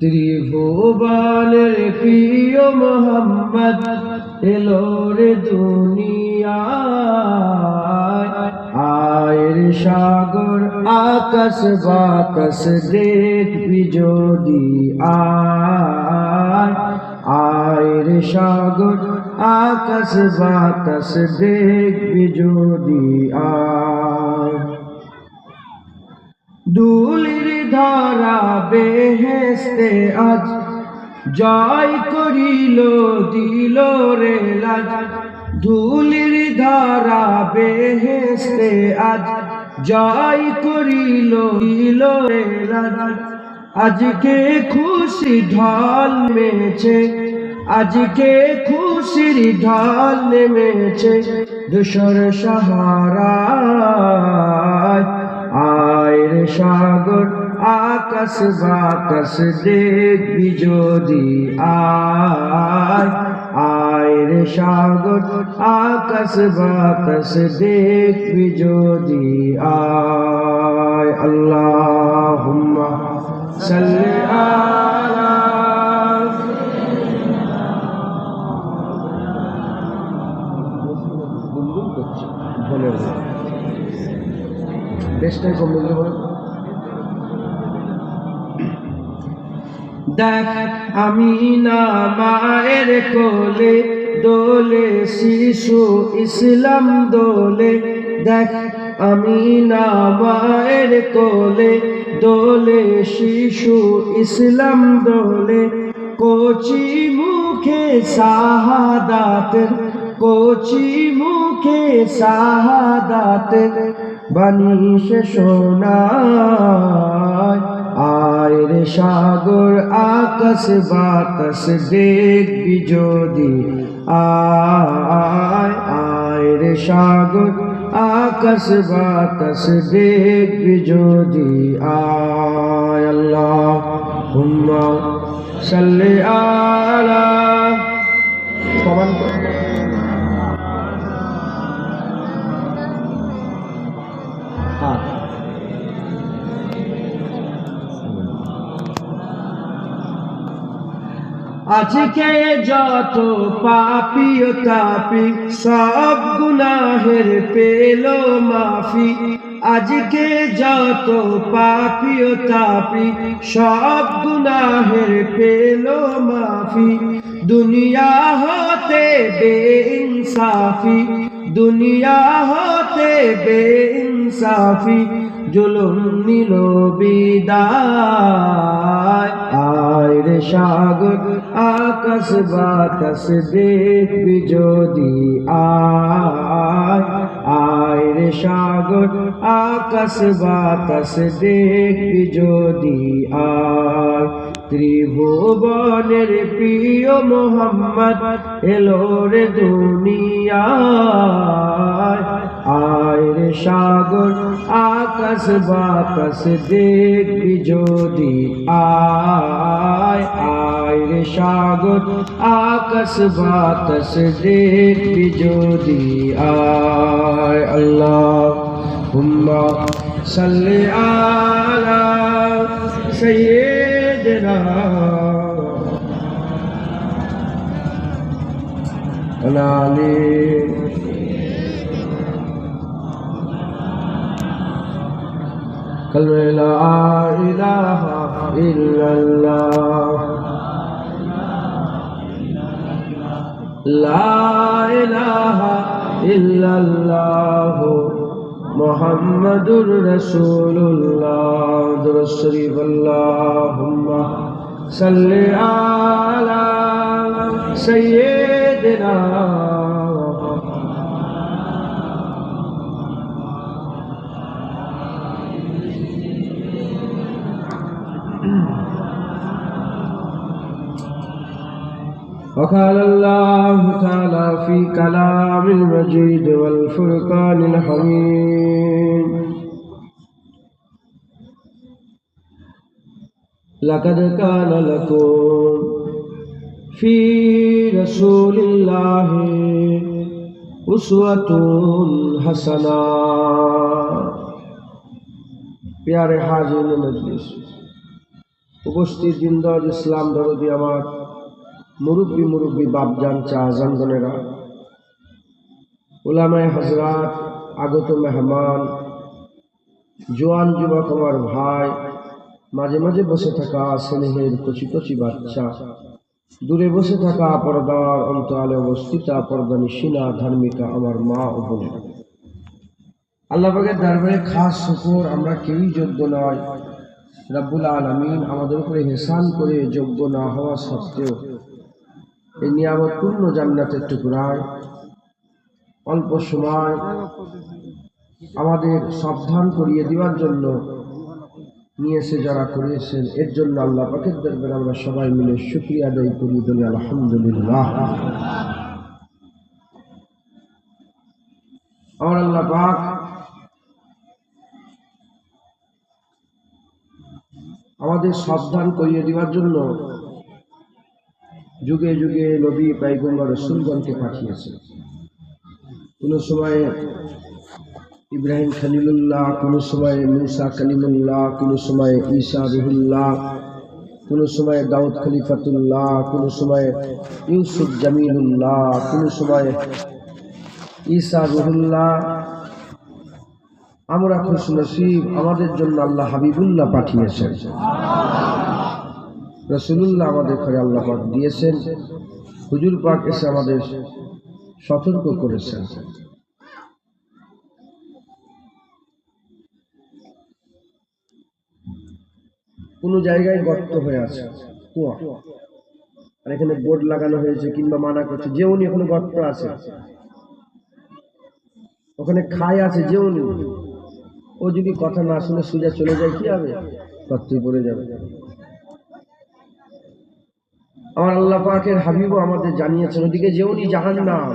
ত্রিভুবনের প্রিয় মোহাম্মদ এলো রে দুনিয়ায়। আয়ের সাগর আকাশ বাতাস দেখবি যদি আয়ের সাগর আকাশ বাতাস দেখবি যদি ধুলির ধরা বেহেশতে আজ জয় করিল দিল রে লাজ। ধুলির ধরা বেহেশতে আজ জয় করিল দিল রে লাজ। আজকে খুশি ঢল নেমেছে, আজকে খুশির ঢল নেমেছে ধূসর সাহারায়। আয়ের সাগর আকাশ বাতাস দেখবি যদি আয়ের সাগর আকাশ বাতাস দেখবি যদি আল্লাহুম্মা সাল্লি আলা দেখ আমিনা মায়ের কোলে দোলে শিশু ইসলাম দোলে। দেখ আমিনা মায়ের কোলে দোলে শিশু ইসলাম দোলে। কচি মুখে শাহাদাতের, কচি মুখে শাহাদাতের বাণী সে শোনায়। আয়ের সাগর আকাশ বাতাস দেখবি যদি আয়ের সাগর আকাশ বাতাস দেখবি যদি আল্লাহুম্মা সাল্লি আলা কমান আজকে যত পাপী ও তাপী সব গুনাহের পেল মাফি। আজকে যত পাপী ও তাপী সব গুনাহের পেল মাফি। দুনিয়া হতে বেইনসাফি, দুনিয়া হতে বেইনসাফি জুলুম নিল বিদায়। আয়ের সাগর আকাশ বাতাস দেখবি যদি আয়ের সাগর আকাশ বাতাস দেখবি যদি ত্রিভুবনের প্রিয় মোহাম্মদ এলো রে দুনিয়ায়। আয়ের সাগর আকাশ বাতাস দেখবি যদি আয়ের সাগর আকাশ বাতাস দেখবি যদি আল্লাহুম্মা সাল্লি আলা সাইয়্যিদিনা আলী কলমে লা ইলাহা ইল্লাল্লাহ, লা ইলাহা ইল্লাল্লাহ মুহাম্মাদুর রাসূলুল্লাহ। দুরূদ শরীফ আল্লাহুম্মা সাল্লি আলা সাইয়্যিদিনা وقال الله تعالى في كلام المجيد والفرقان الحميد لقد كان لكم في رسول الله أسوة حسنة। प्यारे हाजिर मजलिस, উপস্থিত জিন্দর ইসলাম দরদি আমার মুরব্বী বাপজান চাচানগণেরা, উলামায়ে হযরত, আগত মেহমান, জোয়ান যুবক আমার ভাই, মাঝে মাঝে বসে থাকা স্নেহের কচি কচি বাচ্চা, দূরে বসে থাকা পর্দার অন্তরালে অবস্থিতা পর্দানিশীনা ধার্মিকা আমার মা ও বোনেরা, আল্লাহ পাকের দরবারে খাস শুকর, আমরা কেউই যোগ্য নয়। রব্বুল আলামিন আমাদের উপরে ইহসান করে যোগ্য না হওয়া সত্ত্বেও এই নিয়ামতপূর্ণ জান্নাতের টুকরায় অল্প সময় আমাদের সাবধান করিয়ে দেওয়ার জন্য নিয়ে এসে যারা করিয়েছেন, এর জন্য আল্লাহ পাকের দরবারে আমরা সবাই মিলে শুকরিয়া আদায় করি, বলি আলহামদুলিল্লাহ। আমার আল্লাহ পাক আমাদের সাবধান করিয়ে দেওয়ার জন্য যুগে যুগে নবী পয়গম্বর রাসূলগণকে পাঠিয়েছেন। কোন সময়ে ইব্রাহিম খলিলুল্লাহ, কোন সময়ে মুসা কালিমুল্লাহ, কোন সময়ে ঈসা রুহুল্লাহ, কোন সময়ে দাউদ খলিফাতুল্লাহ, কোন সময়ে ইউসুফ জামিলুল্লাহ, কোন সময়ে ঈসা রুহুল্লাহ। আমরা খুশনসিব, আমাদের জন্য আল্লাহ হাবিবুল্লাহ পাঠিয়েছেন, রাসূলুল্লাহ আমাদের ঘরে আল্লাহ পাক দিয়েছেন, হুজুর পাক এসে আমাদের সতর্ক করেছেন। কোন জায়গায় গর্ত হয়ে আছে, কুয়া, আর এখানে বোর্ড লাগানো হয়েছে কিংবা মানা করছে যে উনি এখানে গর্ত আছে, ওখানে খাই আছে যে উনি, ও যদি কথা না শুনে সোজা চলে যায় কি হবে? গর্তেই পড়ে যাবে। আমার আল্লাহ পাকের হাবিবও আমাদের জানিয়েছেন ওদিকে যে উনি জাহান্নাম,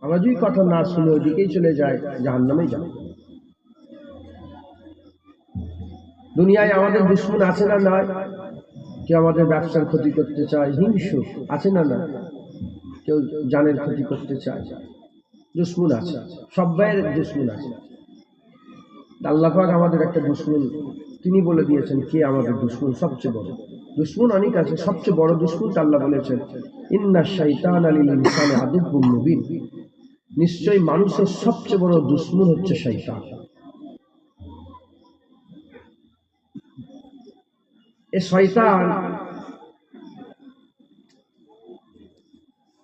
আমরা যদি কথা না শুনে ওইদিকেই চলে যায়, জাহান্নামেই যাবে। দুনিয়ায় আমাদের দুশমন আছে না নাই? কেউ আমাদের ব্যবসার ক্ষতি করতে চায়, হিংসু আছে না না? কেউ জানের ক্ষতি করতে চায়, দুশমন আছে, সবাই দুশমন আছে। আল্লাহ পাক আমাদের একটা দুশমন তিনি বলে দিয়েছেন কে আমাদের দুশমন, সবচেয়ে বড় দুশমন অনেক আছে, সবচেয়ে বড় দুশমন আল্লাহ বলেছেন ইন্নাশ শাইতানা লিল ইনসানি আদুব্বুম মুবিন, নিশ্চয়ই মানুষের সবচেয়ে বড় দুশমন হচ্ছে শয়তান। এই শয়তান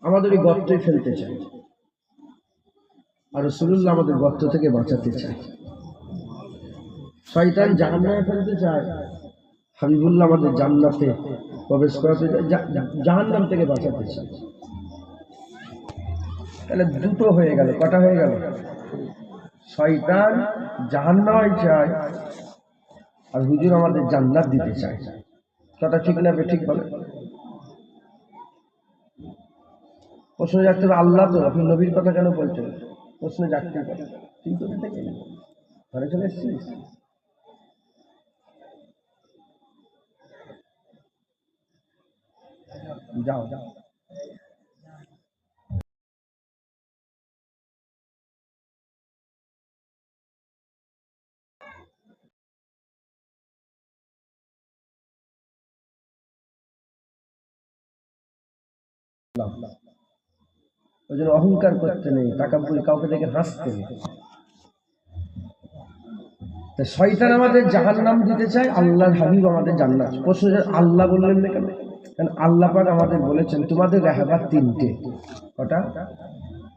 আমাদের এই গর্তে ফেলতে চায়, আর রাসূলুল্লাহ আমাদের গর্ত থেকে বাঁচাতে চায়। শয়তান জাহান্নামে ফেলতে চায়, হাবিবুল্লাহ আমাদের জান্নাতে প্রবেশ করাতে চায়, জাহান্নাম থেকে বাঁচাতে চায়। তাহলে দুটো হয়ে গেল, কটা হয়ে গেল? শয়তান জাহান্নামে চায় আর হুজুর আমাদের জান্নাত দিতে চায়। কথা ঠিক না ঠিক বলে? প্রশ্ন জাগতে হবে, আল্লাহ তো, আপনি নবীর কথা কেন বলছেন? প্রশ্ন জাগতে পারে। তুই কোথা থেকে ঘরে চলে এসেছিস? যাও যাও। ওই জন্য অহংকার করতে নেই, তাকাব্বুরি কাউকে দেখে হাসতে নেই। শয়তান আমাদের জাহান্নাম দিতে চায়, আল্লাহর হাবিব আমাদের জান্নাত। প্রশ্ন আল্লাহ বললেন না কেন? কারণ আল্লাহ পাক আমাদের বলেছেন তোমাদের রাহবার তিনটে। কটা?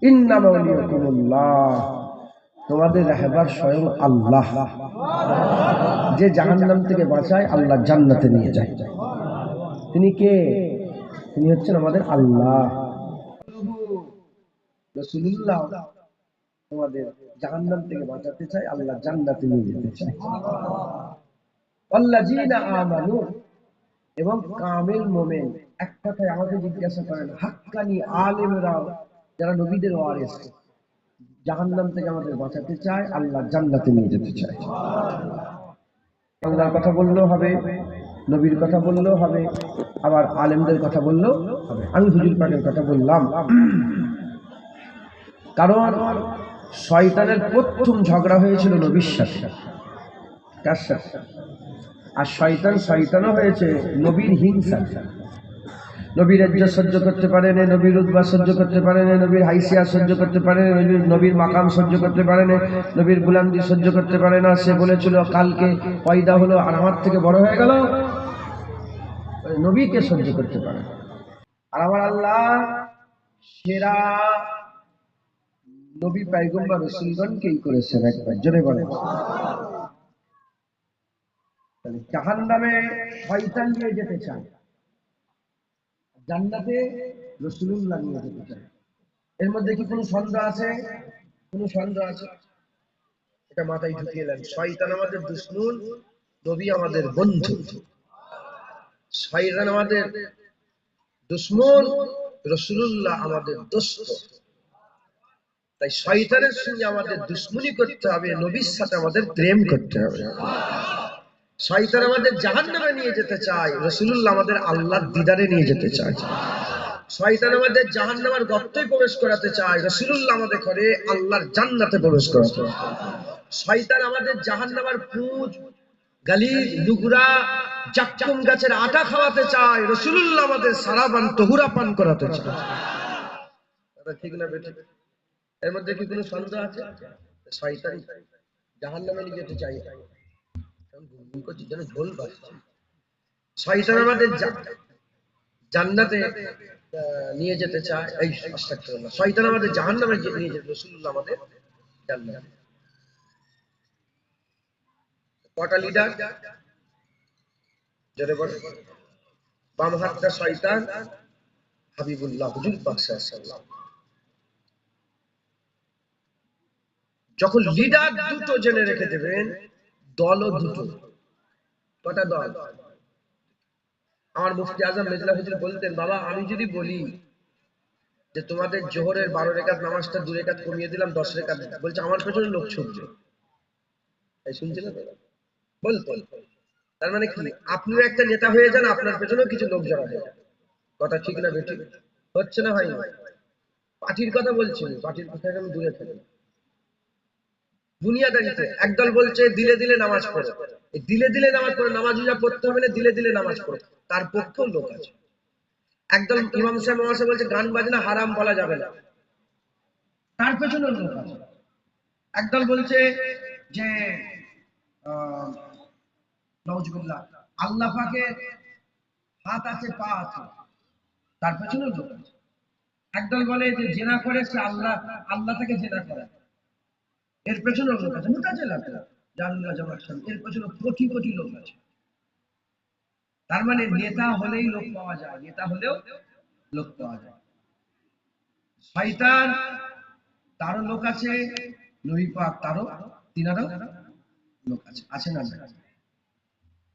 ইন্নামা ওয়ালিয়াকুমুল্লাহ, তোমাদের রাহবার স্বয়ং আল্লাহ, যে জাহান্নাম থেকে বাঁচায়, আল্লাহ জান্নাতে নিয়ে যায়। তিনি কে? তিনি হচ্ছেন আমাদের আল্লাহ। রাসূলুল্লাহ তোমাদের জাহান্নাম থেকে বাঁচাতে চায়, আল্লাহ জান্নাতে নিয়ে যেতে চায়। আল্লাযীনা আমানু, এবং কামিল মুমিন। এক কথায় আমাকে জিজ্ঞাসা করেন হাক্কানি আলেমরা, যারা নবীদের ওয়ারিস, জাহান্নাম থেকে আমাদের বাঁচাতে চায়, আল্লাহ জান্নাতে নিয়ে যেতে চায়। আল্লাহর কথা বললেও হবে, নবীর কথা বললেও হবে, আবার আলেমদের কথা বললেও হবে। আমি হুজুর পাকের কথা বললাম কারণ শয়তানের প্রথম ঝগড়া হয়েছিল নবীর সাথে। কার সাথে? আর শয়তানও হয়েছে নবীর হিংসা। নবীর রাজ্য সহ্য করতে পারে না, নবীর উদ্বাস সহ্য করতে পারে না, নবীর হাইসিয়া সহ্য করতে পারে না, নবীর মাকাম সহ্য করতে পারে না, নবীর বুলান্দি সহ্য করতে পারে না। সে বলেছিল কালকে পয়দা হলো আর আমার থেকে বড় হয়ে গেল, নবীকে সহ্য করতে পারে। আর আমার আল্লাহ সেরা নবী পয়গম্বর রাসূলগণকেই করেছেন একবার, জোরে বলেন। জাহান্নামে শয়তান নিয়ে যেতে চায়, জান্নাতে রাসূলুল্লাহ নিয়ে যেতে চায়। এর মধ্যে কি কোনো সন্দেহ আছে? কোনো সন্দেহ আছে? এটা মাথায় ঢুকিয়ে নেন। শয়তান আমাদের দুশমন, নবী আমাদের বন্ধু। শয়তান আমাদের দুশমন, রাসূলুল্লাহ আমাদের দোস্ত। তাই শয়তানের সঙ্গে আমাদের দুশমনি করতে হবে, নবীর সাথে আমাদের প্রেম করতে হবে। শয়তান আমাদের জাহান্নামে নিয়ে যেতে চায়, রাসূলুল্লাহ আমাদের আল্লাহর দিদারে নিয়ে যেতে চায়। শয়তান আমাদের জাহান্নামের গর্তে প্রবেশ করাতে চায়, রাসূলুল্লাহ আমাদের করে আল্লাহর জান্নাতে প্রবেশ করাতে। শয়তান আমাদের জাহান্নামের পুঁজ, গালির, লুগরা, জাক্কুম গাছের আটা খাওয়াতে চায়, রাসূলুল্লাহ আমাদের সারাবান তহুরা পান করাতে চায়। এটা ঠিক না বেঠিক? এর মধ্যে কি কোনো সন্দেহ আছে? শয়তান জাহান্নামে নিয়ে যেতে চায়, গুনগুন করছে যেন ঢোল বাজছে। শয়তান আমাদের জান্নাতে নিয়ে যেতে চায়, এই আস্তাগফিরুল্লাহ। শয়তান আমাদের জাহান্নামে নিয়ে যেতে, রাসূলুল্লাহ আমাদের জান্নাতে। কটা লিডার? জোরে বলে। বাম হাতটা শয়তান, হাবিবুল্লাহ হুজুর পাক সাল্লাল্লাহু আলাইহি। যখন লিডার দুটো জেনে রেখে দেবেন, দলও দুটো। কটা দল? আমার মুফতি আজম মেজলা হুজুর বলতেন, বাবা আমি যদি বলি যে তোমাদের জোহরের 12 রাকাত নামাজটা 2 রাকাত কমিয়ে দিলাম, 10 রাকাত, বলছে আমার পেছনে লোক ছুটবে। এই শুনছিলেন তো? বলতেন। তার মানে কি, আপনিও একটা নেতা হয়ে যান, আপনার পেছনেও কিছু লোক জড়া হয়ে যাবে। কথা ঠিক না বেঠিক? হচ্ছে না ভাই? পার্টির কথা বলছি, পার্টির কথা আমি দূরে থাকি। দুনিয়াদারিতে একদল বলছে দিলে দিলে নামাজ পড়ো, এই দিলে দিলে নামাজ পড়ো, নামাজুজা পড়তে হবে না, দিলে দিলে নামাজ পড়ো, তার পক্ষেও লোক আছে। একদল ইমাম সাহেব মহাশয় বলছে গান বাজনা হারাম বলা যাবে না, তার পেছনেও লোক আছে। একদল বলছে যে নাউজুবিল্লাহ আল্লাহ পাকের হাত আছে পা আছে, তার পেছনেও লোক আছে। একদল বলে যে জেনা করে সে আল্লাহ থেকে জেনা করে, এর পেছনেও লোক আছে। মুতাজিলা জানুল্লাহ জামাত এর পেছনে কোটি কোটি লোক আছে। তার মানে নেতা হলেই লোক পাওয়া যায়, নেতা হলেও লোক পাওয়া যায়। শয়তান তারও লোক আছে, নবী পাক তারও তিনারও লোক আছে। আছে না?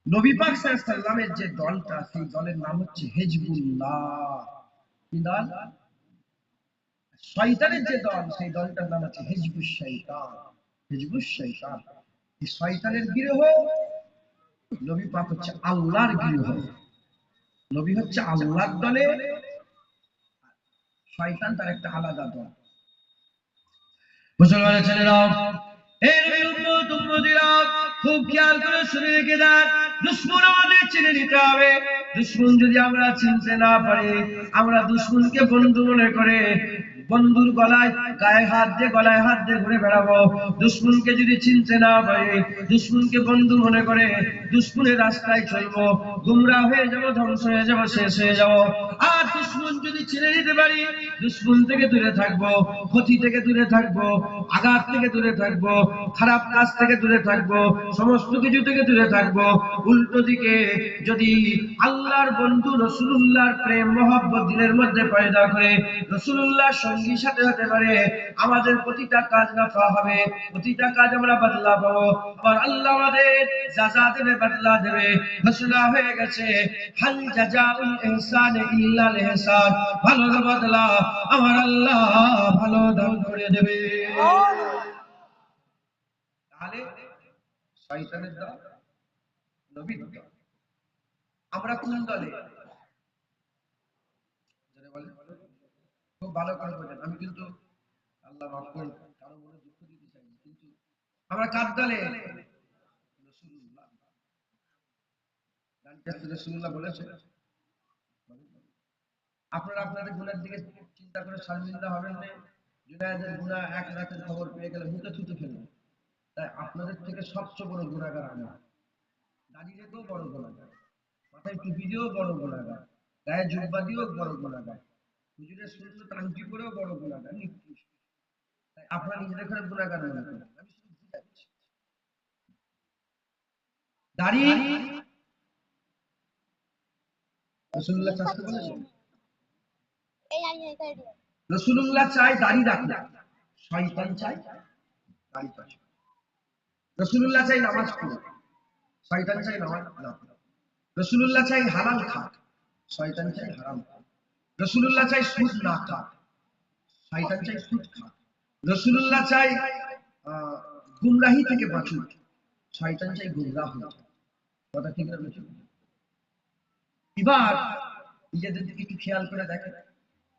নবী পাক সাল্লাল্লাহু আলাইহি ওয়াসাল্লামের যে দলটা, সেই দলের নাম হচ্ছে হিজবুল্লাহ। কি দল? শয়তানের যে দল, সেই দলটার নাম হচ্ছে হিজবুশ শাইতান। হিজবুশ শাইতান, এই শয়তানের গিরহ। নবী পাক হচ্ছে আল্লাহর গিরহ। নবী হচ্ছে আল্লাহর দলে, শয়তান তার একটা আলাদা দল। মুসলমানের ছেলেরা, এই নবীর উম্মত উম্মতিরা, খুব খেয়াল করে শুনে রেখে দেন, দুশমন আমাদের চিনে নিতে হবে। দুশমন যদি আমরা চিনতে না পারি, আমরা দুশমনকে বন্ধু মনে করে বন্ধুর গলায় গায়ে হাত দিয়ে ঘুরে বেড়াবো। দুশমনকে যদি চিনতে না পারি, দুশমনকে বন্ধু মনে করে দুশমনের রাস্তায় চলবো, গুমরাহ হয়ে যাবো, ধ্বংস হয়ে যাবো, শেষ হয়ে যাবো। আর দুশমন যদি চিনে নিতে পারি, দুশমন থেকে দূরে থাকবো, ক্ষতি থেকে দূরে থাকবো, আঘাত থেকে দূরে থাকবো, খারাপ কাজ থেকে দূরে থাকবো, সমস্ত কিছু থেকে দূরে থাকবো। উল্টো দিকে যদি আল্লাহর বন্ধু রাসূলুল্লাহর প্রেম মহব্বত দিলের মধ্যে পয়দা করে রাসূলুল্লাহর সঙ্গী সাথে হতে পারে, আমাদের প্রতিটা কাজ নাফা হবে, প্রতিটা কাজ আমরা বদলা পাবো। আর আল্লাহ আমাদের যাজা দেবে, বদলা দেবে। ঘোষণা হয়ে গেছে, হাল জাযাউল ইহসান ইল্লাল ইহসান, ভালোর বদলা আমার আল্লাহ ভালো দান করে দেবে। তাহলে শয়তানের দল, নবীর দল। আমরা কোন দলে? খুব ভালো করে বলেন। আমি কিন্তু আল্লাহ মাফ করুন, কারো মনে দুঃখ দিতে চাই না, কিন্তু আমরা কার দলে? রাসূলুল্লাহ। রাসূলুল্লাহ বলেছেন। আপনারা আপনাদের গুনাহের দিকে চিন্তা করে শর্মিন্দা হবেন না। জুনায়েদের গুনাহ এক রাতের খবর পেয়ে গেলে মুখে থুতু ফেলবেন। তাই আপনাদের থেকে সবচেয়ে বড় গুনাহগার আমি। দাড়ি রেখেও বড় গুনাহগার, মাথায় টুপি দিয়েও বড় গুনাহগার, গায়ে জুব্বা দিয়েও বড় গুনাহগার, হুজুরের সুন্নত আংটি পরেও বড় গুনাহগার, নিকৃষ্ট। তাই আপনারা নিজেদের ঘরে গুনাহগার মনে করেন। আমি শুধু বুঝাচ্ছি দাড়ি রাসূলুল্লাহ চাচতে বলেছেন। রাসূলুল্লাহ চাই দাড়ি রাখা, শয়তান চাই দাড়ি পাশে। রাসূলুল্লাহ চাই নামাজ পড়ো, শয়তান চাই নামাজ না পড়ো। রাসূলুল্লাহ চাই হালাল খাক, শয়তান চাই হারাম খাক। রাসূলুল্লাহ চাই সুদ না খাক, শয়তান চাই সুদ খাক। রাসূলুল্লাহ চাই গুমরাহি থেকে বাঁচুক, শয়তান চাই গুমরাহ হয়ে যায়। কথা ঠিক না বেঠিক? এবার নিজেদের দিকে একটু খেয়াল করে দেখেন,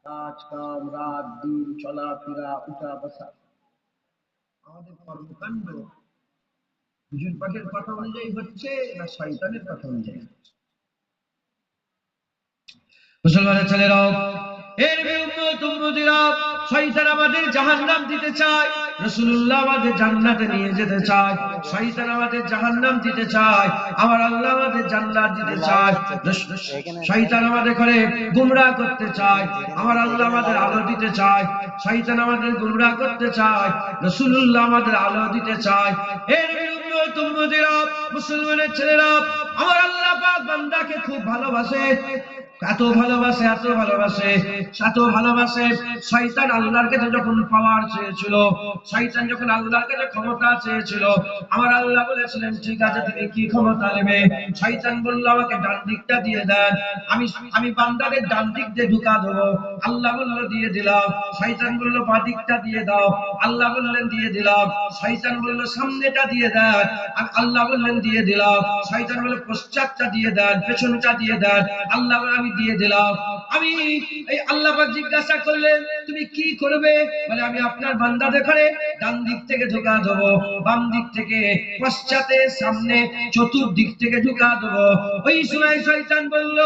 কাজ কাম রাত দিন চলাফেরা উঠা বসা, আমাদের কর্মকাণ্ড হুজুর পাকের কথা অনুযায়ী হচ্ছে না শয়তানের কথা অনুযায়ী হচ্ছে? মুসলমানের ছেলেরাও, এর উম্মত উম্মতিরা, শয়তান আমাদের জাহান্নাম দিতে চায়, রাসূলুল্লাহ আমাদের জান্নাতে নিয়ে যেতে চায়। শয়তান আমাদের জাহান্নাম দিতে চায়, আমার আল্লাহ আমাদের জান্নাত দিতে চায়। শয়তান আমাদের করে গুমরাহ করতে চায়, আমার আল্লাহ আমাদের আলো দিতে চায়। শয়তান আমাদের গুমরাহ করতে চায়, রাসূলুল্লাহ আমাদের আলো দিতে চায়। এর উম্মত উম্মতিরা, মুসলমানের ছেলেরা, আমার আল্লাহ পাক বান্দাকে খুব ভালোবাসে, এত ভালোবাসে, এত ভালোবাসে, এত ভালোবাসে। শয়তান আল্লাহর কাছে যখন পাওয়ার চেয়েছিল, শয়তান যখন আল্লাহর কাছে ক্ষমতা চেয়েছিল, আমার আল্লাহ বলেছিলেন ঠিক আছে তুমি কি ক্ষমতা নেবে? শয়তান বলল আমাকে ডান দিকটা দিয়ে দেন, আমি আমি বান্দাদের ডান দিক দিয়ে ঢুকা দেবো। আল্লাহ বলল দিয়ে দিলাম। শয়তান বলল বাঁ দিকটা দিয়ে দাও, আল্লাহ বললেন দিয়ে দিলাম। শয়তান বলল সামনেটা দিয়ে দেন, আল্লাহ বললেন দিয়ে দিলাম। শয়তান বলল পশ্চাৎটা দিয়ে দেন, পেছনটা দিয়ে দেন, আল্লাহ বললেন আমি দিয়ে দিলাম। আমি এই আল্লাহ পাক জিজ্ঞাসা করলেন তুমি কি করবে? বলে আমি আপনার বান্দাদের ঘরে ডান দিক থেকে ঢুকা দেবো, বাম দিক থেকে, পশ্চাতে, সামনে, চতুর্দিক থেকে ঢুকা দেবো। ওই সময় শয়তান বলল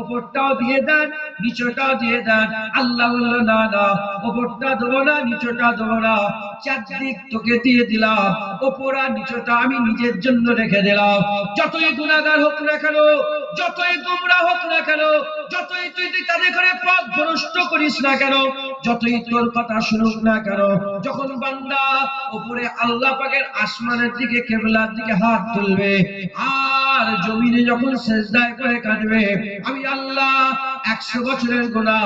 ওপরটাও দিয়ে দেন, নিচটাও দিয়ে দেন। আল্লাহ বলল না না, ওপরটা দেবো না, নিচটা দেবো না, চারদিক তোকে দিয়ে দিলাম, ওপর আর নিচটা আমি নিজের জন্য রেখে দিলাম। যতই গুনাহগার হোক না কেন, যতই গোমরা হোক না কেন, যতই তুই তাদের ঘরে পথ ভ্রষ্ট করিস না কেন, যতই তোর কথা শুনুক না কেন, যখন বান্দা উপরে আল্লাহ পাকের আসমানের দিকে কিবলার দিকে হাত তুলবে আর জমিনে যখন সিজদায় করে কাঁদবে, আমি আল্লাহ 100 বছরের গুনাহ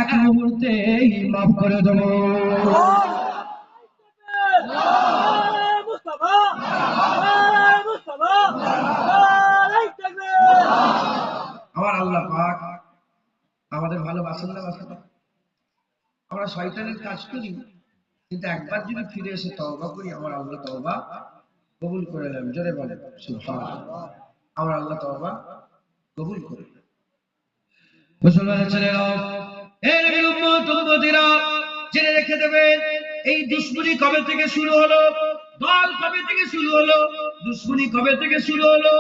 এক মুহূর্তেই মাফ করে দেব। আমার আল্লাহ পাক আমাদের ভালোবাসেন না বাসেন? আমরা শয়তানের কাজ করি, কিন্তু একবার যদি ফিরে এসে তওবা করি, আমার আল্লাহ তওবা কবুল করে নেন। জোরে বলেন সুবহানাল্লাহ। আমার আল্লাহ তওবা কবুল করে নেন। মুসলমানের ছেলেরা, এর নবী উম্মত উম্মতিরা, জেনে রেখে দেবেন এই দুশমনি কবে থেকে শুরু হলো, দল কবে থেকে শুরু হলো, দুশমনি কবে থেকে শুরু হলো,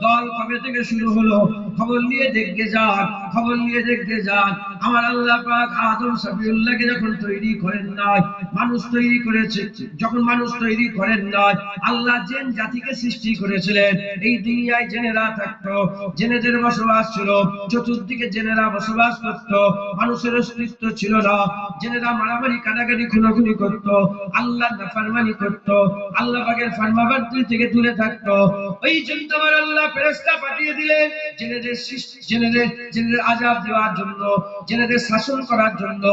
দল কবে থেকে শুরু হলো, খবর নিয়ে দেখতে যান, খবর নিয়ে দেখতে যান। আমার আল্লাহ পাক আদম সফিউল্লাহকে যখন তৈরি করেন নাই, মানুষ তৈরি করেছে, যখন মানুষ তৈরি করেন নাই, আল্লাহ জিন জাতিকে সৃষ্টি করেছিলেন। এই দুনিয়ায় জিনেরা থাকতো, জিনেদের বসবাস ছিল, চতুর্দিকে জিনেরা বসবাস করত, মানুষের অস্তিত্ব ছিল না। জিনেরা মারামারি কাটাকাটি খুনোখুনি করত, আল্লাহর নাফরমানি করত, আল্লাহ পাকের ফরমাবর্তী থেকে দূরে থাকতো। ওই জন্য আমার আল্লাহ ফেরেশতা পাঠিয়ে দিলেন জিনেদের আযাব দেওয়ার জন্য, জিনেদের শাসন করার জন্য।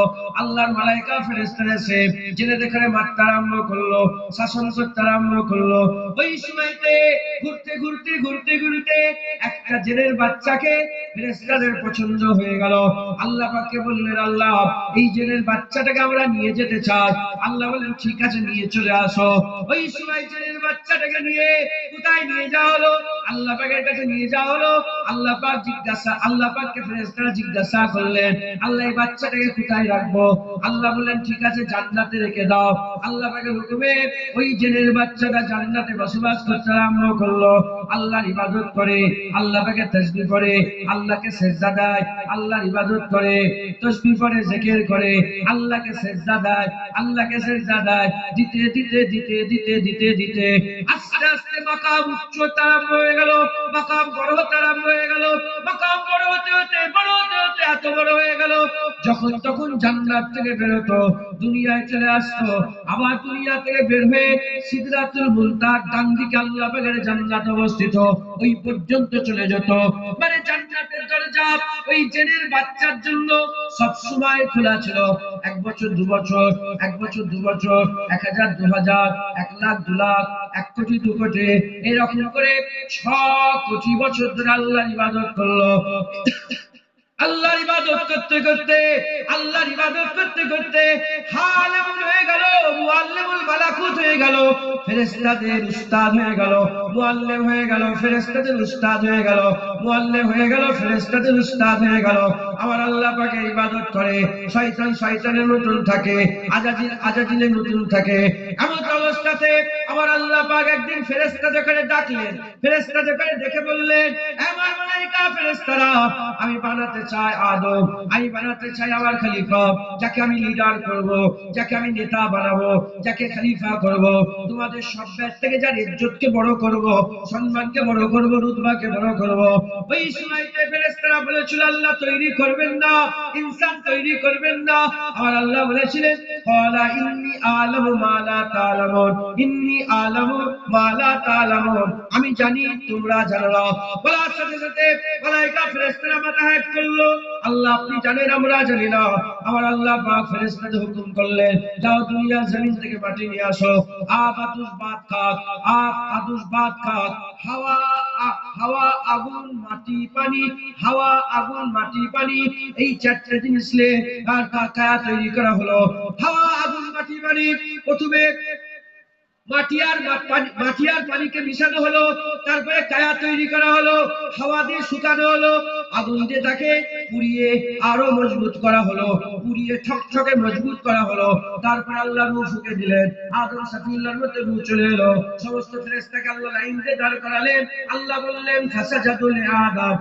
আল্লাহর মালায়েকা ফেরেশতারা এসে জিনেদের ঘরে মারতে আরম্ভ করলো, শাসন করতে আরম্ভ করলো। ওই সময়তে ঘুরতে ঘুরতে ঘুরতে ঘুরতে একটা জিনের বাচ্চাকে ফেরেশতাদের পছন্দ হয়ে গেল। আল্লাহ পাককে বললেন আল্লাহ এই জিনের বাচ্চাটাকে আমরা নিয়ে যেতে চাই। আল্লাহ বললেন ঠিক আছে নিয়ে চলে আসো। ওই সময় জিনের বাচ্চাটাকে নিয়ে কোথায় নিয়ে যাওয়া হলো? আল্লাহ পাকের কাছে নিয়ে যাওয়া হলো। আল্লাহ পাককে ফেরেশতারা জিজ্ঞাসা করলেন, আল্লাহ এই বাচ্চাটাকে কোথায় রাখবো? আল্লাহ বললেন, ঠিক আছে, জান্নাতে রেখে দাও। আল্লাহ পাকের হুকুমে ওই জিনের বাচ্চাটা জান্নাতে বসবাস করতে আরম্ভ করলো। আল্লাহর ইবাদত করে, আল্লাহ পাকে তাসবিহ করে, আল্লাহকে সিজদা দেয়, আল্লাহর ইবাদত করে, তাসবিহ পড়ে, জিকির করে, আল্লাহকে সিজদা দেয়, আল্লাহকে সিজদা দেয়, দিতে দিতে দিতে দিতে দিতে দিতে আস্তে আস্তে মাকাম উচ্চতা আরম্ভ হয়ে গেল, মাকাম বড় হতে আরম্ভ হয়ে গেল, মাকাম বড় হতে হতে বড় হতে হতে এত বড় হয়ে গেল, যখন তখন জান্নাত থেকে বের হতো, দুনিয়ায় চলে আসতো, আবার দুনিয়া থেকে বের হয়ে সিদরাতুল মুনতাহার ডান দিকে আল্লাহ পাকের জান্নাত অবস্থিত, ওই পর্যন্ত চলে যেত। মানে জান্নাতের দরজা ওই জিনের বাচ্চার জন্য সব সময় খোলা ছিল। 1 বছর 2 বছর, 1 বছর 2 বছর, 1000 2000, 1 লাখ 2 লাখ, 1 কোটি 2 কোটি, এরকম করে 6 কোটি বছর ধরে আল্লাহর ইবাদত করলো। আল্লাহর ইবাদত করতে করতে, আল্লাহর ইবাদত করতে করতে হাল এমন হয়ে গেল, মুআল্লিমুল মালাকুত হয়ে গেল, ফেরেশতাদের উস্তাদ হয়ে গেল, মুআল্লিম হয়ে গেল, ফেরেশতাদের উস্তাদ হয়ে গেল, মুআল্লিম হয়ে গেল, ফেরেশতাদের উস্তাদ হয়ে গেল। আমার আল্লাহ পাকের ইবাদত করে, শয়তান শয়তানের মতন থাকে, আজাজিল আজাজিলের মতন থাকে। এমন অবস্থাতে আমার আল্লাহ পাক একদিন ফেরেশতাদের ডাকলেন, ফেরেশতাদের ডেকে বললেন, আমার মালায়েকা ফেরেশতারা, আমি বানাতে চাই আদম, আমি বানাতে চাই আমার খলিফা, যাকে আমি লিডার করব, যাকে আমি নেতা বানাবো, যাকে খলিফা করব, তোমাদের সবের থেকে যার ইজ্জতকে বড় করব, সম্মানকে বড় করব, রুতবাকে বড় করব। ওই সময়তে ফেরেশতারা বলেছিল, আল্লাহ তৈরি করবেন না, ইনসান তৈরি করবেন না। আমার আল্লাহ বলেছিলেন, ক্বালা ইন্নী আ'লামু মা লা তা'লামুন, ইন্নী আ'লামু মা লা তা'লামুন, আমি জানি তোমরা জানো না। বলার সাথে সাথে মালায়েকা ফেরেশতারা মাথা হেঁট করলো, আল্লাহ আপনি জানেন, আমরা জানি না। আমার আল্লাহ পাক ফেরেশতাদের হুকুম করলেন, যাও দুনিয়ার জমিন থেকে মাটি নিয়ে আসো, আব আতুশ বাত খাক, আব আতুশ বাত খাক, হাওয়া হাওয়া আগুন মাটি পানি, হাওয়া আগুন মাটি পানি, এই 4টে জিনিস নিয়ে আর কায়া তৈরি করা হলো। হাওয়া আগুন মাটি পানি, প্রথমে মাটি আর পানিকে মিশানো হলো, তারপরে কায়া তৈরি করা হলো, হাওয়া দিয়ে শুকানো হলো, আগুন দিয়ে তাকে পুড়িয়ে আরো মজবুত করা হলো, পুড়িয়ে ঠকঠকে মজবুত করা হলো। তারপর আল্লাহ রূহ ফুঁকে দিলেন, আদম সাফিউল্লাহর মধ্যে রূহ চলে এলো। সমস্ত ফেরেশতাকে আল্লাহ লাইন দিয়ে দাঁড় করালেন। আল্লাহ বললেন, ফাসাজাদু লি আদম,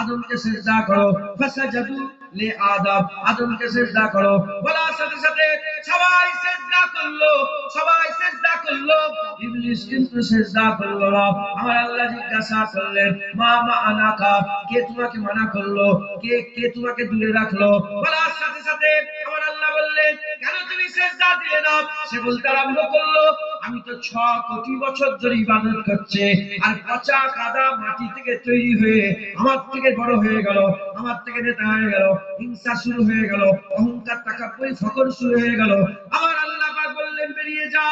আদমকে সিজদা করো, ফাসাজাদু লি আদম, আদমকে সিজদা করো। বলার সাথে সাথে সবাই সিজদা করলো, সবাই সিজদা করলো, ইবলিস কিন্তু সিজদা করলো না। আমার আল্লাহ জিজ্ঞাসা করলেন, মা আনাকা, কে তোমাকে মানা করলো, কে কে তোমাকে দূরে রাখলো? বলার সাথে সাথে আমার আল্লাহ বললেন, কেন তুমি সিজদা দিলে না? সে বলতে আরম্ভ করলো, আমি তো 6 কোটি বছর ধরে ইবাদত করছি, আর পচা কাদা মাটি থেকে তৈরি হয়ে আমার থেকে বড় হয়ে গেল, আমার থেকে নেতা হয়ে গেল, হিংসা শুরু হয়ে গেল, অহংকার তাকাব্বুরি ফখর শুরু হয়ে গেল। আমার আল্লাহ পাক বললেন, বেরিয়ে যা,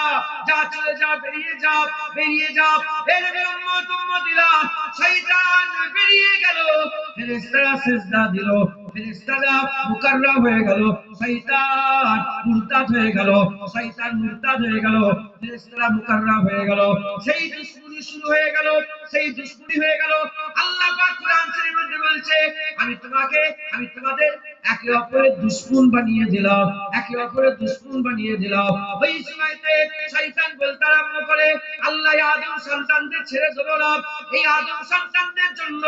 যা চলে যা, বেরিয়ে যা, বেরিয়ে যা। এই নবীর উম্মত উম্মতিরা, শয়তান বেরিয়ে গেল, ফেরেশতারা সিজদা দিল, ফেরেশতারা মুকাররম হয়ে গেল, শয়তান মুরতাদ হয়ে গেল, শয়তান মুরতাদ হয়ে গেল, ফেরেশতারা মুকাররম হয়ে গেল। সেই দুশমনি শুরু হয়ে গেল, সেই দুশমনি হয়ে গেল। আল্লাহ পাক কোরআন শরীফের মধ্যে বলছে, আমি তোমাদের একে অপরের দুশমন বানিয়ে দিলাম, একে অপরের দুশমন বানিয়ে দিলাম। ওই সময়তে শয়তান বলতে আরম্ভ করে, আল্লাহ আদম সন্তানদের ছেড়ে দেব না, এই আদম সন্তানদের জন্য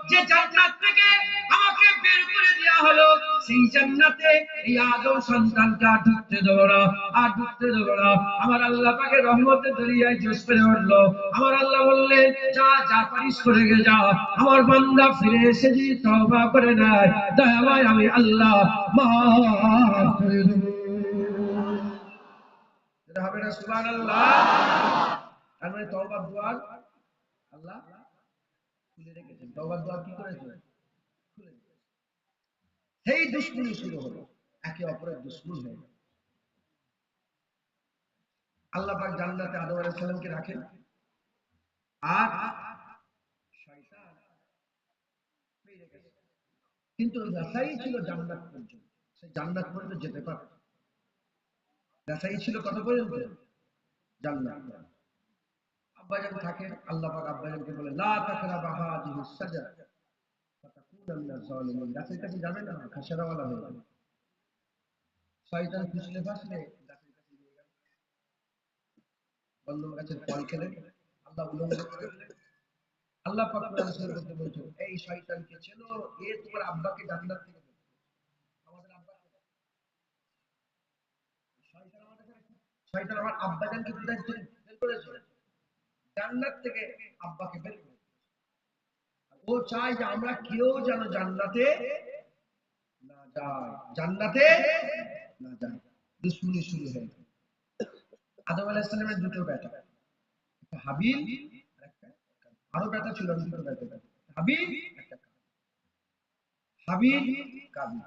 যে জান্নাত থেকে আমাকে বের করে দেওয়া হলো, সেই জান্নাতে এই আদম সন্তানকে আর ঢুকতে দেব না, আর ঢুকতে দেব না। আমার আল্লাহ পাকের রহমতের দরিয়ায় জোশ পেরে উঠলো। আমার আল্লাহ বললেন, যা যা পারিস করে গে যা, আমার বান্দা ফিরে এসে যদি তওবা করে নেয়, দয়াময় আমি আল্লাহ মাফ করে দেব। এটা হবে না? সুবহানাল্লাহ। তার মানে তওবার দুয়ার আল্লাহ খুলে রেখেছেন। তওবার দুয়ার কি করেছেন? খুলে রেখেছেন। সেই দুশমনি শুরু হলো, একে অপরের দুশমন হয়ে গেল। আল্লাহ পাক জান্নাতে আদম আলাইহিস সালামকে রাখেন, আর শয়তান বেরিয়ে গেছে। কিন্তু রাস্তাই ছিল জান্নাত পর্যন্ত, সেই জান্নাত পর্যন্ত যেতে পারে। রাস্তাই ছিল কত পর্যন্ত? জান্নাত। আব্বাজান থাকে, আল্লাহ পাক আব্বাজানকে বলে, লা তাকরাবা হাযিহিস সাজারা, গাছের কাছে যাবে না, খাসারাওয়ালা হয়ে যাবে। শয়তান ফুসলে ফাসলে গাছের কাছে নিয়ে গেল, বন্ধন গাছের ফল খেলেন, আল্লাহ উলঙ্গ করে দিলেন। আল্লাহ পাক কোরআন শরীফে বলছেন, এই শয়তানকে চেনো, এ তোমার আব্বাকে জান্নাত থেকে বের করেছে। আমাদের আব্বা, শয়তান আমার আব্বাজানকে কোথায় বের করেছে? জান্নাত থেকে আব্বাকে বের করেছে। ও চায় যে আমরা কেউ যেন জান্নাতে না যায়, জান্নাতে না যায়। দুশ্মনী শুরু হয়ে গেল। আদম আলাইহিস সালামের দুটো বেটা, একটা হাবিল আর একটা কাবিল। আরো বেটা ছিল, দুটো বেটা, হাবিল একটা কাবিল। হাবিল কাবিল,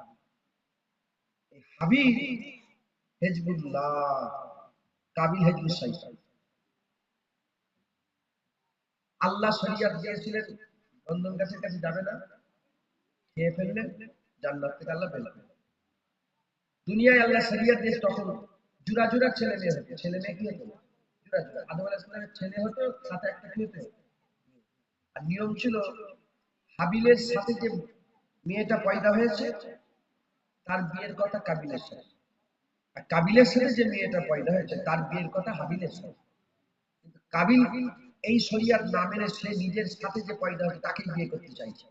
এই হাবিল হিজবুল্লাহ, কাবিল হিজবুস শাইতান। আল্লাহ শরিয়ত দিয়েছিলেন বন্ধন গাছের কাছে যাবে না, খেয়ে ফেললে জান্নাত থেকে আল্লাহ বের করবেন। দুনিয়ায় আল্লাহ শরিয়ত দিয়ে তখন জোড়া জোড়া ছেলে মেয়ে হতো, ছেলে মেয়ে কি হতো? জোড়া জোড়া। আদম আলাইহিস সালামের ছেলে হতো, সাথে একটা কি হতো? আর নিয়ম ছিল, হাবিলের সাথে যে মেয়েটা পয়দা হয়েছে তার বিয়ের কথা কাবিলের সাথে, আর কাবিলের সাথে যে মেয়েটা পয়দা হয়েছে তার বিয়ের কথা হাবিলের সাথে। কিন্তু কাবিল এই শরিয়ত না মেনে সে নিজের সাথে যে পয়দা হয়েছে তাকে বিয়ে করতে চাইছে।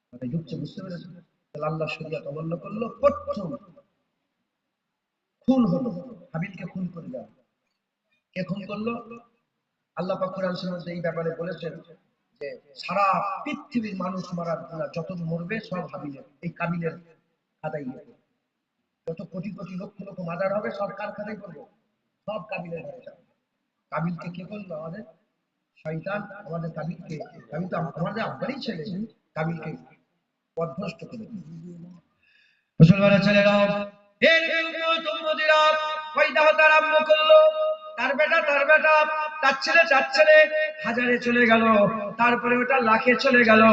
মানে ঢুকছে, বুঝতে পেরেছেন? তাহলে আল্লাহ শরিয়ত অমান্য করলো, প্রথম খুন হলো, হাবিলকে খুন করে দেওয়া। কে খুন করলো? আল্লাহ পাক কোরআন শরীফে এই ব্যাপারে বলেছেন যে সারা পৃথিবীর মানুষ মারার গুনাহ যত মরবে সব হাবিলের, এই কাবিলের খাতায় লিখবে। যত কোটি কোটি লক্ষ লক্ষ মাজার হবে সব কার খাতায় করবে? সব কাবিলের খাতায় যাবে। কাবিলকে কে করলো? আমাদের শয়তান আমাদের কাবিলকে, কাবিল তো আমাদের আব্বারই ছেলে, কাবিলকে পথভ্রষ্ট করে দিল। মুসলমানের ছেলেরা এর উম্মত উম্মতিরা পয়দা হতে আরম্ভ করলো। তার বেটা তার ছেলে হাজারে চলে গেল, তারপরে ওটা লাখে চলে গেল,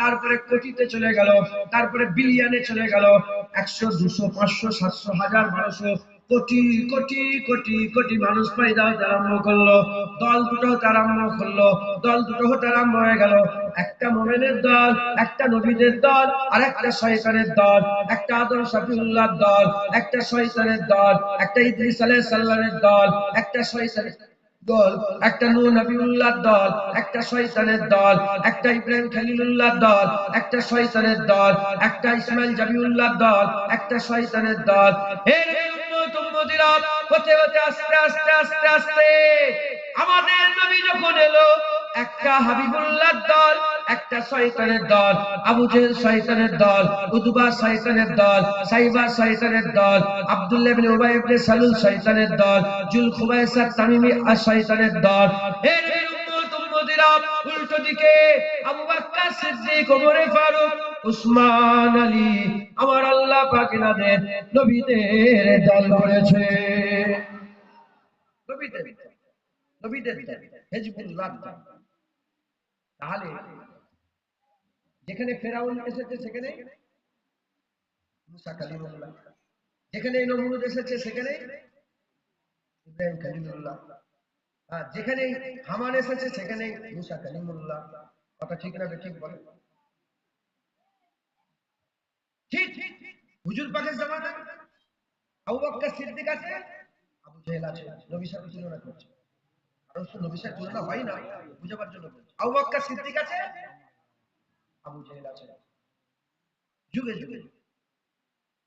তারপরে কোটিতে চলে গেল, তারপরে বিলিয়নে চলে গেল। 100 200 500 700 হাজার 1200 কোটি কোটি কোটি কোটি মানুষ পয়দা হতে আরম্ভ করলো। দল দুটো হতে আরম্ভ করলো, দল দুটো হতে আরম্ভ হয়ে গেল। একটা মুমিনের দল, একটা নবীদের দল, আর একটা শয়তানের দল। একটা আদম শফিউল্লাহর দল, একটা শয়তানের দল। একটা ইদ্রিস আলাইহিস সালামের দল, একটা শয়তানের দল। একটা নূহ নবিউল্লাহর দল, একটা শয়তানের দল। একটা ইব্রাহিম খলিলুল্লাহর দল, একটা শয়তানের দল। একটা ইসমাইল জাবিউল্লাহর দল, একটা শয়তানের দল। এর উম্মত উম্মতিরা হতে হতে আস্তে আস্তে আস্তে আস্তে আমাদের নবী যখন এলো, একটা হাবিবুল্লাহর দল, একটা শয়তানের দল, আবু জেহেল শয়তানের দল, উতবা শয়তানের দল, সাইবা শয়তানের দল, আব্দুল্লাহ ইবনে উবাই ইবনে সালুল শয়তানের দল, জুলখুবাইসা তামিমি শয়তানের দল। এর উম্মত উম্মতিরা উল্টো দিকে আবু বকর সিদ্দিক, ওমর ফারুক, উসমান আলী, আমার আল্লাহ পাক এনাদের নবীদের দল করেছে। নবীদের নবীদের দল, হিজবুল্লাহ দল। তাহলে যেখানে ফেরাউন এসেছে সেখানে মুসা কালিমুল্লাহ, যেখানে নমরুদ এসেছে সেখানে ইব্রাহিম খলিলুল্লাহ, যেখানে হামান এসেছে সেখানে মুসা কালিমুল্লাহ। কথা ঠিক না ঠিক বলে? ঠিক। হুজুর পাকের জামানায় আবু বকর সিদ্দিক আছে, আবু জেহেল আছে। নবীর সাথে তুলনা করছে, আর নবীর সাথে তুলনা হয় না, বুঝাবার জন্য বলছে। আবু বকর সিদ্দিক আছে, আবু জেহেল আছে। যুগে যুগে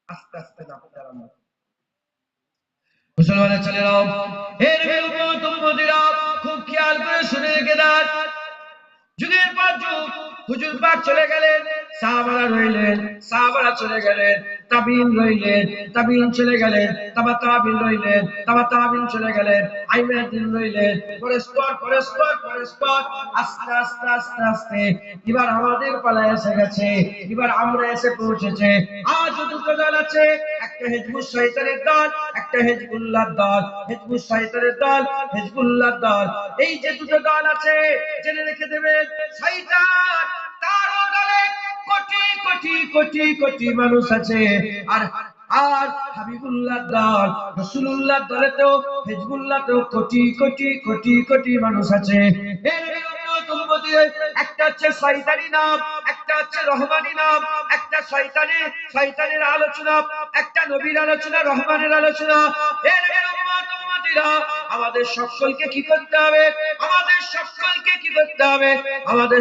আস্তে আস্তে নামতে আরম্ভ। মুসলমানের ছেলেরাও এর উম্মত উম্মতিরা খুব খেয়াল করে শুনে রেখে দেন। যুগের পর যুগ হুজুর পাক চলে গেলেন, সাহাবারা রইলেন, সাহাবারা চলে গেলেন, তাবিঈন রইলেন, তাবিঈন চলে গেলেন, তাবা তাবিঈন রইলেন, তাবা তাবিঈন চলে গেলেন, আইমায়ে দিন রইলেন। পরস্পর পরস্পর পরস্পর আস্তে আস্তে আস্তে আস্তে এবার আমাদের পালা এসে গেছে, এবার আমরা এসে পৌঁছেছে। আজ দুটো দল আছে, একটা হিজবুস শয়তানের দল, একটা হিজবুল্লাহর দল। হিজবুস শয়তানের দল, হিজবুল্লাহর দল, এই যে দুটো দল আছে জেনে রেখে দেবেন। শয়তান তার দলে কোটি কোটি কোটি কোটি মানুষ আছে, আর আর হাবিবুল্লাহর দল, রাসূলুল্লাহর দলেতেও, হিজবুল্লাহতেও কোটি কোটি কোটি কোটি মানুষ আছে। এর উম্মত উম্মতি একটা হচ্ছে শয়তানি নাম, একটা হচ্ছে রহমানি নাম, একটা শয়তানের আলোচনা, একটা নবীর আলোচনা, রহমানের আলোচনা। এর উম্মত উম্মতিরা আমাদের সকলকে কি করতে হবে? আমাদের সকলকে কি করতে হবে? আমাদের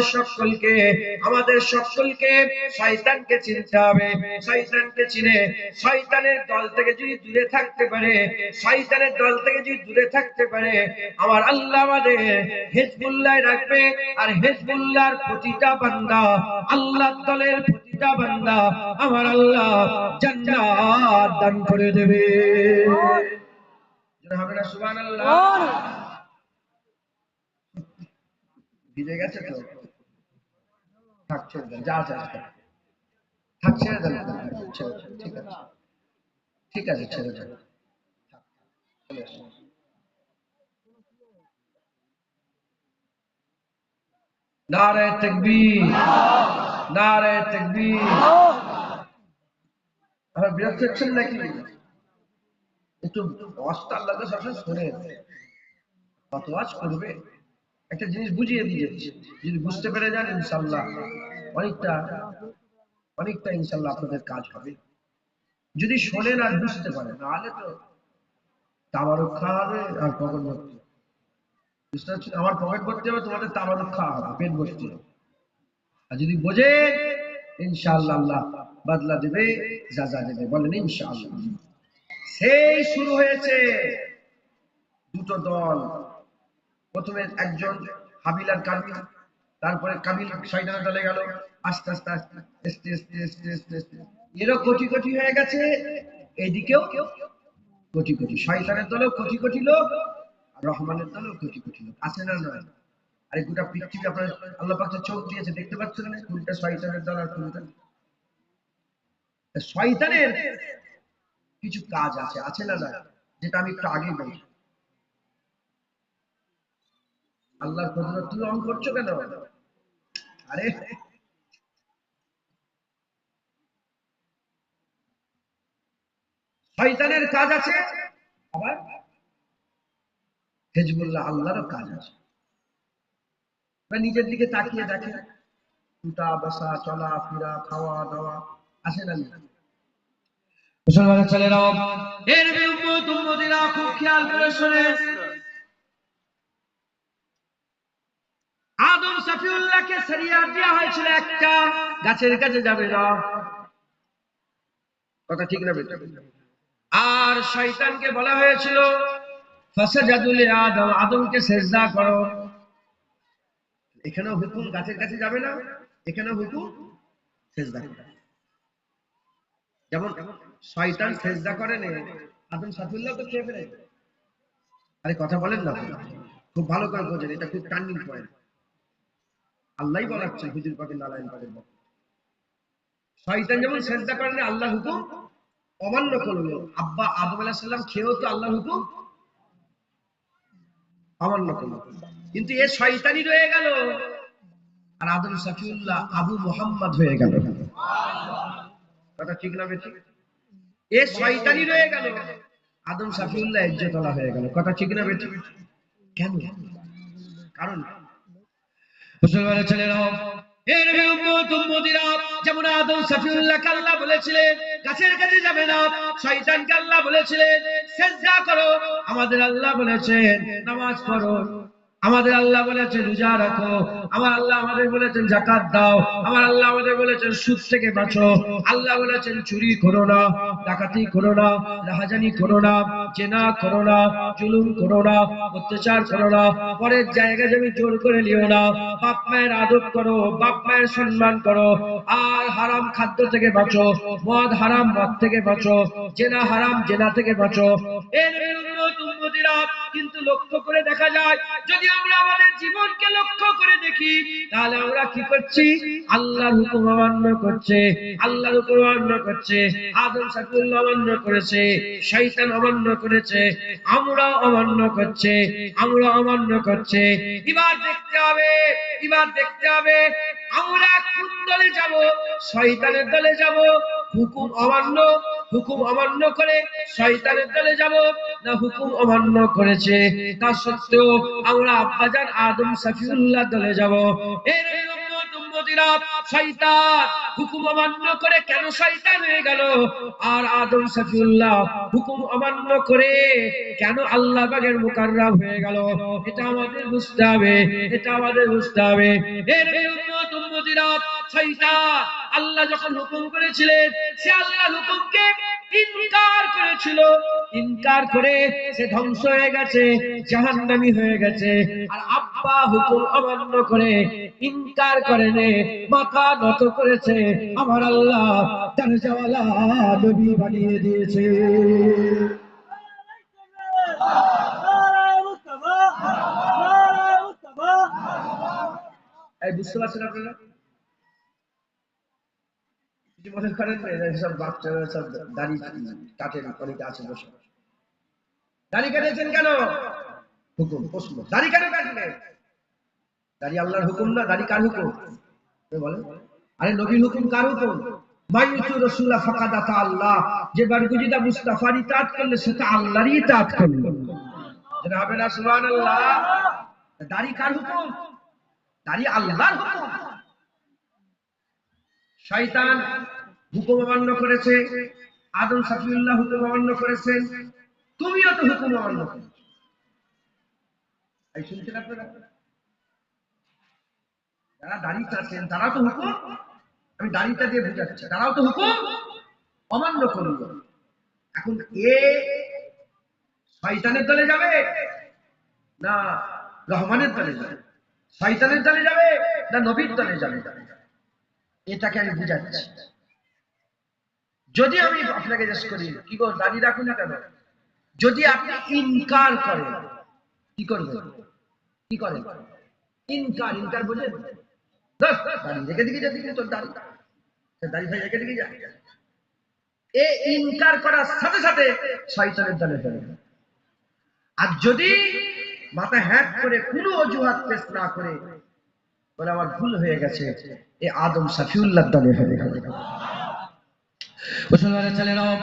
সকলকে শয়তানকে চিনতে হবে। শয়তানকে চিনে শয়তানের দল থেকে যদি দূরে থাকতে পারে, শয়তানের দল থেকে যদি দূরে থাকতে পারে, আমার আল্লাহ আমাদের হিজবুল্লাহ রাখবে। আর হিজবুল্লাহর প্রতিটা বান্দা, আল্লাহর দলের প্রতিটা বান্দা আমার আল্লাহ জান্নাত দান করে দেবে। হবে না সুবহানাল্লাহ? ভিজে গেছে তো থাকছে, যা যা থাকছে, ঠিক আছে, ঠিক আছে, ছেড়ে যাবে। নারে তাকবীর, নারে তাকবীর। আপনারা বিরক্ত হচ্ছেন নাকি? একটু ওয়াজটা আল্লাহকে সবসময় শুনে কত ওয়াজ করবে। একটা জিনিস বুঝিয়ে দিয়ে যদি বুঝতে পেরে যান, ইনশাআল্লাহ অনেকটা অনেকটা ইনশাআল্লাহ আপনাদের কাজ হবে। যদি শোনেন আর বুঝতে পারেন, নাহলে তো তামারক খাওয়া হবে আর পকেট ভর্তি। বুঝতে পারছেন? আমার পকেট ভর্তি হবে, তোমাদের তামারক খাওয়া হবে, পেট ভর্তি হবে। আর যদি বোঝে, ইনশাআল্লাহ আল্লাহ বদলা দেবে, যা যা দেবে। বলেন ইনশাআল্লাহ। সেই শুরু হয়েছে দুটো দল। প্রথমে একজন হাবিল আর কাবিল, তারপরে কাবিল শয়তানের দলে গেল। আস্তে আস্তে আস্তে আস্তে আস্তে আস্তে আস্তে আস্তে এরও কোটি কোটি হয়ে গেছে। এইদিকেও কোটি কোটি, শয়তানের দলেও কোটি কোটি লোক, আর রহমানের দলেও কোটি কোটি লোক। আছে না নয়? আর এই গোটা পৃথিবী আপনার আল্লাহ পাক চোখ দিয়েছে, দেখতে পাচ্ছেন না? কোনটা শয়তানের দল আর কোনটা? শয়তানের কিছু কাজ আছে, আছে না নয়? যেটা আমি একটু আগেই বলছি। আল্লাহর কুদরত তুমি অন করছো কেন? আরে শয়তানের কাজ আছে, আবার হিজবুল্লাহ আল্লাহরও কাজ আছে। নিজের দিকে তাকিয়ে দেখে, উঠা বসা, চলা ফিরা, খাওয়া দাওয়া, আছে না? মুসলমানের ছেলেরাও এর উম্মত উম্মতিরা খুব খেয়াল করে শুনে। আদম সফিউল্লাহকে শরিয়াত দেওয়া হয়েছিল একটা, গাছের কাছে যাবে না। কথা ঠিক না বেটা? আর শয়তানকে বলা হয়েছিল ফাসাজাদু লি আদম, আদমকে সিজদা করো। এখানেও হুকুম গাছের কাছে যাবে না, এখানেও হুকুম সিজদা করো। যেমন শয়তান সিজদা করে না, আদম সফিউল্লাহ তো খেয়ে ফেলে। আরে কথা বলেন না, খুব ভালো করে বোঝেন, এটা খুব টার্নিং পয়েন্ট। আল্লাহই বলাচ্ছেন হুজুর পাকের নারায়ণ পাকের বক্তব্য। শয়তান যেমন সিজদা করে না, আল্লাহর হুকুম অমান্য করলো। আব্বা আদম আলাইহিস সালাম খেয়েও তো আল্লাহর হুকুম অমান্য করলো, কিন্তু এ শয়তানি রয়ে গেল। আর আদম সফিউল্লাহ আবু মুহাম্মদ হয়ে গেল। কথা ঠিক না বেঠিক? এ শয়তানি রয়ে গেল, আদম সফিউল্লাহ ইজ্জতওয়ালা হয়ে গেল। কথা ঠিক না বেঠিক? কেন? কারণ মুসলমানের ছেলেরাও এর উম্মত উম্মতিরা যেমন আদম সফিউল্লাহকে আল্লাহ বলেছিলেন গাছের কাছে যাবে না, শয়তানকে আল্লাহ বলেছিলেন সিজদা করো। আমাদের আল্লাহ বলেছেন নামাজ পড়ো, আমাদের আল্লাহ বলেছেন রোজা রাখো, আমার আল্লাহ আমাদের বলেছেন যাকাত দাও, আমার আল্লাহ আমাদের বলেছেন সুদ থেকে বাঁচো, আল্লাহ বলেছেন চুরি করো না, ডাকাতি করো না, রাহাজানি করো না, জেনা করো না, জুলুম করো না, অত্যাচার করো না, পরের জায়গা জমি জোর করে নিও না, বাপ মায়ের আদব করো, বাপ মায়ের সম্মান করো, আর হারাম খাদ্য থেকে বাঁচো, মদ হারাম মদ থেকে বাঁচো, জেনা হারাম জেনা থেকে বাঁচো। এর উম্মতিরা কিন্তু লক্ষ্য করে দেখা যায়, যদি আমরা আমাদের জীবনকে লক্ষ্য করে দেখি, তাহলে আমরা কি করছি? আল্লাহর হুকুম অমান্য করছে, আল্লাহর হুকুম অমান্য করছে। আদম সফিউল্লাহ অমান্য করেছে, শয়তান অমান্য করেছে, আমরা অমান্য করছে, আমরা অমান্য করছে। এবার দেখতে হবে, এবার দেখতে হবে আমরা কোন দলে যাব? শয়তানের দলে যাব, হুকুম অমান্য করে শয়তানের দলে যাব, না হুকুম অমান্য করেছে তা সত্ত্বেও আমরা আব্বাজান আদম সফিউল্লাহ দলে যাব? এর উম্মতিরা, শয়তান হুকুম অমান্য করে কেন শয়তান হয়ে গেল, আর আদম সফিউল্লাহ হুকুম অমান্য করে কেন আল্লাহ পাকের মুকাররম হয়ে গেল, এটা আমাদের বুঝতে হবে, এটা আমাদের বুঝতে হবে। এর উম্মত উম্মতিরা, শয়তান আল্লাহ যখন হুকুম করেছিলেন, সে আল্লাহর হুকুমকে ইনকার করেছিল, ইনকার করে সে ধ্বংস হয়ে গেছে, জাহান্নামী হয়ে গেছে। আর আব্বা হুকুম অমান্য করে ইনকার করেনি, মাথা নত করেছে, আমার আল্লাহ দরজাওয়ালা নবী বানিয়ে দিয়েছে। এই বুঝতে পারছেন আপনারা? কিছু মনে করেন সব বাচ্চারা সব দাড়ি কাটেন, অনেকে আছে বসে, দাড়ি কেটেছেন কেন? হুকুম, প্রশ্ন, দাড়ি কেন কাটলেন? দাড়ি আল্লাহর হুকুম না, দাড়ি কার হুকুম বলে? আরে নবীর হুকুম কার হুকুম? মাইয়ুতু রাসূলা ফাকাদ আতা আল্লাহ, যে বারগুজিদা মুস্তাফার ইতাআত করলে সেটা আল্লাহরই ইতাআত করলো। যেটা হবে না, সুবহানাল্লাহ। দাড়ি কার হুকুম? দাড়ি আল্লাহর হুকুম। শয়তান হুকুম অমান্য করেছে, আদম সফিউল্লাহ হুকুম অমান্য করেছেন, তুমিও তো হুকুম অমান্য করেছো। এই শুনছেন আপনারা? যারা দাড়ি চাচ্ছেন তারাও তো হুকুম, আমি দাড়িটা দিয়ে বুঝাচ্ছি, তারাও তো হুকুম অমান্য করলো। এখন এ শয়তানের দলে যাবে না রহমানের দলে যাবে? শয়তানের দলে যাবে না নবীর দলে যাবে? এটাকে আমি বুঝাচ্ছি। যদি আমি আপনাকে জিজ্ঞেস করি, কি গো দাড়ি রাখুন না কেন, যদি আপনি ইনকার করেন, কি করবেন? কি করেন? ইনকার, ইনকার বোঝেন? দাড়ি রেখে দিকে যাচ্ছি, তোর দাড়ি দাড়ি ভাই রেখে দিকে যা, এ ইনকার করার সাথে সাথে শয়তানের দলে চলে। আর যদি মাথা হ্যাক করে কোনো অজুহাত পেশ না করে বলে আমার ভুল হয়ে গেছে, এ আদম সফিউল্লাহ দলে হবে। মুসলমানের ছেলেরাও,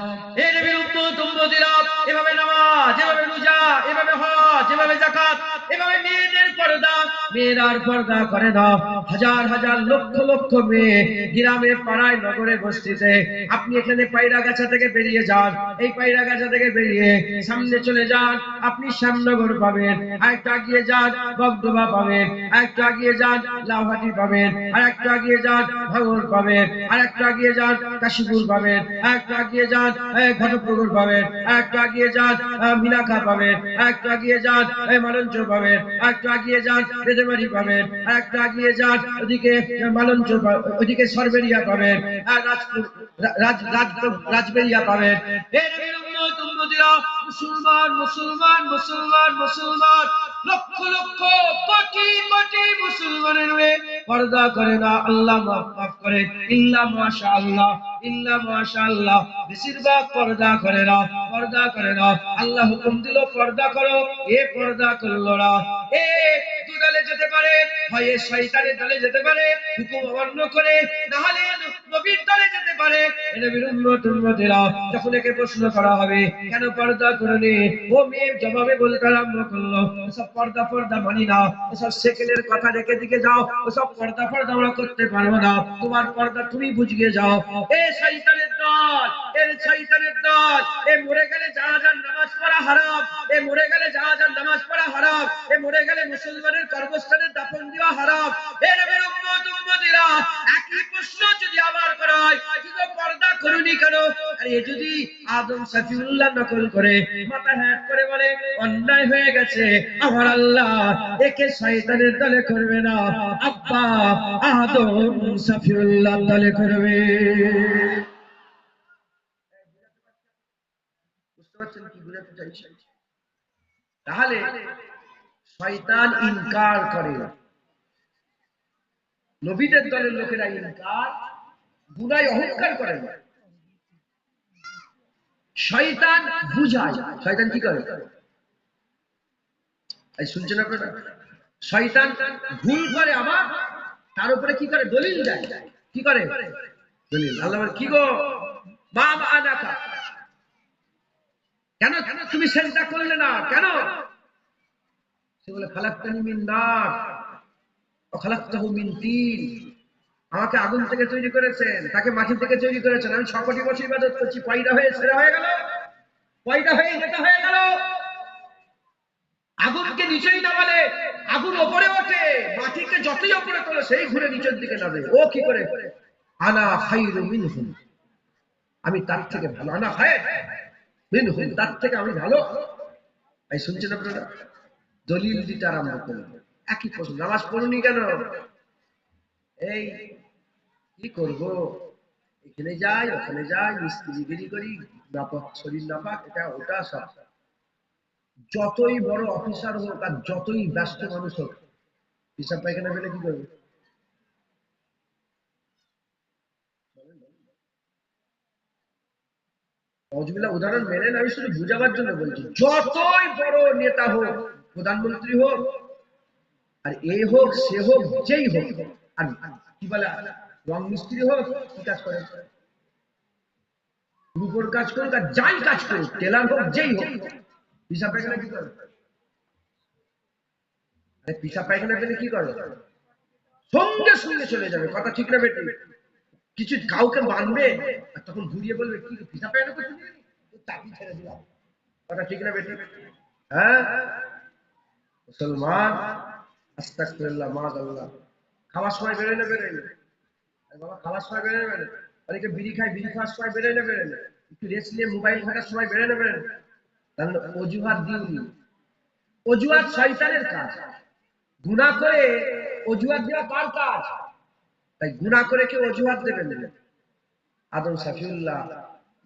এই নবীর উম্মত উম্মতিরা, এভাবে নামাজ, এভাবে রোজা, এভাবে হজ, এভাবে যাকাত, এভাবে মেয়েদের পর্দা, মেয়েরার পর্দা করে না। হাজার হাজার লক্ষ লক্ষ মেয়ে গ্রামে পাড়ায় নগরে বস্তিতে, আপনি এখানে পায়রাগাছা থেকে বেরিয়ে যান, এই পায়রাগাছা থেকে বেরিয়ে সামনে চলে যান, আপনি শ্যামনগর পাবেন, আরেকটু আগিয়ে যান বগডোবা পাবেন, আরেকটু আগিয়ে যান লাউহাটি পাবেন, আরেকটু আগিয়ে যান ভাঙর পাবেন, আরেকটু আগিয়ে যান কাশীপুর পাবেন, আরেকটু আগিয়ে যান ঘটকপুকুর পাবেন, আরেকটু আগিয়ে যান মিনাখা পাবেন, আরেকটু আগিয়ে যান মালঞ্চ পাবেন, আরেকটু আগিয়ে যান বেদেমারি পাবেন, আরেকটু আগিয়ে যান ওদিকে মালঞ্চ, ওদিকে সরবেরিয়া পাবেন, রাজপুর রাজবেরিয়া পাবেন। মুসলমান মুসলমান মুসলমান মুসলমান, লক্ষ লক্ষ কোটি কোটি মুসলমানের পর্দা করে না, আল্লাহ মাফ করে, ইল্লা মাশাআল্লাহ, ইল্লা মাশাআল্লাহ, বেশিরভাগ পর্দা করে না, পর্দা করে না। আল্লাহ হুকুম দিল পর্দা করো, এ পর্দা করলো না। এ দুদলে যেতে পারে, হয় শয়তানের দলে যেতে পারে হুকুম অমান্য করে, না হলে নবীর দলে যেতে পারে। নবীর উম্মত উম্মতেরা, যখন একে প্রশ্ন করা হবে কেন পর্দা করনি, ও মেয়ে জবাবে বলতে আরম্ভ করলো, সব পর্দা পর্দা মানি না, সব সেকেন্ডের কথা রেখে দিকে যাও, সব পর্দা পর্দা আমরা করতে পারবো না, তোমার পর্দা তুমি বুঝিয়ে যাও। এ শয়তানের দল, এর শয়তানের দল, এ মরে গেলে জানাজার নামাজ পড়া হারাম, এ মরে গেলে জানাজার নামাজ পড়া হারাম, এ মরে গেলে মুসলমানের কর্মস্থানে দাফন দেওয়া হারাম। এ নবীর উম্মত উম্মতিরা, একই প্রশ্ন যদি আবার করা হয়, তুমি পর্দা করুনি কেন? আর এ যদি আদম সফিউল্লাহ নকল করে মাথা হ্যাট করে বলে অন্যায় হয়ে গেছে, আমার আল্লাহ একে শয়তানের দলে করবে না, আব্বা আদম সফিউল্লাহ দলে করবে। বুঝতে পারছেন কি বুঝাতে চাইছি? তাহলে শয়তান ইনকার করে, নবীদের দলের লোকেরা ইনকার, গুনায় অহংকার করে না। শয়তান বুঝায়, শয়তান কি করে? এই শুনছেন আপনারা? শয়তান ভুল করে, আবার তার উপরে কি করে? দলিল দেয়। কি করে? দলিল। আল্লাহ বলে, কি গো মা আনাকা, কেন তুমি সেজদা করলে না কেন? সে বলে খালাকতানি মিন নার ওয়া খালাকতাহু মিন তিন, আমাকে আগুন থেকে তৈরি করেছেন, তাকে মাটি থেকে তৈরি করেছেন। আমি 6 কোটি বছর ইবাদত করছি, পয়দা হয়ে ছেড়ে হয়ে গেল, পয়দা হয়ে নেতা হয়ে গেল। আগুনকে নিচেই নামালে আগুন ওপরে ওঠে, মাটিকে যতই ওপরে তোলে সেই ঘুরে নিচের দিকে নামে। ও কি করে? আনা খায়রু মিনহুম, আমি তার থেকে ভালো। আনা খায়র মিনহুম, তার থেকে আমি ভালো। এই শুনছেন আপনারা? দলিল দিতে আরম্ভ করলেন। একই প্রশ্ন, নামাজ পড়ুনি কেন? এই কি করব, এখানে যাই ওখানে যাই, মিস্ত্রিগিরি করি, নাপাক শরীর নাপাক, এটা ওটা সব। যতই বড় অফিসার হোক আর যতই ব্যস্ত মানুষ হোক, হিসাব পায়খানা পেলে কি করবে? নজবিল্লাহ উদাহরণ মেনেন, আমি শুধু বুঝাবার জন্য বলছি। যতই বড় নেতা হোক, প্রধানমন্ত্রী হোক, আর এ হোক সে হোক, যেই হোক, আর কি বলে রং মিস্ত্রি হোক, কি কাজ করে? রূপোর কাজ করুক আর যাই কাজ করুক, টেলার হোক, যেই হোক, হিসাব পায়খানা কি করে? পিসাব পায়খানা পেলে কি করে? সঙ্গে সঙ্গে চলে যাবে। কথা ঠিক না বেটি? কিছু কাউকে মানবে আর তখন ঘুরিয়ে বলবে কি পিসাব পায়খানা করতে দিবি, চাকরি ছেড়ে দিলাম। কথা ঠিক না বেটি? হ্যাঁ মুসলমান, আস্তাগফিরুল্লাহ, মাআযাল্লাহ। খাওয়ার সময় বেরোয় না বেরোয় না? বাবা খাওয়ার সময় বেরোয় না? অনেকে বিড়ি খায়, বিড়ি খাওয়ার সময় বেরোয় না বেরোয় না? একটু রেস্ট নিয়ে মোবাইল ঘাটার সময় বেরোয় না বেরোয় না? তাহলে অজুহাত দিওনি। অজুহাত শয়তানের কাজ। গুনাহ করে অজুহাত দেওয়া কার কাজ? তাই গুনাহ করে কেউ অজুহাত দেবেন না। আদম সাফিউল্লাহ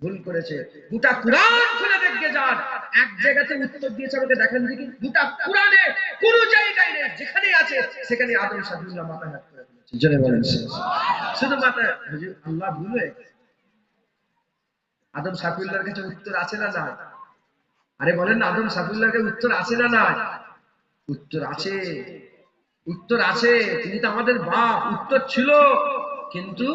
ভুল করেছে, গোটা কুরআন খুলে দেখে যান, এক জায়গাতে উত্তর দিয়েছে। আমাকে দেখেন দেখি, গোটা কুরআনে কোন জায়গায় নেই, যেখানে আছে সেখানে আদম সাফিউল্লাহ মাথা হাত করে দিয়েছে। জোরে বলেন শুধু মাথা। আল্লাহ ভুল হয়ে গেছে। আদম সাফিউল্লাহর কাছে উত্তর আছে না না? আরে বলেন না, আদম সাফিউল্লাহর কাছে উত্তর আছে না না? উত্তর আছে, উত্তর আছে। তিনি তো আমাদের বাপ, উত্তর ছিল, কিন্তু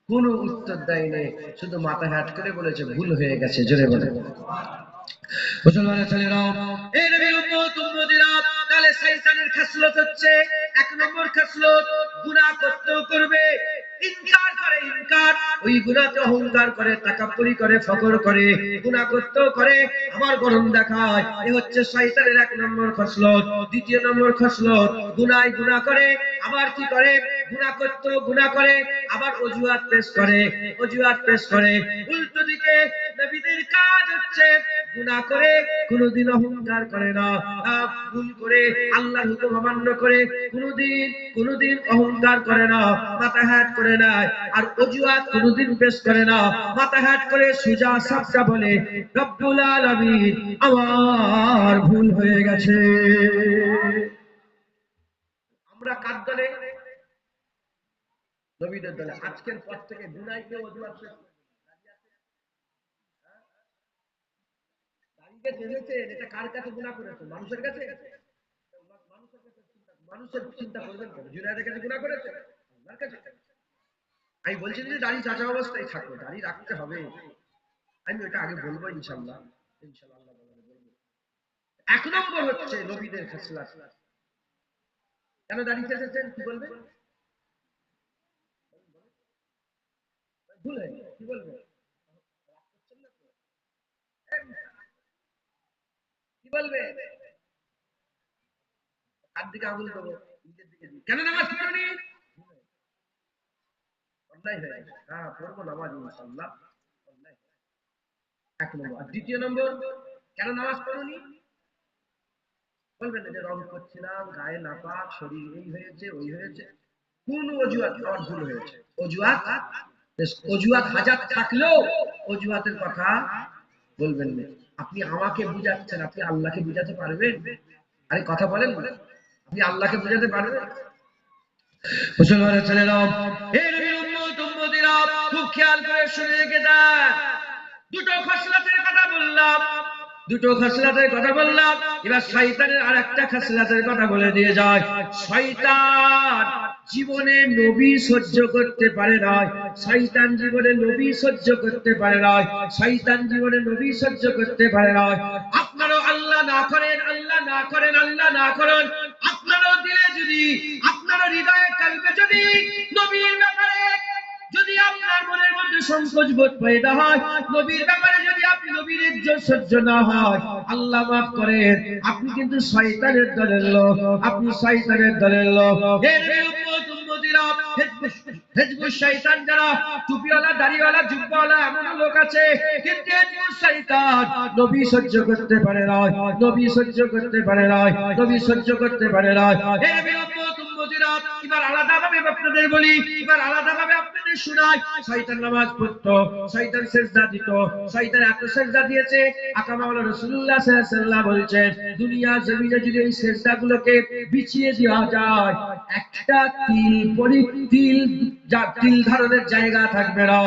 কোন উত্তর দেয়নি, শুধু মাথা হ্যাট করে বলেছে ভুল হয়ে গেছে। জোরে বলে মুসলমানের ছেলেরাও, এই নবীর উম্মত উম্মতিরা, তাহলে শয়তানের খাসলত হচ্ছে, এক নম্বর খাসলত, গুনাহ করতেও করবে, ইনকার করে, ইনকার, ওই গুনাহতে অহংকার করে, তাকাব্বুরি করে, ফখর করে, গুনাহ করতেও করে, আবার গরম দেখায়। এ হচ্ছে শয়তানের এক নম্বর খাসলত। দ্বিতীয় নম্বর খাসলত, গুনাহ করে, আবার কি করে? গুনাহ করতেও গুনাহ করে, আবার অজুহাত পেশ করে, অজুহাত পেশ করে। উল্টো দিকে নবীদের কাজ হচ্ছে, গুনাহ করে কোনদিন অহংকার করে না, ভুল করে আল্লাহর হুকুম অমান্য করে কোনদিন অহংকার করে না, মাথা হ্যাট করে না, আর অজুহাত কোনদিন পেশ করে না, মাথা হ্যাট করে সোজা সাপটা বলে রব্বুল আলামিন আমার ভুল হয়ে গেছে। আমরা কার দলে? নবীদের দলে। আজকের পর থেকে গুনাহকে অজুহাত পেশ এটা কার কাছে গুনাহ করেছে? মানুষের কাছে? মানুষের চিন্তা করবেন কেন? জুনায়েদের কাছে গুনাহ করেছে? আল্লাহর কাছে। আমি বলছি যে দাড়ি চাচা অবস্থায় থাকবে, দাড়ি রাখতে হবে। আমি ওটা আগে বলবো ইনশাআল্লাহ, ইনশাআল্লাহ আল্লাহ বলবো। এক নম্বর হচ্ছে নবীদের খাসলাত। কেন দাড়ি চেঁচেছেন? কি বলবে? ভুল হয়ে কি বলবে? কি বলবে? হাত দিকে আঙুল দেবো, নিজের দিকে দিই। কেন নামাজ পড়নি? অন্যায় হয়ে গেছে। হ্যাঁ পড়বো নামাজ ইনশাআল্লাহ। অন্যায় এক নম্বর। আর দ্বিতীয় নম্বর, কেন নামাজ পড়নি? বলবেন যে রং করছিলাম, গায়ে নাপাক, শরীর এই হয়েছে ওই হয়েছে, কোন অজুহাত আমার ভুল হয়েছে। অজুহাত, অজুহাত হাজার থাকলেও অজুহাতের কথা বলবেন না। আপনি আমাকে বুঝাচ্ছেন, আপনি আল্লাহকে বুঝাতে পারবেন? আরে কথা বলেন, আপনি আল্লাহকে বুঝাতে পারবেন? মুসলমানের ছেলেরা, এই নবীর উম্মত উম্মতিরা, খুব খেয়াল করে শুনে রেখে দেন। দুটো খাসলাতের কথা বললাম, দুটো খাসলাতের কথা বললাম। এবার শয়তানের আরেকটা খাসলাতের কথা বলে দিয়ে যায়। শয়তান জীবনে নবী সহ্য করতে পারে না, শয়তান জীবনে নবী সহ্য করতে পারে না, শয়তান জীবনে নবী সহ্য করতে পারে না। আপনারও আল্লাহ না করেন, আল্লাহ না করেন, আল্লাহ না করেন, আপনারও দিলে যদি, আপনারও হৃদয়ে থাকবে যদি নবীর ব্যাপারে যদি আপনার মনের মধ্যে সংকোচ বোধ পয়দা হয়, নবীর ব্যাপারে যদি আপনি নবীর ইজ্জত সহ্য না হয়, আল্লাহ মাফ করেন, আপনি কিন্তু শয়তানের দলের লোক, আপনি শয়তানের দলের লোক। হিজবুশ শয়তান যারা টুপিওয়ালা দাড়িওয়ালা জুব্বাওয়ালা এমন লোক আছে, কিন্তু হিজবুশ শয়তান নবী সহ্য করতে পারে না, নবী সহ্য করতে পারে না, নবী সহ্য করতে পারে না। এবার আলাদাভাবে আপনাদের বলি, এবার আলাদাভাবে আপনাদের শোনাই। শয়তান নামাজ পড়তো, শয়তান সিজদা দিত, শয়তান এত সিজদা দিয়েছে, আকামাউলা রাসূলুল্লাহ সাল্লাল্লাহু আলাইহি ওয়াসাল্লাম বলেছেন, দুনিয়া জমিনে যদি এই সিজদাগুলোকে বিছিয়ে দেওয়া যায়, একটা তিল ধারণের জায়গা থাকবে না।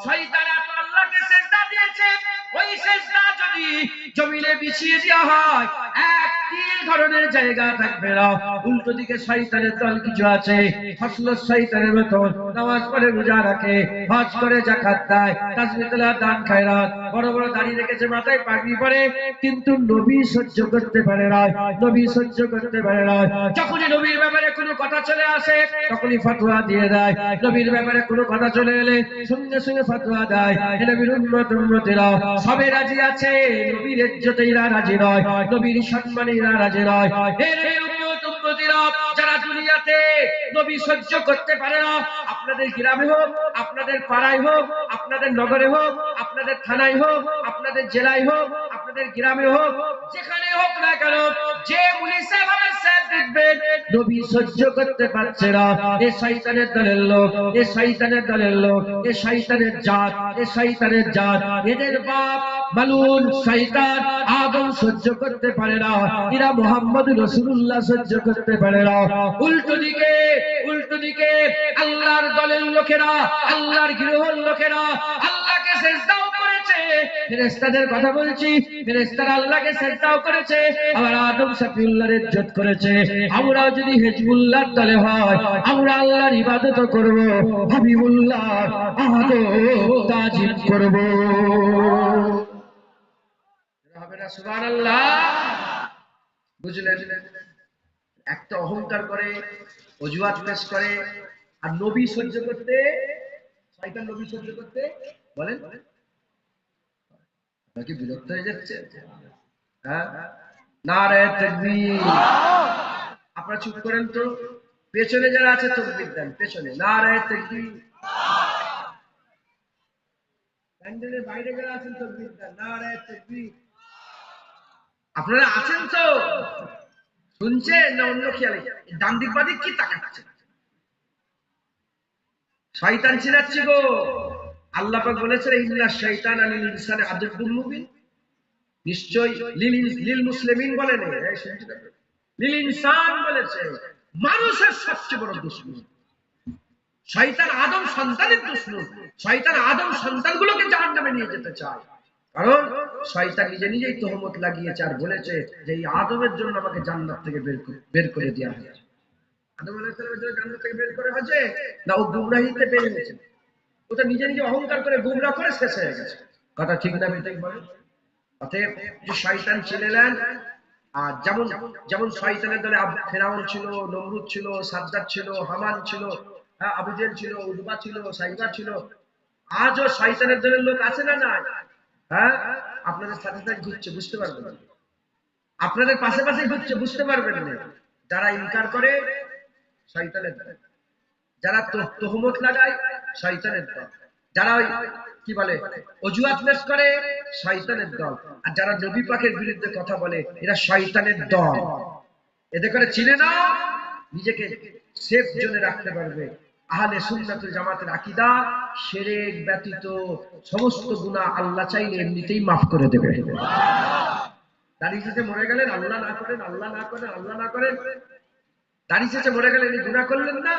শয়তান এত আল্লাহকে সিজদা দিয়েছে, ওই সিজদা যদি জমিনে বিছিয়ে দেওয়া হয়, এক তিল ধরনের জায়গা থাকবে না। উল্টো দিকে শয়তানের দল কিছু আছে, ফসলুস শয়তানের মতো নামাজ পড়ে, রোজা রাখে, হজ করে, যাকাত দেয়, তাসবিহ তেলাওয়াত, দান খায়রাত, বড় বড় দাড়ি রেখেছে, মাথায় পাগড়ি পরে, কিন্তু নবী সহ্য করতে পারে না, নবী সহ্য করতে পারে না। যখনই নবীর ব্যাপারে কোনো কথা চলে আসে, তখনই ফতোয়া দিয়ে দেয়। নবীর ব্যাপারে কোনো কথা চলে এলে সঙ্গে সঙ্গে ফতোয়া দেয়। নবীর উম্মতেরা সবে রাজি আছে, নবীর ইজ্জতেইরা রাজি নয়, নবীর সম্মানেইরা রাজি নয়। যারা দুনিয়াতে নবী সহ্য করতে পারে না, আপনাদের গ্রামে হোক, আপনাদের পাড়ায় হোক, আপনাদের নগরে হোক, আপনাদের থানায় হোক, আপনাদের জেলায় হোক, আপনাদের গ্রামে হোক, যেখানে হোক না কেন, যে পুলিশে ভাবে স্যার দেখবেন নবী সহ্য করতে পারছে না, এ শয়তানের দলের লোক, এ শয়তানের দলের লোক, এ শয়তানের জাত, এ শয়তানের জাত। এদের বাপ মালুন শয়তান আদম সহ্য করতে পারে না, এরা মুহাম্মদ রাসূলুল্লাহ সহ্য করতে পারে না। উল্টো দিকে আল্লাহর দলের লোকেরা, আল্লাহর গৃহের লোকেরা আল্লাহকে সিজদাও করেছে। ফেরেশতাদের কথা বলছি, ফেরেশতারা আল্লাহকে সিজদাও করেছে, আবার আদম শফিউল্লাহর ইজ্জত করেছে। আমরাও যদি হিজবুল্লাহর দলে হয়, আমরা আল্লাহর ইবাদত করব, হাবিবুল্লাহ আদম তাজিম করব। হবে না? সুবহানাল্লাহ। বুঝলেন? একটা অহংকার করে, অজুহাত পেশ করে, আর নবী সহ্য করতে, শয়তান নবী সহ্য করতে বলেন, নাকি বিরক্ত হয়ে যাচ্ছে? হ্যাঁ, নারে তাকবীর। আপনারা চুপ করেন তো, পেছনে যারা আছে তাকবীর দেন, পেছনে নারে তাকবীর। প্যান্ডেলের বাইরে যারা আছেন তাকবীর দেন, নারে তাকবীর। আপনারা আছেন তো, শুনছেন না অন্য খেয়ালে? ডান দিক বাদিক কি তাকাচ্ছে? শয়তান চিনাচ্ছি গো। আল্লাহ পাক বলেছেন, ইন্নাশ শাইতানা লিল ইনসানি আদুউম মুবিন। নিশ্চয় লিল মুসলিমিন বলেন, এই শুনছেন? লিল ইনসান বলেছে, মানুষের সবচেয়ে বড় দুশমন শয়তান। আদম সন্তানের দুশমন শয়তান। আদম সন্তানগুলোকে জাহান্নামে নিয়ে যেতে চায়, কারণ শয়তান নিজেই তহমত লাগিয়েছে আর বলেছে যে এই আদমের জন্য আমাকে জান্নাত থেকে বের করে দেওয়া হয়েছে। আদম আলাইহিস সালামের জন্য জান্নাত থেকে বের করে হয়েছে না ও গুমরাহিতে পেয়ে গেছে? ওটা নিজে অহংকার করে গুমরা করে শেষ হয়ে গেছে। কথা ঠিক না বেঠিক বলেন? অতএব যে শয়তান চিনে নেন, আর যেমন যেমন শয়তানের দলে ফেরাউন ছিল, নমরুদ ছিল, সাদ্দাত ছিল, হামান ছিল, আবু জেহেল ছিল, উতবা ছিল, সাইবা ছিল, আজও শয়তানের দলের লোক আছে না না? হ্যাঁ, আপনাদের সাথে সাথে ঘুরছে, বুঝতে পারবেন না। আপনাদের পাশে পাশে ঘুরছে, বুঝতে পারবেন না। যারা ইনকার করে শয়তানের দল, যারা তহমত লাগায় শয়তানের দল, যারা কি বলে অজুহাত পেশ করে শয়তানের দল, আর যারা নবী পাকের বিরুদ্ধে কথা বলে এরা শয়তানের দল। এদের করে চিনে না, নিজেকে সেফ জোনে রাখতে পারবে। আহলে সুন্নাত ওয়াল জামাতের আকীদা, শিরক ব্যতীত সমস্ত গুনাহ আল্লাহ চাইলে এমনিতেই মাফ করে দেবে। দাড়ি শেষে মরে গেলেন, আল্লাহ না করেন, আল্লাহ না করেন, আল্লাহ না করেন, দাড়ি শেষে মরে গেলেন, এই গুনাহ করলেন না।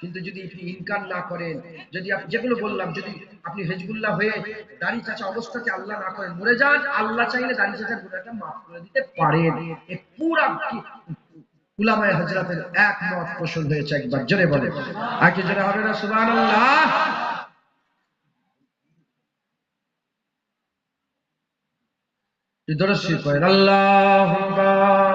কিন্তু যদি আপনি ইনকার না করেন, যদি যেগুলো বললাম, যদি আপনি হিজবুল্লাহ হয়ে দাড়ি চাচা অবস্থাতে আল্লাহ না করেন মরে যান, আল্লাহ চাইলে দাড়ি চাচার গুনাহটা মাফ করে দিতে পারেন। এই পুরা উলামায়ে হযরতের একমত পোষণ হয়েছে। একবার জোরে বলে, আর কি জোরে হবে না? সুবহানাল্লাহ। দরুদ শরীফ পড়েন, আল্লাহু আকবার।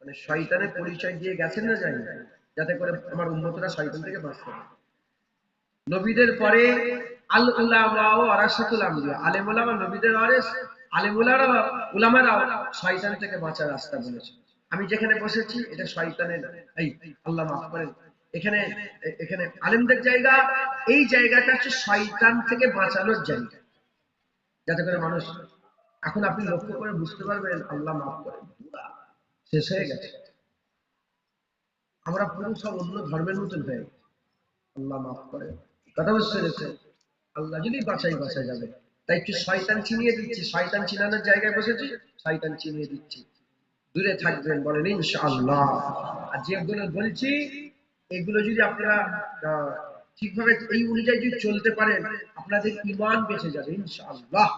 মানে শয়তানের পরিচয় দিয়ে গেছেন না জানি, যাতে করে আমার উম্মতরা শয়তান থেকে বাঁচতে পারে। নবীদের পরে আল উলামা ও ওয়ারাসাতুল আম্বিয়া, আলেম উলামা নবীদের ওয়ারিস, আলেম উলামারা শয়তান থেকে বাঁচার রাস্তা বলেছে। আমি যেখানে বসেছি এটা শয়তানের, এই আল্লাহ মাফ করেন, এখানে এখানে আলেমদের জায়গা, এই জায়গাটা হচ্ছে শয়তান থেকে বাঁচানোর জায়গা, যাতে করে মানুষ, এখন আপনি লক্ষ্য করে বুঝতে পারবেন আল্লাহ মাফ করেন শেষ হয়ে গেছে, আমরা পুরো সব অন্য ধর্মের মতন হয়ে গেছি। আল্লাহ মাফ করে, কথা বুঝতে পেরেছে? আল্লাহ যদি বাঁচাই বাঁচা যাবে, তাই একটু শয়তান চিনিয়ে দিচ্ছি, শয়তান চিনানোর জায়গায় বসেছি, শয়তান চিনিয়ে দিচ্ছি, দূরে থাকবেন বলেন ইনশাআল্লাহ। আর যেগুলো বলছি এগুলো যদি আপনারা ঠিকভাবে এই অনুযায়ী যদি চলতে পারেন, আপনাদের ঈমান বেঁচে যাবে ইনশাআল্লাহ।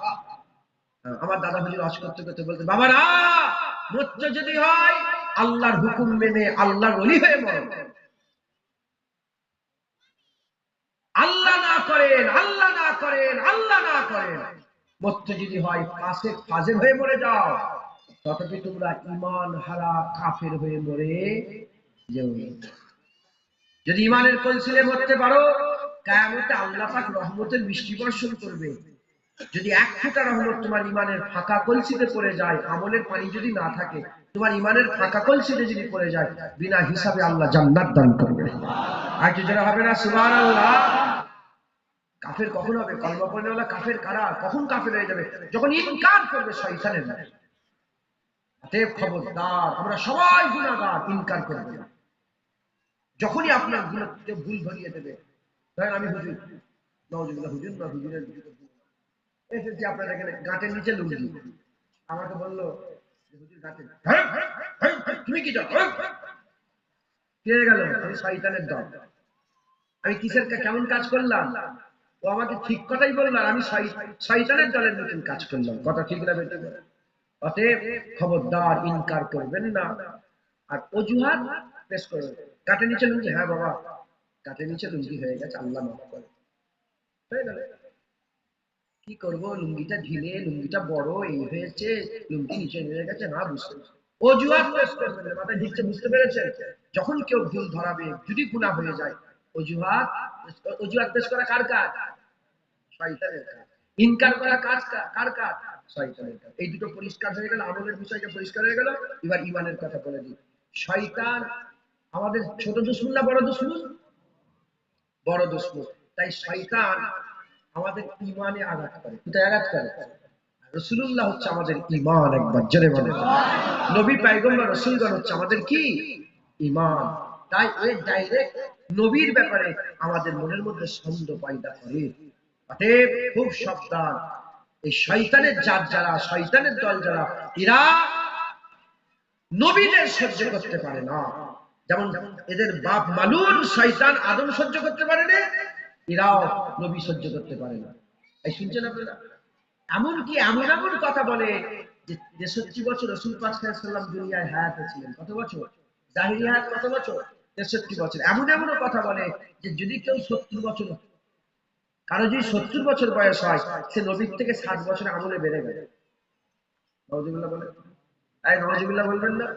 আমার দাদা হুজুর আজ করতে করতে বলতে, বাবারা মরতে যদি হয় আল্লাহর হুকুম মেনে আল্লাহর ওলি হয়ে মরো, আল্লাহ না করেন, আল্লাহ না করেন, আল্লাহ না করেন, মরতে যদি হয় ফাসেক হয়ে মরে যাও, তথাপি তোমরা ঈমান হারা কাফের হয়ে মরে যেও। যদি ঈমানের কলসিলে মরতে পারো, কিয়ামতে আল্লাহ পাক রহমতের বৃষ্টি বর্ষণ করবে। যদি এক ফোঁটা রহমত তোমার ঈমানের ফাঁকা কলসিতে পড়ে যায়, আমলের পানি যদি না থাকে, তোমার ঈমানের ফাঁকা কলসিতে যদি পড়ে যায়, বিনা হিসাবে আল্লাহ জান্নাত দান করবে। আর কি যারা হবে না সুবহানাল্লাহ। কাফের কখন হবে? কলমা পড়নেওয়ালা কাফের কারা? কখন কাফের হয়ে যাবে? যখন ইনকার করবে শয়তানের নামে। অতএব খবরদার, আমরা সবাই গুনাহগার, ইনকার করবে না। যখনই আপনার ভুল ধরিয়ে দেবে, ধরেন আমি হুজুর, নাউজুবিল্লাহ, হুজুর না, হুজুরের এসেছি আপনার এখানে, গাঁটের নিচে লুঙ্গি, আমাকে বললো হুজুর গাঁটের, তুমি কি জানো কি হয়ে গেল? আমি শয়তানের দল, আমি কিসের কেমন কাজ করলাম? ও আমাকে ঠিক কথাই বলল, আর আমি শয়তানের দলের মতন কাজ করলাম। কথা ঠিক না বেটে? অতএব খবরদার, ইনকার করবেন না। আর অজুহাত পেশ করবেন, কাটে নিচে লুঙ্গি, হ্যাঁ বাবা কাটে নিচে লুঙ্গি হয়ে গেছে, আল্লাহ মাফ করে, হয়ে গেল। কি করবো, লুঙ্গিটা ঢিলে, লুঙ্গিটা বড়, এই হয়েছে, লুঙ্গি নিচে নেমে গেছে, না বুঝতে, অজুহাত পেশ করবেন না, মাথায় ঢিকছে, বুঝতে পেরেছেন? যখন কেউ ভুল ধরাবে, যদি গুনাহ হয়ে যায়, অজুহাত অজুহাত পেশ করা কার কাজ? শয়তানের কাজ। ইনকার করা কাজ কার কাজ? শয়তানের কাজ। এই দুটো পরিষ্কার হয়ে গেল, আমলের বিষয়টা পরিষ্কার হয়ে গেল। এবার ঈমানের কথা বলে দিই। শয়তান আমাদের ছোট দুশমন না বড় দুশমন? বড় দুশমন। তাই শয়তান আমাদের ঈমানে আঘাত করে। কোথায় আঘাত করে? রাসূলুল্লাহ হচ্ছে আমাদের ঈমান, একবার জোরে বলেন। নবী পয়গম্বর রাসূলগণ হচ্ছে আমাদের কি? ঈমান। তাই এই ডাইরেক্ট নবীর ব্যাপারে আমাদের মনের মধ্যে সন্দেহ পয়দা করে। অতএব খুব সাবধান। এই শয়তানের জাত যারা, শয়তানের দল যারা, এরা নবীদের সহ্য করতে পারে না। যেমন এদের বাপ মালুন শয়তান আদম সহ্য করতে পারে না, এরাও নবী সহ্য করতে পারে না। এই শুনছেন আপনারা? এমনকি এমন এমন কথা বলে যে 63 বছর রাসূল পাক সাল্লাল্লাহু আলাইহি ওয়াসাল্লাম দুনিয়ায় হায়াতে ছিলেন। কত বছর? জাহিরি হায়াত কত বছর? 63 বছর। এমন এমন কথা বলে যে যদি কেউ 70 বছর, কারো যদি 70 বছর বয়স হয়, সে নবীর থেকে 60 বছর আমলে বেড়ে গেল। নাউজুবিল্লাহ বলে, এই নাউজুবিল্লাহ বলবেন না?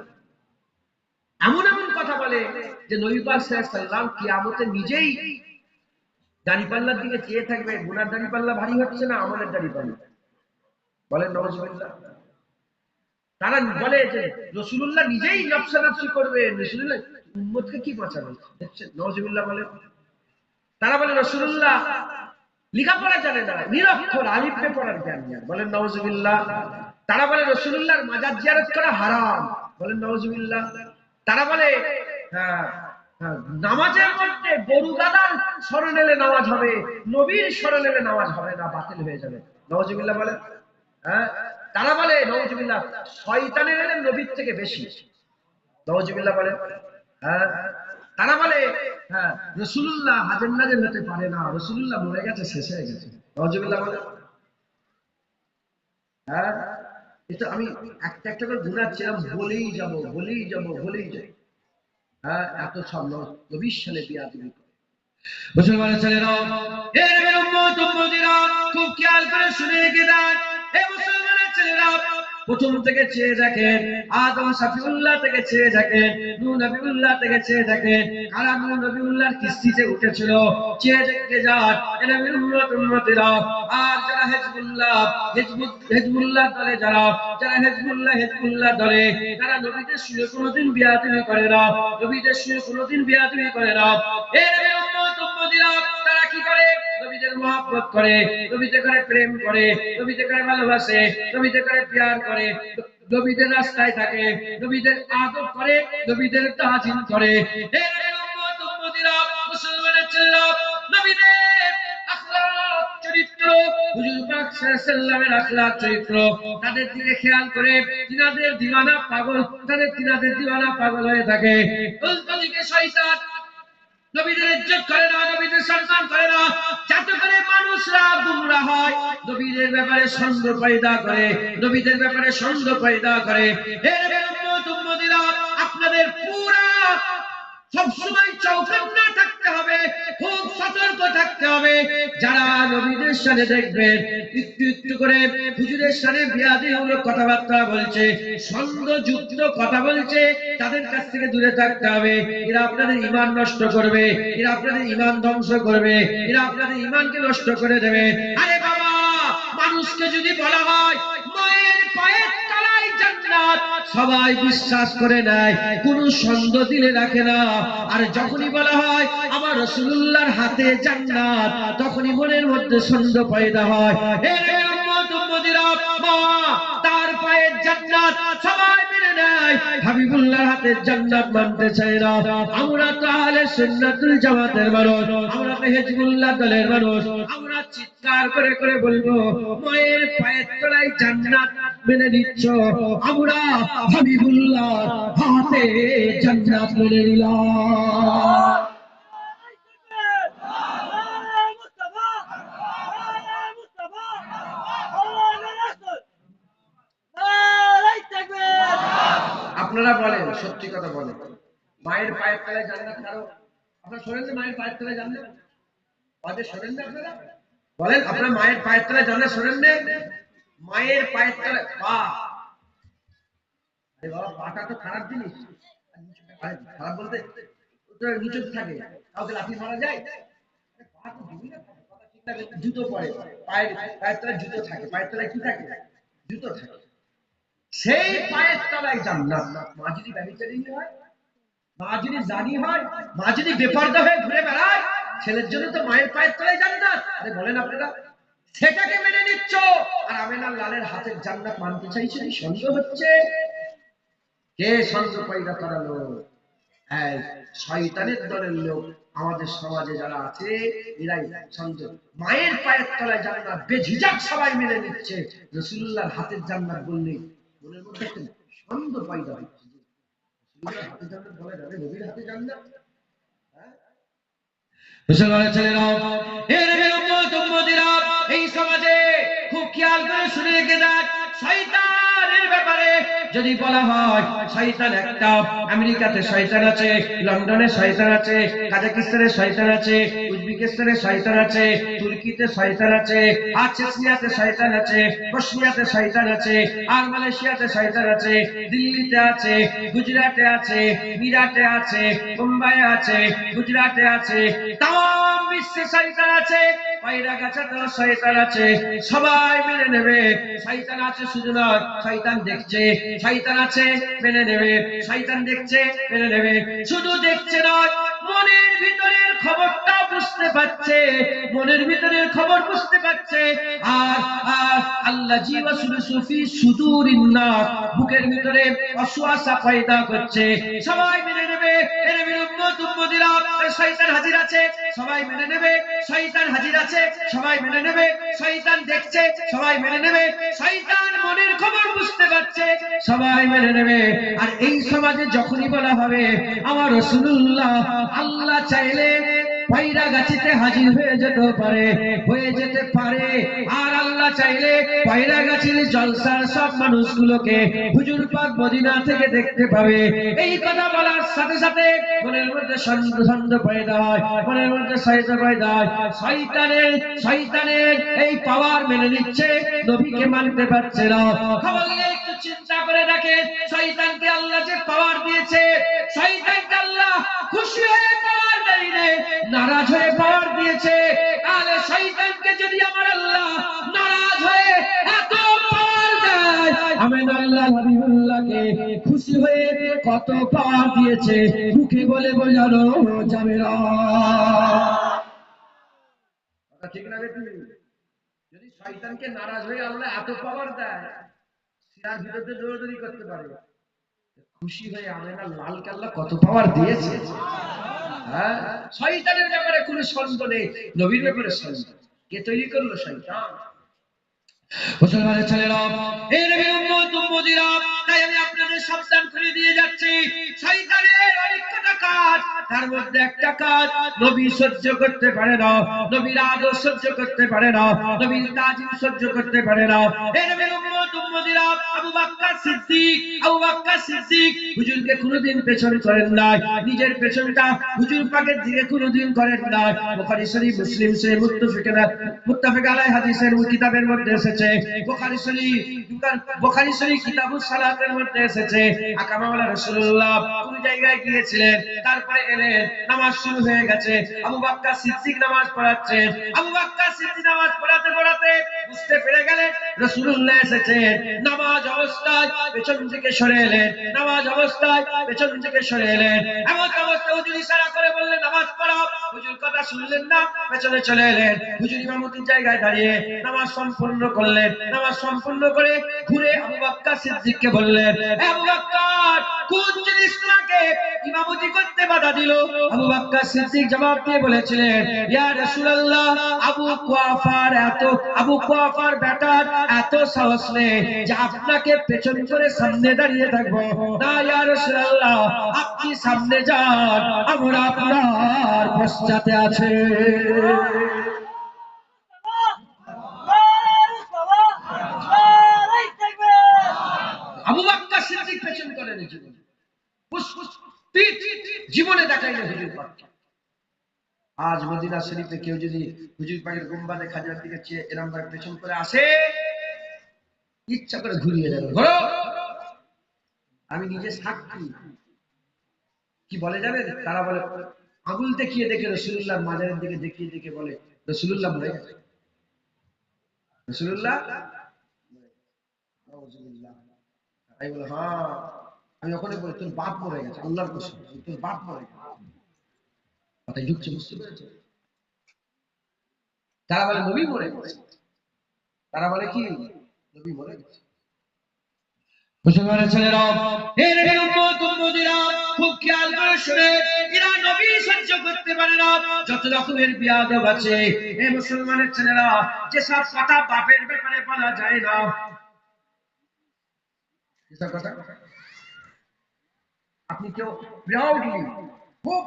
এমন এমন কথা বলে যে নবী পাক সাল্লাল্লাহু আলাইহি ওয়াসাল্লাম কিয়ামতে নিজেই দাড়িপাল্লার দিকে চেয়ে থাকবে, গুনার দাড়িপাল্লা ভারী হচ্ছে না আমলের দাড়িপাল্লা। বলেন নাউজুবিল্লাহ। তারা বলে যে রাসূলুল্লাহ নিজেই নফসানফসি করবে, রাসূলুল্লাহ উম্মতকে কি বাঁচাবে? দেখছেন নাউজুবিল্লাহ বলে। তারা বলে রাসূলুল্লাহ লেখাপড়া জানে না, নিরক্ষর, আলিফ বে পড়ার জ্ঞান নেই। বলেন নাউজুবিল্লাহ। তারা বলে রাসূলুল্লাহর মাজার জিয়ারত করা হারাম। বলেন নাউজুবিল্লাহ। তারা বলে হ্যাঁ হ্যাঁ, নামাজের মধ্যে গরু গাদার স্মরণ এলে নামাজ হবে, নবীর স্মরণ এলে নামাজ হবে না, বাতিল হয়ে যাবে। নাউজুবিল্লাহ বলে। হ্যাঁ, তারা বলে নাউজুবিল্লাহ শয়তানের এলেম নবীর থেকে বেশি। নাউজুবিল্লাহ বলে। হ্যাঁ, তারা বলে হ্যাঁ রাসূলুল্লাহ হাজের নাজের হতে পারে না, রাসূলুল্লাহ মরে গেছে, শেষ হয়ে গেছে। নাউজুবিল্লাহ বলে। হ্যাঁ, এটা আমি একটা একটা করে গুনাচ্ছিলাম, বলেই যাব বলেই যাব বলেই যাব। হ্যাঁ, এত সব নবীর সালে বিয়াদবি করে। মুসলমানের ছেলেরাও, এ নবীর উম্মত উম্মতিরা, খুব খেয়াল করে শুনে রেখে দেন। এই মুসলমানের ছেলেরা, প্রথম থেকে চেয়ে দেখেন, আদম শফিউল্লাহ থেকে চেয়ে দেখেন, নূহ নবীউল্লাহ থেকে চেয়ে দেখেন, কারা নূহ নবীউল্লাহর কিস্তিতে উঠেছিল, চেয়ে দেখতে যান নবীর উম্মতেরা। আর যারা হেজবুল্লাহ দলে, যারা হেজবুল্লাহ দলে, তারা নবীদের সঙ্গে কোনোদিন বিয়াদবি করে না, নবীদের সঙ্গে কোনোদিন বিয়াদবি করে না। এই নবীর উম্মতেরা তারা কি করে? নবীদের মহব্বত করে, নবীদের করে প্রেম করে, নবীদের করে ভালোবাসে, নবীদের করে প্যার করে, নবীদের রাস্তায় থাকে, নবীদের আদর করে, নবীদের তাজিম করে। এই নবীর উম্মতেরা মুসলমানের ছেলেরা নবীদের আখলাক চরিত্র, হুজুর পাক সাল্লাল্লাহু আলাইহি ওয়াসাল্লামের আখলাক চরিত্র তাদের দিকে খেয়াল করে তিনাদের দিওয়ানা পাগল হয়ে থাকে। উল্টো দিকে শয়তান নবীদের ইজ্জত করে না, নবীদের সম্মান করে না, যাতে করে মানুষরা গুমরাহ হয়, নবীদের ব্যাপারে সন্দেহ পয়দা করে, নবীদের ব্যাপারে সন্দেহ পয়দা করে। হে নবীর উম্মতিরা, আপনাদের পুরা সবসময় চৌকান্না থাকতে হবে, খুব সতর্ক থাকতে হবে। যারা নবীদের সাথে দেখবেন একটু একটু করে হুজুরের সাথে বিয়াদবিমূলক কথাবার্তা বলছে, সন্দেহযুক্ত কথা বলছে, তাদের কাছ থেকে দূরে থাকতে হবে। এরা আপনাদের ঈমান নষ্ট করবে, এরা আপনাদের ঈমান ধ্বংস করবে, এরা আপনাদের ঈমানকে নষ্ট করে দেবে। আরে বাবা, মানুষকে যদি বলা হয় মায়ের পায়ের তলায় জান্নাত, সবাই বিশ্বাস করে নেয়, কোনো সন্দেহ দিলে রাখে না। আর যখনই বলা হয় আমার রাসূলুল্লাহর হাতে জান্নাত, তখনই মনের মধ্যে সন্দেহ পয়দা হয়। হে উম্মতিরা, মা তার পায়ের জান্নাত সবাই মেনে নেয়, হাবিবুল্লাহর হাতে জান্নাত মানতে চায় না। আমরা তো আহলে সুন্নাতুল জামাতের মানুষ, আমরা তো হিজবুল্লাহ দলের মানুষ। আমরা চিৎকার করে করে বলবো মায়ের পায়ের তলায় জান্নাত মেনে নিচ্ছ, আমরা হাবিবুল্লাহর হাতে জান্নাত মেনে নিলাম। আপনারা বলেন, সত্যি কথা বলেন, মায়ের পায়ের তলায় জান্নাত কারো আপনারা শোনেন না? মায়ের পায়ের তলায় জান্নাত শোনেন না আপনারা? বলেন, আপনারা মায়ের পায়ের তলায় জান্নাত শোনেন না? মায়ের পায়ের তলায় পা, আরে বাবা, পাটা তো খারাপ জিনিস। খারাপ বলতে নিচু থাকে, কাউকে লাথি মারা যায়? পা তো জুতো পরে, পায়ের তলায় জুতো থাকে, পায়ের তলায় কি থাকে? জুতো থাকে। সেই পায়ের তলায় জান্নাত। মা যদি ব্যভিচারী হয়, মা যদি জানি হয়, মা যদি বেপরদা হয়ে ঘুরে বেড়ায়, ছেলের জন্য তো মায়ের পায়ের তলায় জান্নাত। আরে বলেন আপনারা, সেটাকে মেনে নিচ্ছ, আর আমেনার লালের হাতের জান্নাত মানতে চাইছে? সন্দেহ হচ্ছে। কে সন্দেহ পয়দা করালো? শয়তানের দলের লোক আমাদের সমাজে যারা আছে, এরাই সন্দেহ। মায়ের পায়ের তলায় জান্নাত বেঝিঝক সবাই মেনে নিচ্ছে, রাসূলুল্লাহর হাতের জান্নাত বললে মনের মধ্যে একটা সন্দেহ পয়দা হচ্ছে। রাসূলুল্লাহর হাতের জান্নাত বলা যাবে? নবীর হাতে জান্নাত? মুসলমানের ছেলেরা, এই সমাজে খুব খেয়াল করে শুনে রেখে দেখ, শয়তানের ব্যাপারে যদি বলা হয়, শয়তান একটা, আমেরিকাতে শয়তান আছে, লন্ডনে শয়তান আছে, কাজাকিস্তানে শয়তান আছে, উজবেকিস্তানে শয়তান আছে, তুর্কিতে শয়তান আছে, আর চেচনিয়াতে শয়তান আছে, বসনিয়াতে শয়তান আছে, আর মালয়েশিয়াতে শয়তান আছে, দিল্লিতে আছে, গুজরাটে আছে, মিরাটে আছে, মুম্বাই আছে, গুজরাটে আছে, তাম বিশ্বে শয়তান আছে, পায়রা গাছাতে শয়তান আছে। সবাই মেনে নেবে শয়তান আছে, শুধু নয়, শয়তান দেখছে, শয়তান আছে মেনে নেবে, শয়তান দেখছে মেনে নেবে, শুধু দেখছে নয়, মনের ভিতরের খবরটা বুঝতে পারছে, মনের ভিতরের খবর বুঝতে পারছে। আর আল্লাহ জীবা সুফি সুদূরিন নাস, বুকের ভিতরে অসুয়াশা পয়দা করছে। সবাই মেনে নেবে নবীর উম্মতিরা, শয়তান হাজির আছে, সবাই মেনে নেবে, শয়তান হাজির আছে, সবাই মেনে নেবে, শয়তান দেখছে, সবাই মেনে নেবে, শয়তান মনের খবর বুঝতে পারছে, সবাই মেনে নেবে। আর এই সমাজে যখনই বলা হবে আমার রাসূলুল্লাহ, আল্লাহ চাইলে পায়রা গাছিতে হাজির হয়ে যেতে পারে, আর আল্লাহ চাইলে পায়রা গাছির জলসার সব মানুষগুলোকে হুজুর পাক মদিনা থেকে দেখতে পাবে। এই কথা বলার সাথে সাথে মনের মধ্যে সন্দেহ পয়দা হয়, মনের মধ্যে সন্দেহ পয়দা হয়। শয়তানের এই পাওয়ার মেনে নিচ্ছে, নবীকে মানতে পারছে না। খবর নিয়ে একটু চিন্তা করে দেখেন, শয়তানকে আল্লাহ যে পাওয়ার দিয়েছে, শয়তানকে আল্লাহ খুশি হয়ে পাওয়ার দেয়নি, নারাজ হয়ে পাওয়ার দিয়েছে। তাহলে শয়তানকে যদি আমার আল্লাহ নারাজ হয়ে এত পাওয়ার দেয়, আমিন আল্লাহ হাবিবুল্লাহকে খুশি হয়ে কত পাওয়ার দিয়েছে মুখে বলে বোঝানো যাবে না। কথা ঠিক না বেটি? যদি শয়তানকে নারাজ হয়ে আল্লাহ এত পাওয়ার দেয়, সিরার বিরুদ্ধে দৌড়াদৌড়ি করতে পারে, খুশি হয়ে আমেনা লাল কাল্লা কত পাওয়ার দিয়েছে। হ্যাঁ, শয়তানের ব্যাপারে কোনো সন্দেহ নেই, নবীর ব্যাপারে সন্দেহ। কে তৈরি করলো? শয়তান। মুসলমানের ছেলেরা, এই নবীর উম্মত উম্মতিরা, তাই আমি আপনাদের সাবধান করে দিয়ে যাচ্ছি, শয়তানের অনেক কটা কাজ, তার মধ্যে একটা কাজ নবী সহ্য করতে পারে না, নবীর আদর্শ সহ্য করতে পারে না, নবীর তাজিম সহ্য করতে পারে না। এই নবীর উম্মত উম্মতিরা, আবু বকর সিদ্দিক হুজুরকে কোনোদিন পেছন করেন নাই, নিজের পেছনটা হুজুর পাকের দিকে কোনোদিন করেন নাই। বুখারী শরীফ, মুসলিম শরীফ, মুত্তাফাক আলাইহি হাদিসের কিতাবের মধ্যে এসেছে, বুখারী শরীফ কিতাবুস সালাতের মধ্যে এসেছে, আকা মাওলা রাসূলুল্লাহ কোন জায়গায় গিয়েছিলেন, তারপরে এলেন, নামাজ শুরু হয়ে গেছে, আবু বকর সিদ্দিক নামাজ পড়াচ্ছেন। আবু বকর সিদ্দিক নামাজ পড়াতে পড়াতে বুঝতে পেরে গেলেন রাসূলুল্লাহ এসেছেন। নামাজ অবস্থায় পেছন থেকে সরে এলেন, নামাজ অবস্থায় পেছন থেকে সরে এলেন। এমন অবস্থায় হুজুর ইশারা করে বললেন নামাজ পড়াও, হুজুর কথা শুনলেন না, পেছনে চলে এলেন। হুজুর ইমামতির জায়গায় দাঁড়িয়ে নামাজ সম্পূর্ণ করলেন। নামাজ সম্পূর্ণ করে ঘুরে আবু বকর সিদ্দিককে বললেন, আবু বকর, কোন জিনিস তোমাকে ইমামতি করতে বাধা দিল? আবু বকর সিদ্দিক জবাব দিয়ে বলেছিলেন, ইয়া রাসূলুল্লাহ, আবু কুয়াফার বেটার এত সাহস নেই যে আপনাকে পেছন করে সামনে দাঁড়িয়ে থাকবো না। ইয়া রাসূলুল্লাহ, আপনি সামনে যান, আমরা আপনার পশ্চাতে আছে। আবু বকর সিদ্দিক পেছন করেন জীবনে দেখাইলে হুজুর পাক। আজ মদিনা শরীফে কেউ যদি হুজুর পাকের গুম্বাদে খাজার দিকে চেয়ে এরকম ভাবে পেছন করে আসে, ইচ্ছা করে ঘুরিয়ে যাবে। ঘোরো, আমি নিজে সাক্ষী। কি বলে জানেন? তারা বলে, আঙুল দেখিয়ে দেখে রাসূলুল্লাহর মাজারের দিকে দেখিয়ে দেখে বলে রাসূলুল্লাহ মরে গেছে, রাসূলুল্লাহ। আমি বলে, হ্যাঁ, আমি ওখানে বলি তোর বাপ মরে গেছে, আল্লাহর কসম তোর বাপ মরে গেছে। কথাই ঢুকছে, বুঝতে পেরেছে? তারা বলে নবী মরে গেছে, তারা বলে কি নবী মরে গেছে। মুসলমানের ছেলেরা, এই নবীর উম্মত উম্মতিরা, খুব খেয়াল করে শুনে, এরা নবী সহ্য করতে পারে না, যত রকমের বিয়াদব আছে। এই মুসলমানের ছেলেরা, যেসব কথা বাপের ব্যাপারে বলা যায় না, যেসব কথা আপনি কেউ প্রাউডলি, খুব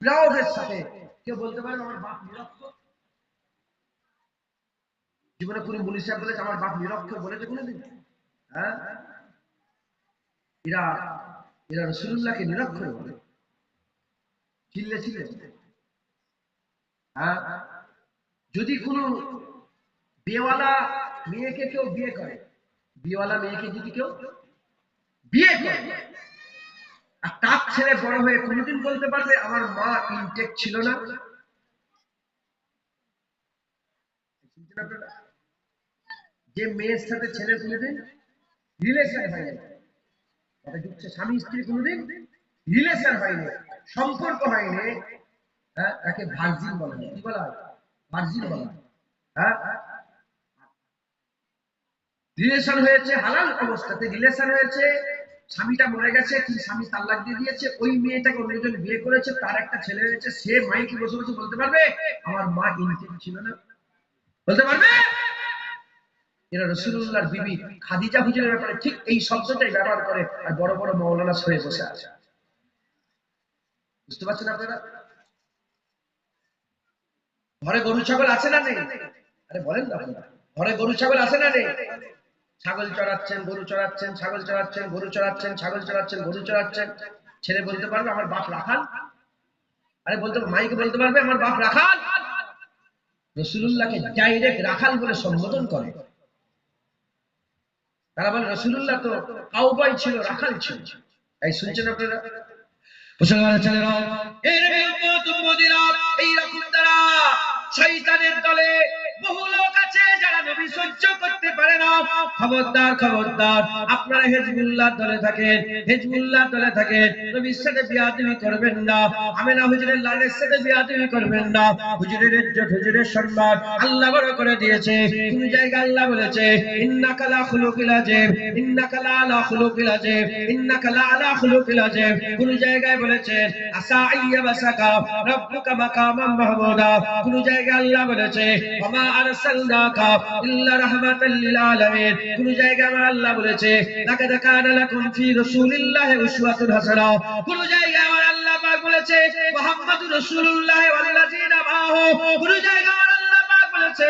প্রাউডের সাথে কেউ বলতে পারেন আমার বাপ নিরক্ষর। জীবনে কোন মুনি সাহেব বলেছে আমার বাপ নিরক্ষর বলেছে কোনোদিন? হ্যাঁ, এরা এরা রাসূলুল্লাহকে নিরক্ষর বলে, চিল্লে চিল্লে। হ্যাঁ, যদি কোনো বিয়েওয়ালা মেয়েকে কেউ বিয়ে করে, বিয়েওয়ালা মেয়েকে যদি কেউ বিয়ে করে, আর তার ছেলে বড় হয়ে কোনোদিন বলতে পারবে আমার মা ইনটেক ছিল না? যে মেয়ের সাথে ছেলে কোনোদিন রিলেশন হয়নি, স্বামী স্ত্রী কোনোদিন রিলেশন হয়নি, সম্পর্ক হয়নি, হ্যাঁ, তাকে ভার্জিন বলা হয়। কি বলা হয়? ভার্জিন বলা হয়। হ্যাঁ, রিলেশন হয়েছে হালাল অবস্থাতে, রিলেশন হয়েছে, স্বামীটা মরে গেছে, কি স্বামী তালাক দিয়ে দিয়েছে, ওই মেয়েটাকে অন্যজন বিয়ে করেছে, তার একটা ছেলে হয়েছে, সে মাইকে বসে বসে বলতে পারবে আমার মা ইনটেক ছিল না? বলতে পারবে? এরা রাসূলুল্লাহর বিবি খাদিজা হুজুরের ব্যাপারে ঠিক এই শব্দটাই ব্যবহার করে, আর বড় বড় মাওলানা হয়ে বসে আছে। বুঝতে পারছেন আপনারা? ঘরে গরু ছাগল আছে না নেই? আরে বলেন না, ঘরে গরু ছাগল আছে না নেই? ছাগল চড়াচ্ছেন, গরু চড়াচ্ছেন, ছাগল চড়াচ্ছেন, গরু চড়াচ্ছেন, ছাগল চড়াচ্ছেন, গরু চড়াচ্ছেন। ছেলে বলতে পারবে আমার বাপ রাখাল? আরে বলতে, মাইকে বলতে পারবে আমার বাপ রাখাল? রাসূলুল্লাহকে ডাইরেক্ট রাখাল বলে সম্বোধন করে। তারা বলে রাসূলুল্লাহ তো কাউবয় ছিল, রাখাল ছিল। এই শুনছেন আপনারা? মুসলমান ছেলেরা, এর উম্মত উম্মতিরা, এইরকম তারা শয়তানের দলে বহু লোক আছে যারা নবী সহ্য করতে পারে না। খবরদার খবরদার, আপনারা হিজবুল্লাহর দলে থাকেন, হিজবুল্লাহর দলে থাকেন, নবীর সাথে বিয়াদবি করবেন না। আমেনা হুজুরের লালের সাথে বিয়াদবি করবেন না। হুজুরের ইজ্জত, হুজুরের সম্মান আল্লাহ বড় করে দিয়েছে। কোন জায়গায় আল্লাহ বলেছে ইন্নাকা লা খুলুকিল আযীম, ইন্নাকা লা আলা খুলুকিল আযীম, ইন্নাকা লা আলা খুলুকিল আযীম। কোন জায়গায় বলেছেন আসা আইয়াবাসাকা রাব্বুকা মাকামান মাহমুদা। কোন জায়গায় আল্লাহ বলেছে ওমা আরসালনাকা ইল্লা রাহমাতাল লিল আলামিন। কোন জায়গায় আমার আল্লাহ বলেছে লাকাদ কানা লাকুম ফি রাসূলিল্লাহি উসওয়াতুন হাসানাহ। কোন জায়গায় আমার আল্লাহ পাক বলেছে মুহাম্মাদুর রাসূলুল্লাহ ওয়াল্লাযিনা মাআহু। কোন জায়গায় আমার আল্লাহ পাক বলেছে,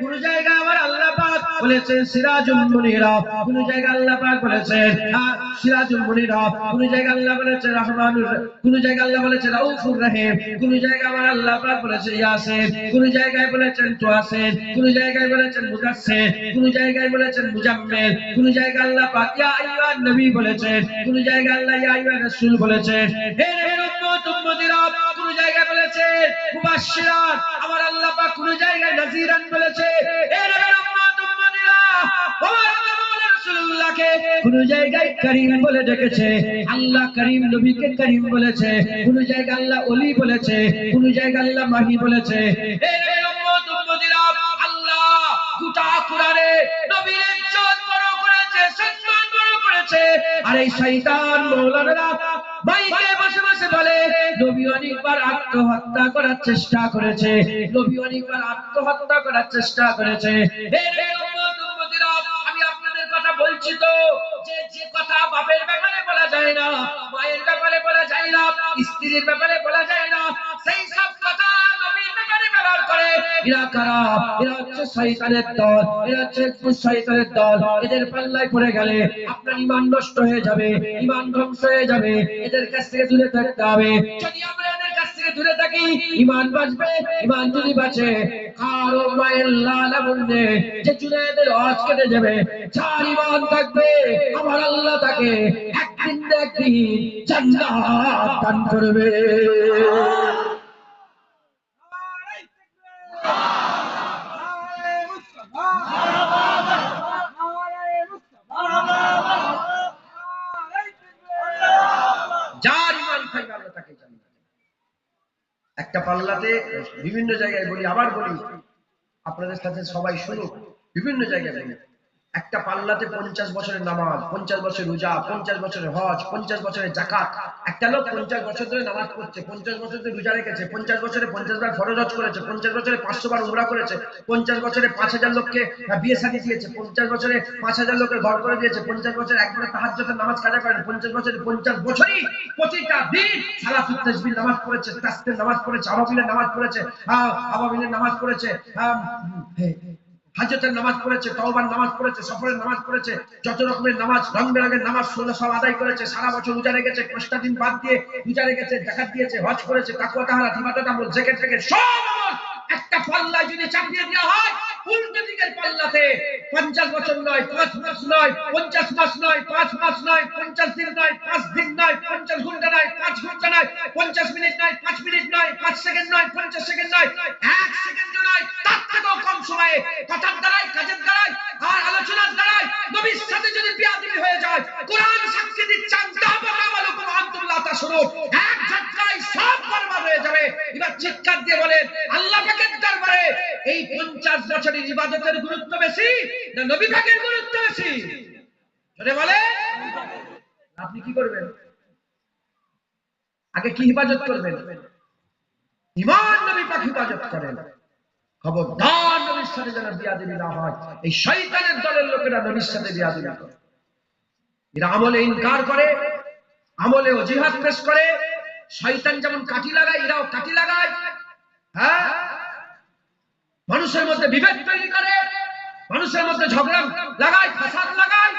কোন জায়গায় আমার আল্লাহ পাক বলেছেন সিরাজুল মুনিরা। কোন জায়গায় আল্লাহ পাক বলেছেন সিরাজুল মুনিরা। কোন জায়গায় আল্লাহ বলেছে রহমানুর, কোন জায়গায় আল্লাহ বলেছে রাউফুর রহিম। কোন জায়গায় আমার আল্লাহ পাক বলেছে ইয়াসিন। কোন জায়গায় বলেছেন তোয়াসিন। কোন জায়গায় বলেছেন মুদাসসির। কোন জায়গায় বলেছেন মুজাম্মিল। কোন জায়গায় আল্লাহ পাক ইয়া আইয়ুহান নবী বলেছেন। কোন জায়গায় আল্লাহ ইয়া আইয়ুহার রাসূল বলেছেন। হে উম্মত উম্মতিরা, কোন জায়গায় বলেছেন মুবাশশিরান, আমার আল্লাহ পাক কোন জায়গায় নাযিরান বলেছে। হে উম্মত উম্মতিরা, আমার আল্লাহ রাসূলুল্লাহকে কোন জায়গায় করিম বলে ডেকেছে। আল্লাহ করিম নবীকে করিম বলেছে। কোন জায়গায় আল্লাহ ওলি বলেছে, কোন জায়গায় আল্লাহ মাহি বলেছে। হে উম্মত উম্মতিরা, আল্লাহ গোটা কোরআনে নবীর ইজ্জত বড় করেছে, সম্মান বড় করেছে। আর এই শয়তান মাওলানারা মাইকে বসে বসে বলে নবী অনেকবার আত্মহত্যা করার চেষ্টা করেছে, নবী অনেকবার আত্মহত্যা করার চেষ্টা করেছে। হে উম্মত উম্মতিরা, আমি আপনাদের কথা বলছি তো, যে যে কথা বাপের ব্যাপারে বলা যায় না, মায়ের ব্যাপারে বলা যায় না, স্ত্রীর ব্যাপারে বলা যায় না, সেই সব কথা নবীর ব্যাপারে ব্যবহার করে। এরা কারা? এরা হচ্ছে শয়তানের দল, এরা হচ্ছে শয়তানের দল। এদের পাল্লায় পড়ে গেলে আপনার ঈমান নষ্ট হয়ে যাবে, ঈমান ধ্বংস হয়ে যাবে। এদের কাছ থেকে দূরে থাকতে হবে। যদি আমরা এদের কাছ থেকে দূরে থাকি, ঈমান বাঁচবে। ঈমান যদি বাঁচে, কারো মায়ের লাল আগুনে যে জুনায়েদের হজ কেটে যাবে, যার ঈমান থাকবে, আমার আল্লাহ তাকে একদিন না একদিন জান্নাত দান করবে। যার ঈমান থাকবে আল্লাহ তাকে জান্নাত। একটা পাল্লাতে বিভিন্ন জায়গায় বলি, আবার বলি, আপনাদের সাথে সবাই শুনুক, বিভিন্ন জায়গায় বলি, একটা পাল্লাতে 50 বছরের নামাজ, 50 বছরের রোজা, 50 বছরের হজ, 50 বছরের যাকাত। একটা লোক 50 বছর ধরে নামাজ পড়ছে, 50 বছর ধরে রোজা রেখেছে, 50 বছরে 50 বার ফরজ হজ করেছে, 50 বছরে 500 বার উমরা করেছে, 50 বছরে 5000 লোককে বিয়ে শাদী দিয়েছে, 50 বছরে 5000 লোকের ঘর করে দিয়েছে, 50 বছরে একবারে তাহাজ্জুদের নামাজ কাজা করেন, 50 বছরে 50 বছরই প্রতিটা দিন সালাতুত তাসবিহ নামাজ পড়েছে, তাসবিহ নামাজ পড়েছে, আবাবিলের নামাজ পড়েছে, আবাবিলের নামাজ পড়েছে, হাজতের নামাজ পড়েছে, তওবার নামাজ পড়েছে, সফরের নামাজ পড়েছে, যত রকমের নামাজ, রং বেরঙের নামাজ সব আদায় করেছে, সারা বছর রোজা রেখেছে, 5টা দিন বাদ দিয়ে রোজা রেখেছে, যাকাত দিয়েছে, হজ করেছে, তাকওয়া তাহারা ইবাদত আমল জিকির থেকে সব আমল একটা পাল্লায় যদি চাপিয়ে দেওয়া হয়, উল্টো দিকের পাল্লাতে 50 বছর নয়, 5 মাস নয়, 50 মাস নয়, 5 মাস নয়, 50 দিন নয়, 5 দিন নয়, 50 ঘন্টা নয়, 5 ঘন্টা নয়, 50 মিনিট নয়, 5 মিনিট নয়, 5 সেকেন্ড নয়, 50 সেকেন্ড নয়, 1 সেকেন্ড নয়, তার থেকেও কম সময়ে কথার দ্বারাই, কাজের দ্বারাই আর আলোচনার দ্বারাই নবীর সাথে যদি বিয়াদবি হয়ে যায়, কোরআন সাক্ষী দিচ্ছে তাবাকামালুকুম আনতুল্লাহ তাশরুন, এক ঝটকায় সব বরবাদ হয়ে যাবে। এবার চিৎকার দিয়ে বলেন আল্লাহ পাকের দরবারে এই 50 বছরের ইবাদতের গুরুত্ব বেশি না নবী পাকের গুরুত্ব বেশি? জোরে বলেন। আপনি কি করবেন? আগে কি হিফাজত করবেন? ঈমান নবী পাক হিফাজত করেন। খবরদার নবীর সাথে যেন বিয়াদবি না হয়। এই শয়তানের দলের লোকেরা নবীর সাথে বিয়াদবি করে, এরা আমলে ইনকার করে, আমলে অজিহাদ পেশ করে। শয়তান যেমন কাঠি লাগায়, এরাও কাঠি লাগায়। হ্যাঁ, মানুষের মধ্যে বিভেদ তৈরি করে, মানুষের মধ্যে ঝগড়া লাগায়, ফাসাদ লাগায়।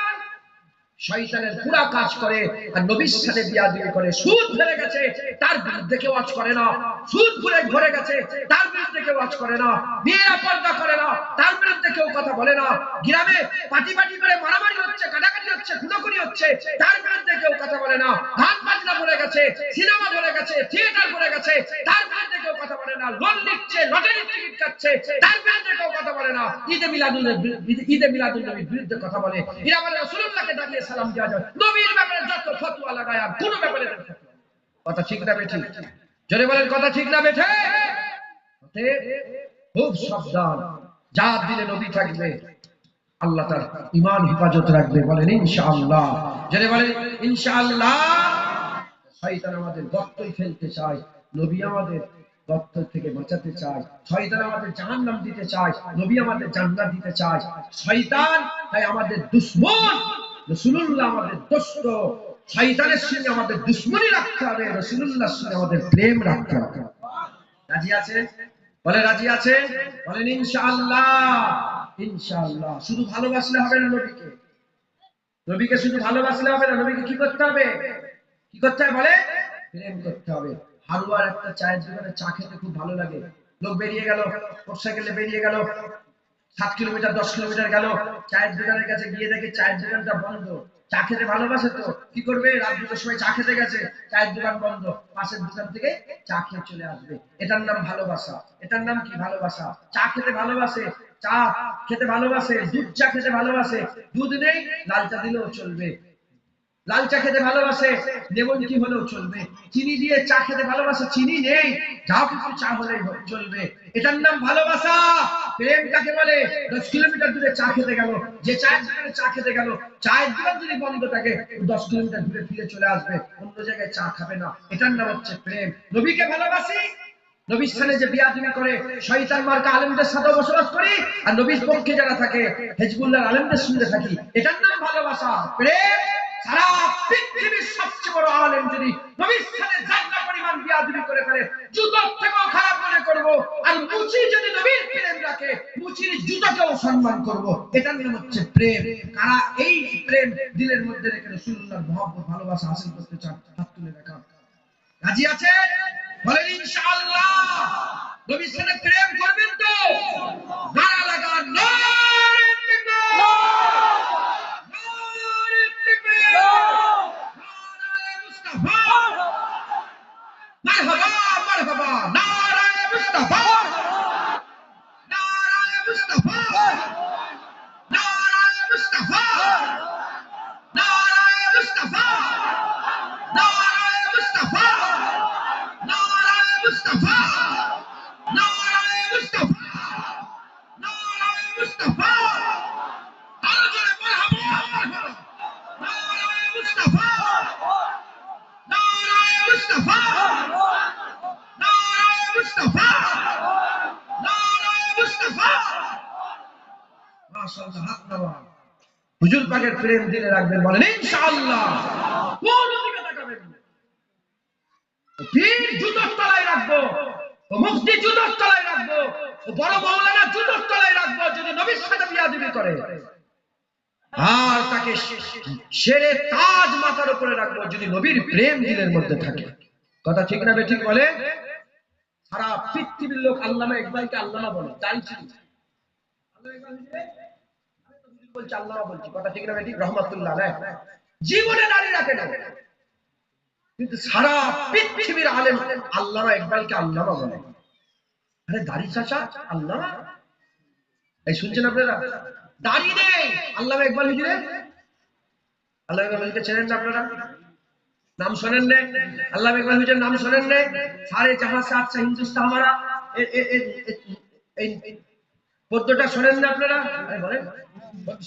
শয়তানের পুরা কাজ করে। আর নবীর সাথে বিয়াদবি করে। সুদ ফেলে গেছে, তার বিরুদ্ধে কেউ ওয়াজ করে না। সুদ ভরে গেছে, তার বিরুদ্ধে কেউ ওয়াজ করে না। মেয়েরা পর্দা করে না, তার বিরুদ্ধে কেউ কথা বলে না। গ্রামে পাটি করে মারামারি হচ্ছে, হচ্ছে, খুনোখুনি হচ্ছে, তার বিরুদ্ধে কেউ কথা বলে না। গান বাজনা ভরে গেছে, সিনেমা ভরে গেছে, থিয়েটার ভরে গেছে, তার বিরুদ্ধে কেউ কথা বলে না। লোন নিচ্ছে, লটারির টিকিট কাটছে, তার বিরুদ্ধে কেউ কথা বলে না। ঈদে মিলাদুল নবীর বিরুদ্ধে কথা বলে। এরা বলে রাসূলুল্লাহকে দাঁড়িয়ে সালাম দেওয়া যায়, নবীর ব্যাপারে যত ফতোয়া লাগায় আর কোনো ব্যাপারে কথা ঠিক না বেঠিক? জোরে বলেন কথা ঠিক না বেঠে? খুব সাবধান, যার দিলে নবী থাকবে আল্লাহ তার ঈমান হেফাজত রাখবে। বলেন ইনশাআল্লাহ। জোরে বলেন ইনশাআল্লাহ। শয়তান আমাদের গর্তই ফেলতে চায়, নবী আমাদের গর্ত থেকে বাঁচাতে চায়। শয়তান আমাদের জাহান্নাম দিতে চায়, নবী আমাদের জান্নাত দিতে চায়। শয়তান তাই আমাদের দুশমন, রাসূলুল্লাহ আমাদের দোস্ত। শয়তানের সঙ্গে আমাদের দুশমনি রাখতে হবে, রাসূলুল্লাহর সঙ্গে আমাদের প্রেম রাখতে হবে। রাজি আছেন? বলে রাজি আছেন? বলেন ইনশাআল্লাহ। ইনশাআল্লাহ। শুধু ভালোবাসলে হবে না নবীকে, নবীকে শুধু ভালোবাসলে হবে না, নবীকে কি করতে হবে? কি করতে হবে বলে? প্রেম করতে হবে। হালুয়ার একটা চায়ের দোকানে চা খেতে খুব ভালো লাগে। লোক বেরিয়ে গেল, মোটরসাইকেলে বেরিয়ে গেল, 7 কিলোমিটার 10 কিলোমিটার গেল, চায়ের দোকানের কাছে গিয়ে দেখে চায়ের দোকানটা বন্ধ। চা খেতে ভালোবাসে তো কি করবে? রাত 2টার সময় চা খেতে গেছে, চায়ের দোকান বন্ধ, পাশের দোকান থেকে চা খেয়ে চলে আসবে। এটার নাম ভালোবাসা। এটার নাম কি? ভালোবাসা। চা খেতে ভালোবাসে, চা খেতে ভালোবাসে, দুধ চা খেতে ভালোবাসে, দুধ নেই লাল চা দিলেও চলবে। লাল চা খেতে ভালোবাসে, লেমন টি হলেও চলবে। চিনি দিয়ে চা খেতে ভালোবাসে, চিনি নেই যা কিছু চা হলেই চলবে। এটার নাম ভালোবাসা। প্রেম কাকে বলে? 10 কিলোমিটার দূরে চা খেতে গেল, যে চায়ের দোকানে চা খেতে গেল, চায়ের দোকান যদি বন্ধ থাকে 10 কিলোমিটার দূরে ফিরে চলে আসবে, অন্য জায়গায় চা খাবে না। এটার নাম হচ্ছে প্রেম। নবীকে ভালোবাসি, নবীর স্থানে যে বিয়াদবি করে শয়তান মার্কা আলেমদের সাথে বসবাস করি, আর নবীর পক্ষে যারা থাকে হিজবুল্লাহর আলেমদের সঙ্গে থাকি, এটার নাম ভালোবাসা। প্রেম। সারা পৃথিবীর সবচেয়ে বড় আলেম যদি নবীর স্থানে জান্নাত পরিমাণ বিয়াদবি করে ফেলে, জুতোর থেকেও খারাপ মনে করব। আর মুচি যদি নবীর প্রেম রাখে, মুচির জুতোকেও সম্মান করব। এটার নাম হচ্ছে প্রেম। কারা এই প্রেম দিলের মধ্যে রেখে রাসূলুল্লাহর মহব্বত ভালোবাসা হাসিল করতে চান, হাত তুলে দেখান। রাজি আছেন? বলেন ইনশাআল্লাহ। নবীর সাথে প্রেম করবেন তো? নারা লাগান, নারে তাকবীর, নারে তাকবীর, নারে মুস্তাফা, মারহাবা মারহাবা, নারে মুস্তাফা, নারে মুস্তাফা, নারে মুস্তাফা, নারে মুস্তাফা, নারে মুস্তাফা, নারে মুস্তাফা, নারে মুস্তাফা, নারে মুস্তাফা। আরো জোরে মারহাবা মারহাবা, নারে মুস্তাফা, নারে মুস্তাফা, নারে মুস্তাফা, নারে মুস্তাফা। মাশাআল্লাহ, হাত নামান। হুজুর পাকের প্রেম দিলে রাখবেন, বলেন ইনশাআল্লাহ। কোন দিকে তাকাবেন না। পীর জুতোর তলায় রাখবো, ও মুফতি জুতোর তলায় রাখবো, ও বড় মাওলানা জুতোর তলায় রাখবো যদি নবীর সাথে বিয়াদবি করে। আর তাকে শেরে তাজ মাথার উপরে রাখবো যদি নবীর প্রেম দিলের মধ্যে থাকে। কথা ঠিক না বেঠিক বলে? সারা পৃথিবীর লোক আল্লামা ইকবালকে আল্লামা বলে, তাই ছিল। আল্লামা ইকবাল হিসেবে আমি তো হুজুর বলছি, আল্লামা বলছি। কথা ঠিক না বেঠিক? রহমাতুল্লাহ আলাইহ। জীবনে দাঁড়িয়ে রাখে না, কিন্তু সারা পৃথিবীর আলেম আল্লামা ইকবালকে আল্লামা বলে। আরে দাড়ি চাচা আল্লামা, এই শুনছেন আপনারা? দাড়ি নেই, আল্লামা ইকবাল হুজুরে। আল্লামা ইকবাল হুজুরকে চেনেন না আপনারা? নাম শোনেন না? আল্লামা ইকবাল হুজুরের নাম শোনেন না? সারে জাহাঁ সে আচ্ছা হিন্দুস্তান হামারা, এই পদ্যটা শোনেন না আপনারা? আরে বলেন,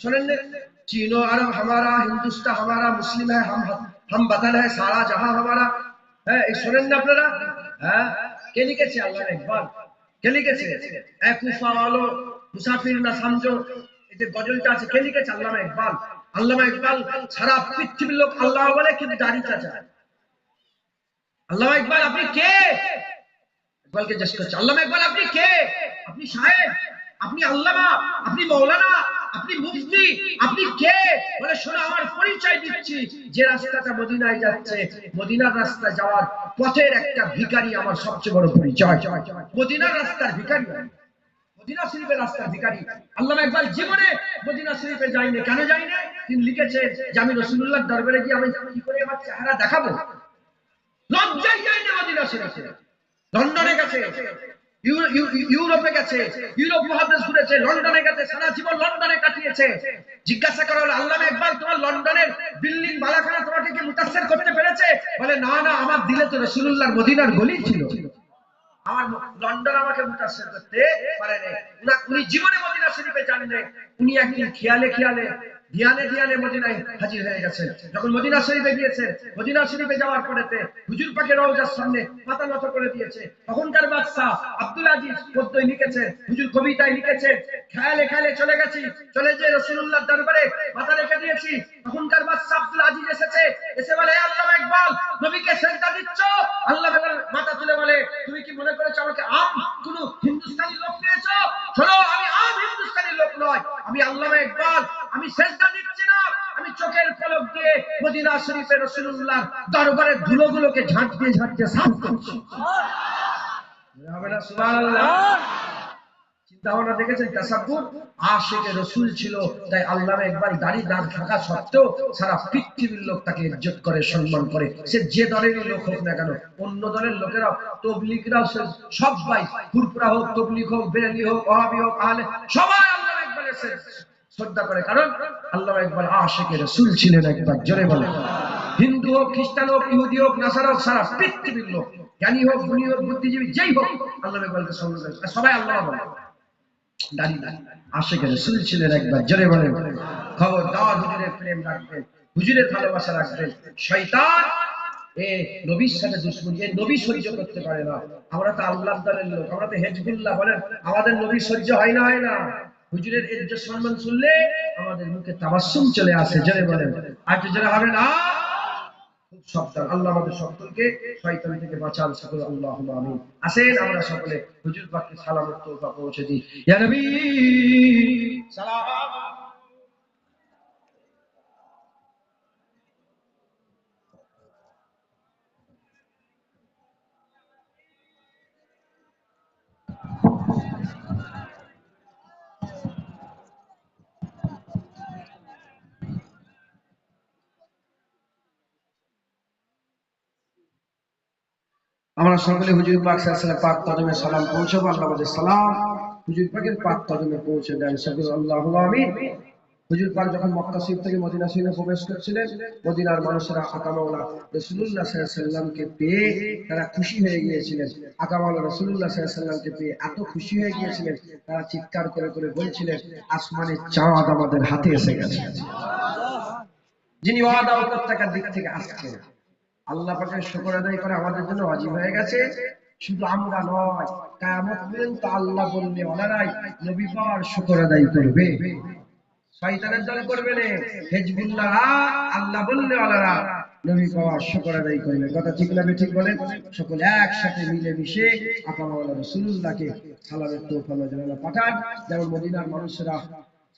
শোনেন না? চীনো আরব হামারা, হিন্দুস্তান হামারা, মুসলিম হ্যায় हम बदल है सारा जहां हमारा। হ্যাঁ, এই শোনেন না আপনারা? হ্যাঁ, কে লিখেছে? আল্লামা ইকবাল। কে লিখেছে? এ কুফা ওয়ালো মুসাফির না সমঝো, এই যে গজলটা আছে, কে লিখেছে? আল্লামা ইকবাল। আল্লামা ইকবাল সারা পৃথিবীর লোক আল্লাহ বলে, কিন্তু দাড়ি চাচা। আল্লামা ইকবাল আপনি কে? ইকবালকে জিজ্ঞেস করছে, আল্লামা ইকবাল আপনি কে? আপনি সাহেব, আপনি আল্লামা, আপনি মাওলানা, আপনি মুফতি, আপনি কে? বলে শোনো, আমার পরিচয় দিচ্ছি। যে রাস্তাটা মদিনায় যাচ্ছে, মদিনার রাস্তা যাওয়ার পথের একটা ভিখারি আমার সবচেয়ে বড় পরিচয়। মদিনার রাস্তার ভিখারি, মদিনা শরীফের রাস্তার ভিখারি। আল্লামা ইকবাল জীবনে মদিনা শরীফে যায়নি। কেন যায়নি? তিনি লিখেছেন যে আমি রাসূলুল্লাহর দরবারে গিয়ে আমি কি করে আমার চেহারা দেখাবো, লজ্জায় যায়নি মদিনা শরীফে। লন্ডনে গেছে, ইউরোপে গেছে, ইউরোপ মহাদেশ ঘুরেছে, লন্ডনে গেছে, সারা জীবন লন্ডনে কাটিয়েছে। জিজ্ঞাসা করা হলো আল্লামা ইকবাল তোমার লন্ডনের বিল্ডিং বালাখানা তোমাকে কি মুতাসসির করতে পেরেছে? বলে না না, আমার দিলে তো রাসূলুল্লাহর মদিনার গলি ছিল, আমার লন্ডন আমাকে মুতাসসির করতে পারেনি। উনি জীবনে মদিনা শরীফে জানলেন, উনি একদিন খেয়ালে খেয়ালে ধ্যানে ধ্যানে মদিনায় হাজির হয়ে গেছেন। যখন মদিনা শরীফে গিয়েছেন, মদিনা শরীফে যাওয়ার পরেতে হুজুর পাকের রওজার সামনে মাথা নত করে দিয়েছে। তখনকার বাদশা আব্দুল আজিজ পদ্যই লিখেছেন, হুজুর কবিতায় লিখেছেন, খেয়ালে খেয়ালে চলে গেছি, চলে যে রাসূলুল্লাহর দরবারে মাথা রেখে দিয়েছি। তখনকার বাদশা আব্দুল আজিজ এসেছে, এসে বলে হে আল্লামা ইকবাল নবীকে সিজদা দিচ্ছ? আল্লাহ মাথা তুলে বলে তুমি কি মনে করেছো আমাকে আম কোন হিন্দুস্তানি লোক পেয়েছো? শোনো, আমি আম হিন্দুস্তানি লোক নয়, আমি আল্লামা ইকবাল, আমি সিজদা দিচ্ছি না, আমি চোখের পলক দিয়ে মদিনা শরীফের রাসূলুল্লাহর দরবারের ধুলোগুলোকে ঝাঁটতে ঝাঁটতে সাফ করছি। সুবহানাল্লাহ। চিন্তা ভাবনা দেখেছেন, তাসাব্বুর আশিকে রাসূল ছিল, তাই আল্লামা ইকবাল দাড়ি দাঁত থাকা সত্ত্বেও সারা পৃথিবীর লোক তাকে ইজ্জত করে, সম্মান করে, সে যে দলেরই লোক হোক না কেন। অন্য দলের লোকেরাও, তবলিগরাও সবাই, ফুরফুরা হোক, তবলিগ হোক, বেরেলি হোক, ওয়াহাবি হোক, আহলে, সবাই আল্লামা ইকবালের শ্রদ্ধা করে, কারণ আল্লামা ইকবাল আশিকে রাসূল ছিলেন। একবার জোরে বলে। হিন্দু হোক, খ্রিস্টান হোক, ইহুদি হোক, নাসারা হোক, সারা পৃথিবীর লোক, জ্ঞানী হোক, গুণী হোক, বুদ্ধিজীবী যেই হোক, আল্লামা ইকবালকে সম্মান করে, সবাই আল্লাহ বলে। দাঁড়িয়ে আশিকে রাসূল ছিলেন। একবার জোরে বলেন। খবরদার হুজুরের প্রেম রাখবেন, হুজুরের ভালোবাসা রাখবেন। শয়তান নবীর সাথে দুশমনী, নবী সহ্য করতে পারে না। আমরা তো আল্লাহর দলের লোক, আমরা তো হেজবুল্লাহ, বলেন আমাদের নবী সহ্য হয় না, হয় না? হুজুরের ইজ্জত সম্মান শুনলে আমাদের মুখে তাবাসসুম চলে আসে। জোরে বলেন। আর যারা হবে না, খুব সাবধান। আল্লাহ আমাদের সকলকে শয়তান থেকে বাঁচান, সকলে আল্লাহুম্মা আমিন। আসেন আমরা সকলে হুজুর পাককে সালাম ও তওবা পৌঁছে দিই। ইয়া নবী সালাম। আমরা সকলে হুজুর পাক সাল্লাল্লাহু আলাইহি ওয়াসাল্লাম পাক কদমে সালাম পৌঁছাবো। আল্লাহ আমাদের সালাম হুজুর পাকের পাক কদমে পৌঁছে দেন, সকলে আল্লাহুম্মা আমিন। হুজুর পাক যখন মক্কা শরীফ থেকে মদিনা শরীফে প্রবেশ করছিলেন, মদিনার মানুষেরা আকা মাওলা রাসূলুল্লাহ সাল্লাল্লাহু আলাইহি ওয়াসাল্লামকে পেয়ে তারা খুশি হয়ে গিয়েছিলেন। আকা মাওলা রাসূলুল্লাহ সাল্লাল্লাহু আলাইহি ওয়াসাল্লামকে পেয়ে এত খুশি হয়ে গিয়েছিলেন, তারা চিৎকার করে করে বলছিলেন আসমানের চাঁদ আমাদের হাতে এসে গেছে। যিনি ওয়াদা ও প্রত্যাশার দিক থেকে আসছেন, আল্লাহ পাকের শুকর আদায় করে আমাদের জন্য ওয়াজিব হয়ে গেছে। শুধু আমরা নয়, কিয়ামত পর্যন্ত আল্লাহ বললে ওনারাই নবী পাওয়ার শুকর আদায় করবে। শয়তানের দল করবে না, হিজবুল্লাহরা আল্লাহ বললে ওনারা নবী পাওয়ার শুকর আদায় করবে। কথা ঠিক না ঠিক বলেন? সকলে একসাথে মিলে মিশে আকা মাওলানা রাসূলুল্লাহকে সালামের তোহফা নজরানা পাঠান। যেমন মদিনার মানুষেরা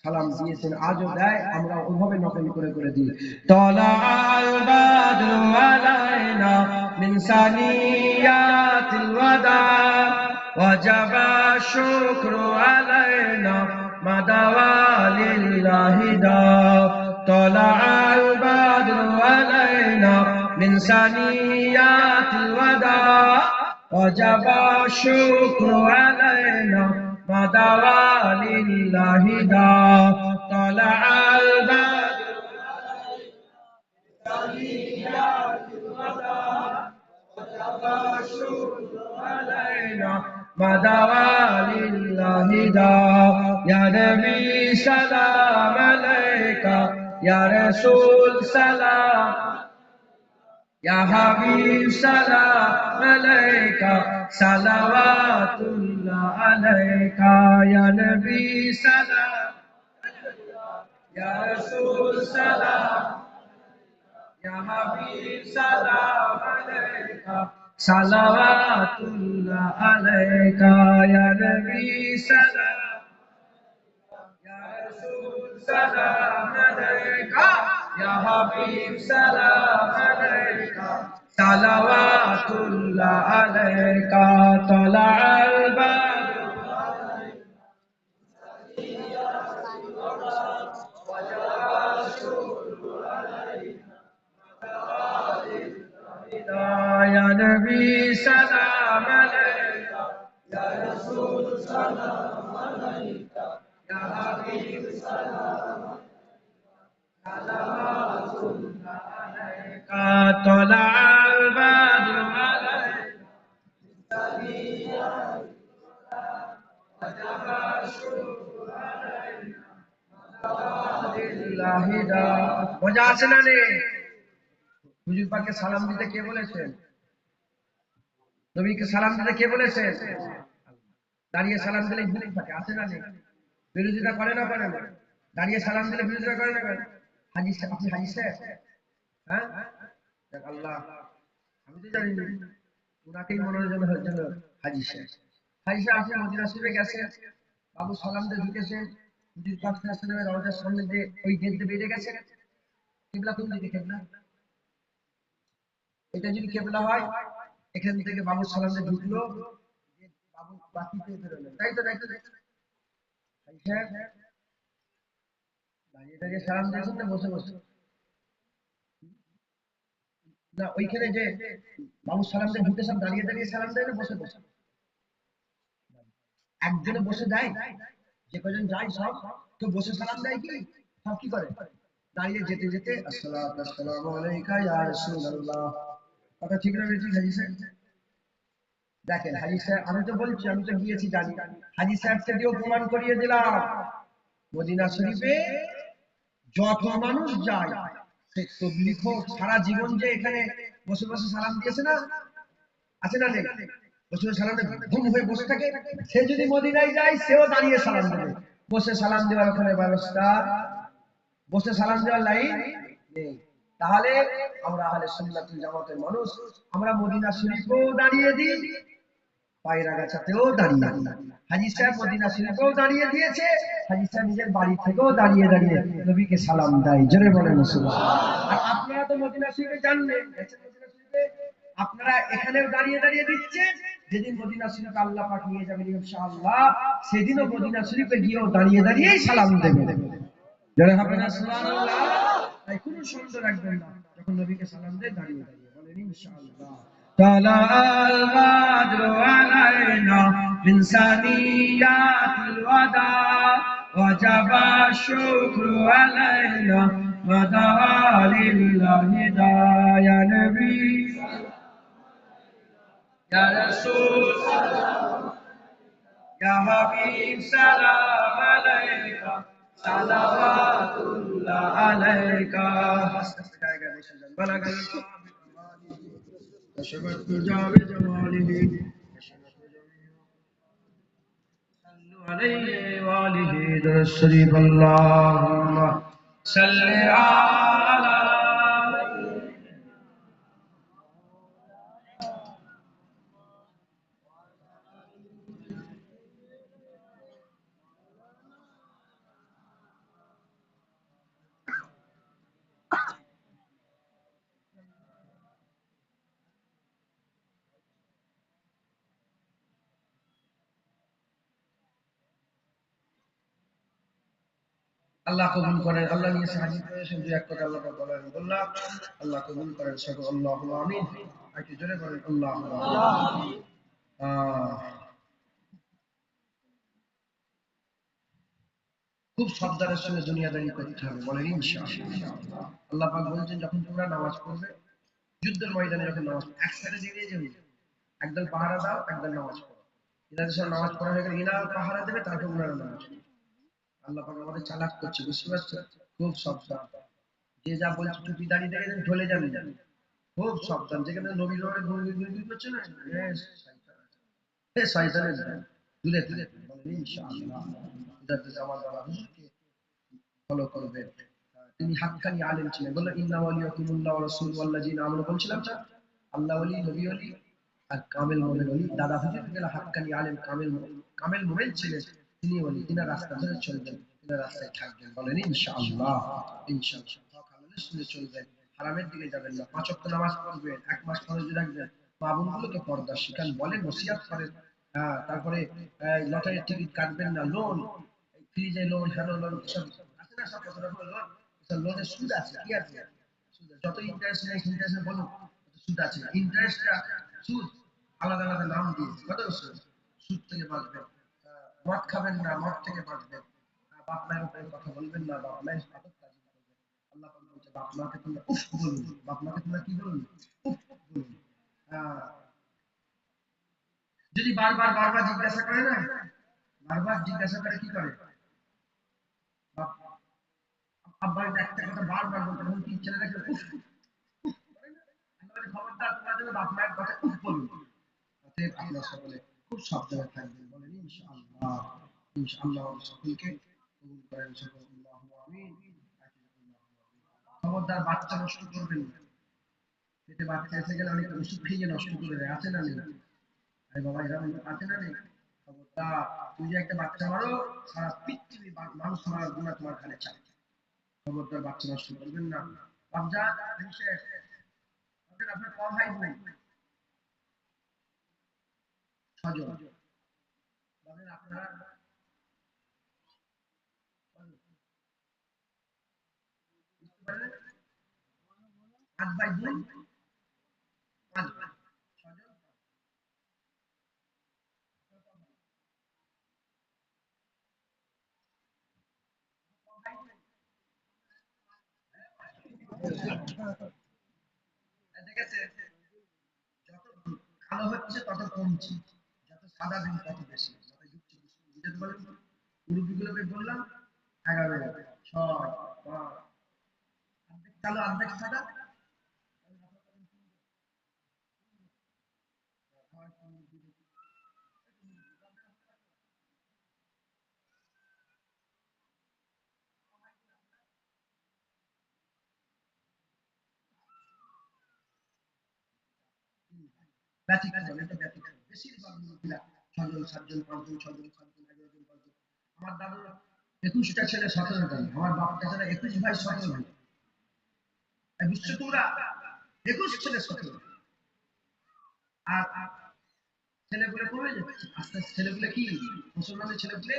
সালাম দিয়েছেন, আজও দেয়, আমরা ওইভাবে নকল করে করে দিই। তলাআল বাদরু আলাইনা মিন সানিয়াতিল ওয়াদা ওয়াজাবা শুকরু আলাইনা মাদাওয়ালিল্লাহি দা। তলাআল বাদরু আলাইনা মিন সানিয়াতিল ওয়াদা ওয়াজাবা শুকরু আলাইনা মাদাওয়ালিল্লাহি দা। তলাআল বাদরু সানিয়াতিল ওয়াদা ওয়াজাবা শুকরু আলাইনা মাদাওয়ালিল্লাহি দা। ইয়া নবী সালাম আলাইকা, ইয়া রাসূল সালাম, ইয়া হাবিব সালাম আলাইকা, সালাওয়াতুল্লাহ আলাইকা। ইয়া নবী সালাম, ইয়া রাসূল সালাম, ইয়া হাবিব সালাম আলাইকা, সালাওয়াতুল্লাহ আলাইকা। ইয়া নবী সালাম, ইয়া রাসূল সালাম আলাইকা, ইয়া হাবিব সালাম আলাইকা, সালাওয়াতুল্লাহ আলাইকা। তলাআল বাদরু আলাইনা নবী সালাম আলাইকা, ইয়া রাসূল সালাম আলাইকা, ইয়া হাবিব সালাম সালাওয়াতুল্লাহ আলাইকা, তালাআল বাদরু আলাইকা, সানিয়াত ওয়াজাবা শুকরু আলাইকা, লিল্লাহি দা। মজা আছে না নেই? হুজুর পাককে সালাম দিতে কে বলেছেন? নবীকে সালাম দিতে কে বলেছেন? দাঁড়িয়ে সালাম দিলে ভুল থাকে, আছে না নেই? বিরোধিতা করে না করে না? দাঁড়িয়ে সালাম দিলে বিরোধিতা করে না করে? হাজি সাহেব, আপনি হাজি সাহেব? হ্যাঁ, দেখ আল্লাহ, আমি তো জানি না, ওনাকেই মনোরঞ্জন হওয়ার জন্য হাজি সাহেব। হাজি সাহেব আপনি মদিনা শরীফে গেছেন, বাবু সালাম দিয়ে ঢুকেছেন, হুজুর পাক সাল্লাল্লাহু আলাইহি ওয়াসাল্লামের রওজার সামনে দিয়ে ওই গেট দিয়ে বেরিয়ে গেছেন। কিবলা কোন দিকে? কিবলা এটা যদি কেবলা হয়, এখান থেকে বাবু সালাম দিয়ে ঢুকলো, বাবু বাকিতে বেরোলেন, তাই তো? তাই তো? হাজি সাহেব দাঁড়িয়ে দাঁড়িয়ে সালাম দিয়েছেন না বসে বসে? না, ওইখানে যে বাবু সালাম দিয়ে ঢুকে সব দাঁড়িয়ে দাঁড়িয়ে সালাম দেয় না বসে বসে? একজনে বসে দেয়, যে কজন যায় সব তো বসে সালাম দেয় কি? সব কি করে? দাঁড়িয়ে যেতে যেতে আসসালাতু আসসালামু আলাইকা ইয়া রাসূলুল্লাহ। কথা ঠিক না ঠিক হাজি সাহেব? দেখেন হাজি সাহেব, আমি তো বলছি, আমি তো গিয়েছি জানি, হাজি সাহেবকে দিয়েও প্রমাণ করিয়ে দিলাম, মদিনা শরীফে যত মানুষ যায়, সে তবলিগ হোক, সারা জীবন যে এখানে বসে বসে সালাম দিয়েছে না, আছে না নেই? বসে বসে সালাম দিয়ে ঘুম হয়ে বসে থাকে, সে যদি মদিনায় যায় সেও দাঁড়িয়ে সালাম দেবে। বসে সালাম দেওয়ার ওখানে ব্যবস্থা, বসে সালাম দেওয়ার লাইন নেই। তাহলে আমরা আহলে সুন্নাতুল জামাতের মানুষ, আমরা মদিনা শরীফেও দাঁড়িয়ে দিই, পায়রা গাছাতেও দাঁড়িয়ে দিই। হাজি সাহেব মদিনা শরীফেও দাঁড়িয়ে দিয়েছে, হাজি সাহেব নিজের বাড়ি থেকেও দাঁড়িয়ে দাঁড়িয়ে নবীকে সালাম দেয়। জোরে বলেন সুবহানাল্লাহ। আর আপনারা তো মদিনা শরীফে জানলেন, মদিনা শরীফে আপনারা এখানেও দাঁড়িয়ে দাঁড়িয়ে দিচ্ছেন। যেদিন মদিনা শরীফে আল্লাহ পাক নিয়ে যাবেন ইনশাআল্লাহ, সেদিনও মদিনা শরীফে গিয়েও দাঁড়িয়ে দাঁড়িয়েই সালাম দেবেন। জোরে হবে না সুবহানাল্লাহ? তাই কোনো সন্দেহ রাখবেন না, যখন নবীকে সালাম দেয় দাঁড়িয়ে দাঁড়িয়ে বলেন ইনশাআল্লাহ। طلع البدر علينا من ثنيات الوداع وجب الشكر علينا ودعا لله داع يا نبي يا رسول يا حبيب سلام عليك صلوات الله عليك بلغ كشفت حجاب جماله صلوا عليه وآله درود الشريف اللهم صل على আল্লাহ কবুল করেন। আল্লাহ নিয়ে হাজির করেছেন, যে এক কথা আল্লাহ বলেন বললাম, আল্লাহ কবুল করেন সকল, আল্লাহুম্মা আমিন। একটু জোরে বলেন আল্লাহুম্মা আমিন। খুব সাবধানের সঙ্গে দুনিয়াদারি করতে হবে, বলেন ইনশাআল্লাহ। আল্লাহ পাক বলছেন, যখন তোমরা নামাজ পড়বে, যুদ্ধের ময়দানে যখন নামাজ এক সাইডে দিয়ে যাবে, একদল পাহারা দাও, একদল নামাজ পড়ো। এনাদের সব নামাজ পড়া হয়ে গেলে এরা পাহারা দেবে, তারপর ওনারা নামাজ পড়বে। আল্লাহ পাক আমাদের চালাক করছে, বুঝতে পারছো? খুব সাবধান। যে যা বলছে টুপি দাঁড়িয়ে দেখে ঢলে যাবে, খুব সাবধান। যেখানে নবী রোডে গুলি করছে না, শয়তানের দূরে দূরে বলেন ইনশাআল্লাহ। এটাতে আমার বাবা হুজুরকে ফলো করবেন। তিনি হাক্কানি আলেম ছিলেন। বললেন ইন্না ওয়ালিয়াকুমুল্লাহ ওয়া রাসূলুহু ওয়াল্লাযিনা আমানু, বলছিলাম না আল্লাহ ওলি, নবী ওলি আর কামেল মুমিন ওলি। দাদা হুজুর গেল হাক্কানি আলেম, কামেল মুমিন ছিলেন, তিনি ওলি। তিনি রাস্তা ধরে চলবেন, তিনি রাস্তায় থাকবেন, বলেন ইনশাআল্লাহ। ইনশাআল্লাহ কামেলের শুনে চলবেন, হারামের দিকে যাবেন না, 5 ওয়াক্ত নামাজ পড়বেন, 1 মাস ফরজ রাখবেন, মা বোনগুলোকে পর্দা শিখান, বলেন নসিহত করেন। হ্যাঁ, তারপরে লটারির টিকিট কাটবেন না, লোন ফ্রিজে লোন, হ্যালো লোন, সব আছে না, সব কত রকমের লোন, লোনের সুদ আছে, কি আছে? সুদ, যত ইন্টারেস্ট নেই ইন্টারেস্ট বলো, সুদ আছে। ইন্টারেস্টটা সুদ আলাদা আলাদা নাম দিয়েছে, কত সুদ, সুদ থেকে বাঁচবেন, মদ খাবেন না, মদ থেকে বাঁচবেন, বাপ মায়ের উপরে কথা বলবেন না, বাপ মায়ের আদব কাজ করবেন। আল্লাহ পাক বলছে বাপ মাকে তোমরা উফ বলুন, বাপ মাকে তোমরা কি বলুন, উফ বলুন। আহ, যদি বারবার বারবার জিজ্ঞাসা করে না, বারবার জিজ্ঞাসা করে কি করে বাপ, আব্বা একটা কথা বারবার বলতে তখন কি ছেলেটাকে উফ উফ করে না? আল্লাহ বলে, খবরদার তোমরা যেন বাপ মায়ের কথা উফ বলুন। অতএব আপনারা সকলে খুব সাবধানে থাকবেন, বলেন ইনশাআল্লাহ। ইনশাআল্লাহ সকলকে কবুল করেন, সকল আল্লাহু আমিন। খবরদার বাচ্চা নষ্ট করবেন না। পেটে বাচ্চা এসে গেলে অনেক ওষুধ খেয়ে নষ্ট করে দেয়, আছে না নেই? আরে বাবা এরকম আছে না নেই? খবরদার, তুমি যে একটা বাচ্চা মারো, সারা পৃথিবী মানুষ মারার গুণা তোমার ঘাড়ে চায়। খবরদার বাচ্চা নষ্ট করবেন না। রমজান শেষ, আপনার ক ভাই বোন? ছজন। বলেন আপনারা বুঝতে পারলেন? 5 ভাই বোন, 5 ভাই, ছজন। দেখেছেন, যত কালো হচ্ছে তত কমছে, যত সাদা দিন তত বেশি। বুঝতে পারলেন? মুরব্বীগুলোকে বললাম 11, 6, 5, অর্ধেক কালো অর্ধেক সাদা। ব্যতিক্রম, এটা ব্যতিক্রম। বেশিরভাগ মুরব্বীরা 6 জন 7 জন 5 জন 6 জন 7 জন 11 জন 12 জন। আমার দাদুর 21টা ছেলে 17 জন, আমার বাপ চাচারা 21 ভাই 17 ভাই। বুঝছো তোমরা? 21 ছেলে 17। আর ছেলেগুলো কমে যাচ্ছে আস্তে আস্তে, ছেলেগুলো কি মুসলমানের ছেলেগুলো